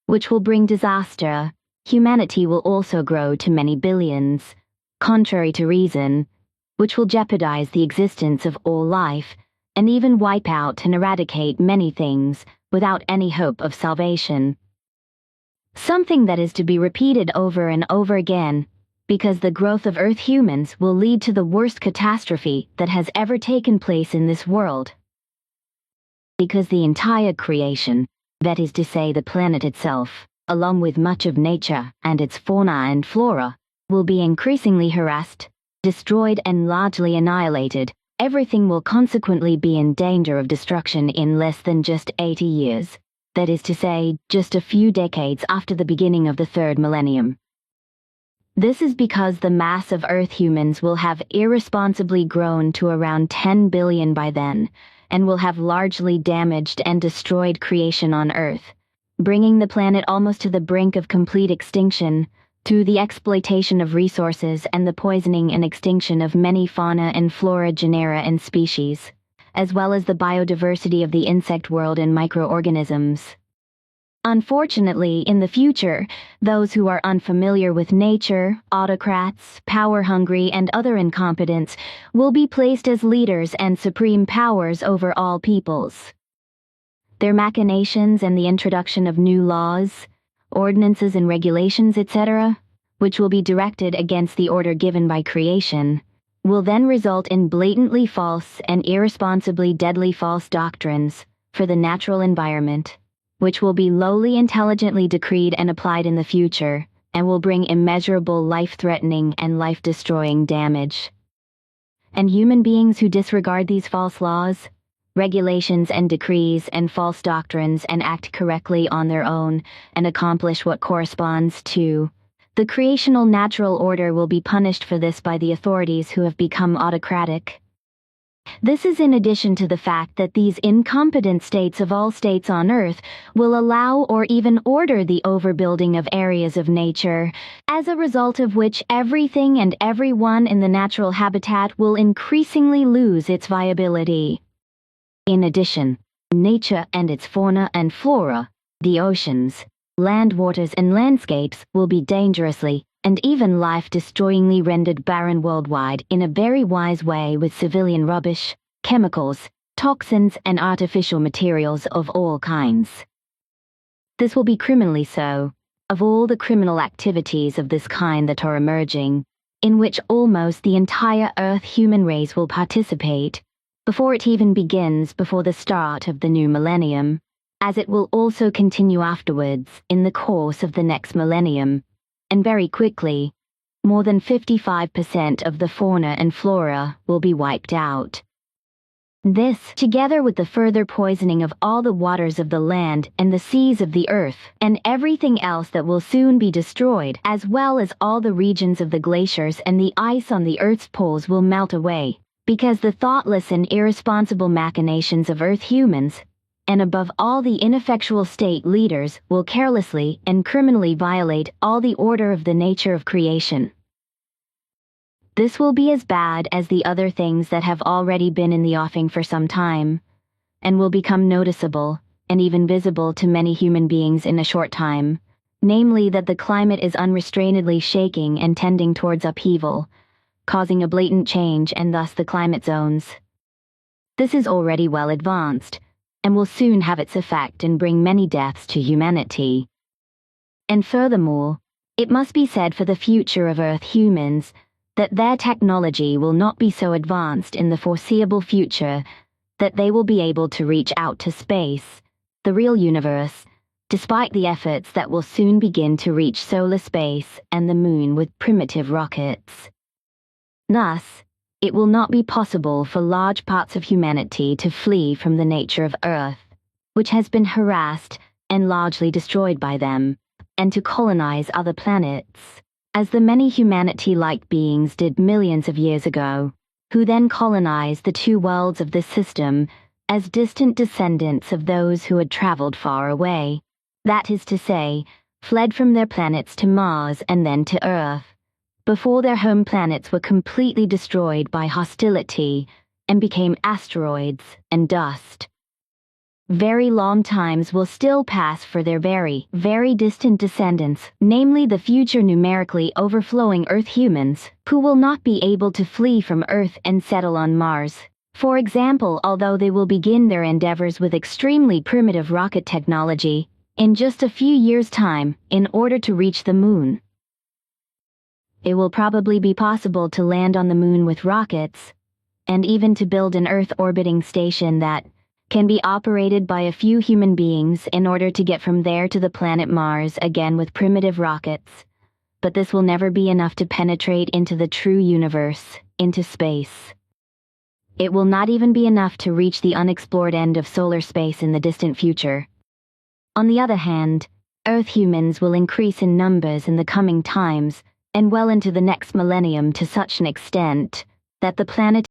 which will bring disaster, humanity will also grow to many billions, contrary to reason, which will jeopardize the existence of all life, and even wipe out and eradicate many things without any hope of salvation. Something that is to be repeated over and over again, because the growth of Earth humans will lead to the worst catastrophe that has ever taken place in this world. Because the entire creation, that is to say the planet itself, along with much of nature and its fauna and flora, will be increasingly harassed, destroyed, and largely annihilated. Everything will consequently be in danger of destruction in less than just 80 years, that is to say, just a few decades after the beginning of the third millennium. This is because the mass of Earth humans will have irresponsibly grown to around 10 billion by then, and will have largely damaged and destroyed creation on Earth, bringing the planet almost to the brink of complete extinction, through the exploitation of resources and the poisoning and extinction of many fauna and flora genera and species, as well as the biodiversity of the insect world and microorganisms. Unfortunately, in the future, those who are unfamiliar with nature, autocrats, power-hungry, and other incompetents will be placed as leaders and supreme powers over all peoples. Their machinations and the introduction of new laws, ordinances and regulations, etc., which will be directed against the order given by creation, will then result in blatantly false and irresponsibly deadly false doctrines for the natural environment, which will be lowly intelligently decreed and applied in the future, and will bring immeasurable life-threatening and life-destroying damage. And human beings who disregard these false laws, regulations and decrees and false doctrines and act correctly on their own and accomplish what corresponds to the creational natural order will be punished for this by the authorities who have become autocratic. This is in addition to the fact that these incompetent states of all states on Earth will allow or even order the overbuilding of areas of nature, as a result of which everything and everyone in the natural habitat will increasingly lose its viability. In addition, nature and its fauna and flora, the oceans, land waters and landscapes will be dangerously and even life-destroyingly rendered barren worldwide in a very wise way with civilian rubbish, chemicals, toxins, and artificial materials of all kinds. This will be criminally so, of all the criminal activities of this kind that are emerging, in which almost the entire Earth human race will participate, before it even begins before the start of the new millennium, as it will also continue afterwards in the course of the next millennium, and very quickly, more than 55% of the fauna and flora will be wiped out. This, together with the further poisoning of all the waters of the land and the seas of the earth, and everything else that will soon be destroyed, as well as all the regions of the glaciers and the ice on the Earth's poles will melt away, because the thoughtless and irresponsible machinations of Earth humans, and above all the ineffectual state leaders, will carelessly and criminally violate all the order of the nature of creation. This will be as bad as the other things that have already been in the offing for some time, and will become noticeable and even visible to many human beings in a short time, namely that the climate is unrestrainedly shaking and tending towards upheaval, causing a blatant change and thus the climate zones. This is already well advanced, and will soon have its effect and bring many deaths to humanity. And furthermore, it must be said for the future of Earth humans that their technology will not be so advanced in the foreseeable future that they will be able to reach out to space, the real universe, despite the efforts that will soon begin to reach solar space and the moon with primitive rockets. Thus, it will not be possible for large parts of humanity to flee from the nature of Earth, which has been harassed and largely destroyed by them, and to colonize other planets, as the many humanity-like beings did millions of years ago, who then colonized the two worlds of this system as distant descendants of those who had traveled far away, that is to say, fled from their planets to Mars and then to Earth, before their home planets were completely destroyed by hostility and became asteroids and dust. Very long times will still pass for their very, very distant descendants, namely the future numerically overflowing Earth humans, who will not be able to flee from Earth and settle on Mars. For example, although they will begin their endeavors with extremely primitive rocket technology, in just a few years' time, in order to reach the moon. It will probably be possible to land on the moon with rockets, and even to build an Earth-orbiting station that can be operated by a few human beings in order to get from there to the planet Mars again with primitive rockets. But this will never be enough to penetrate into the true universe, into space. It will not even be enough to reach the unexplored end of solar space in the distant future. On the other hand, Earth humans will increase in numbers in the coming times and well into the next millennium to such an extent that the planet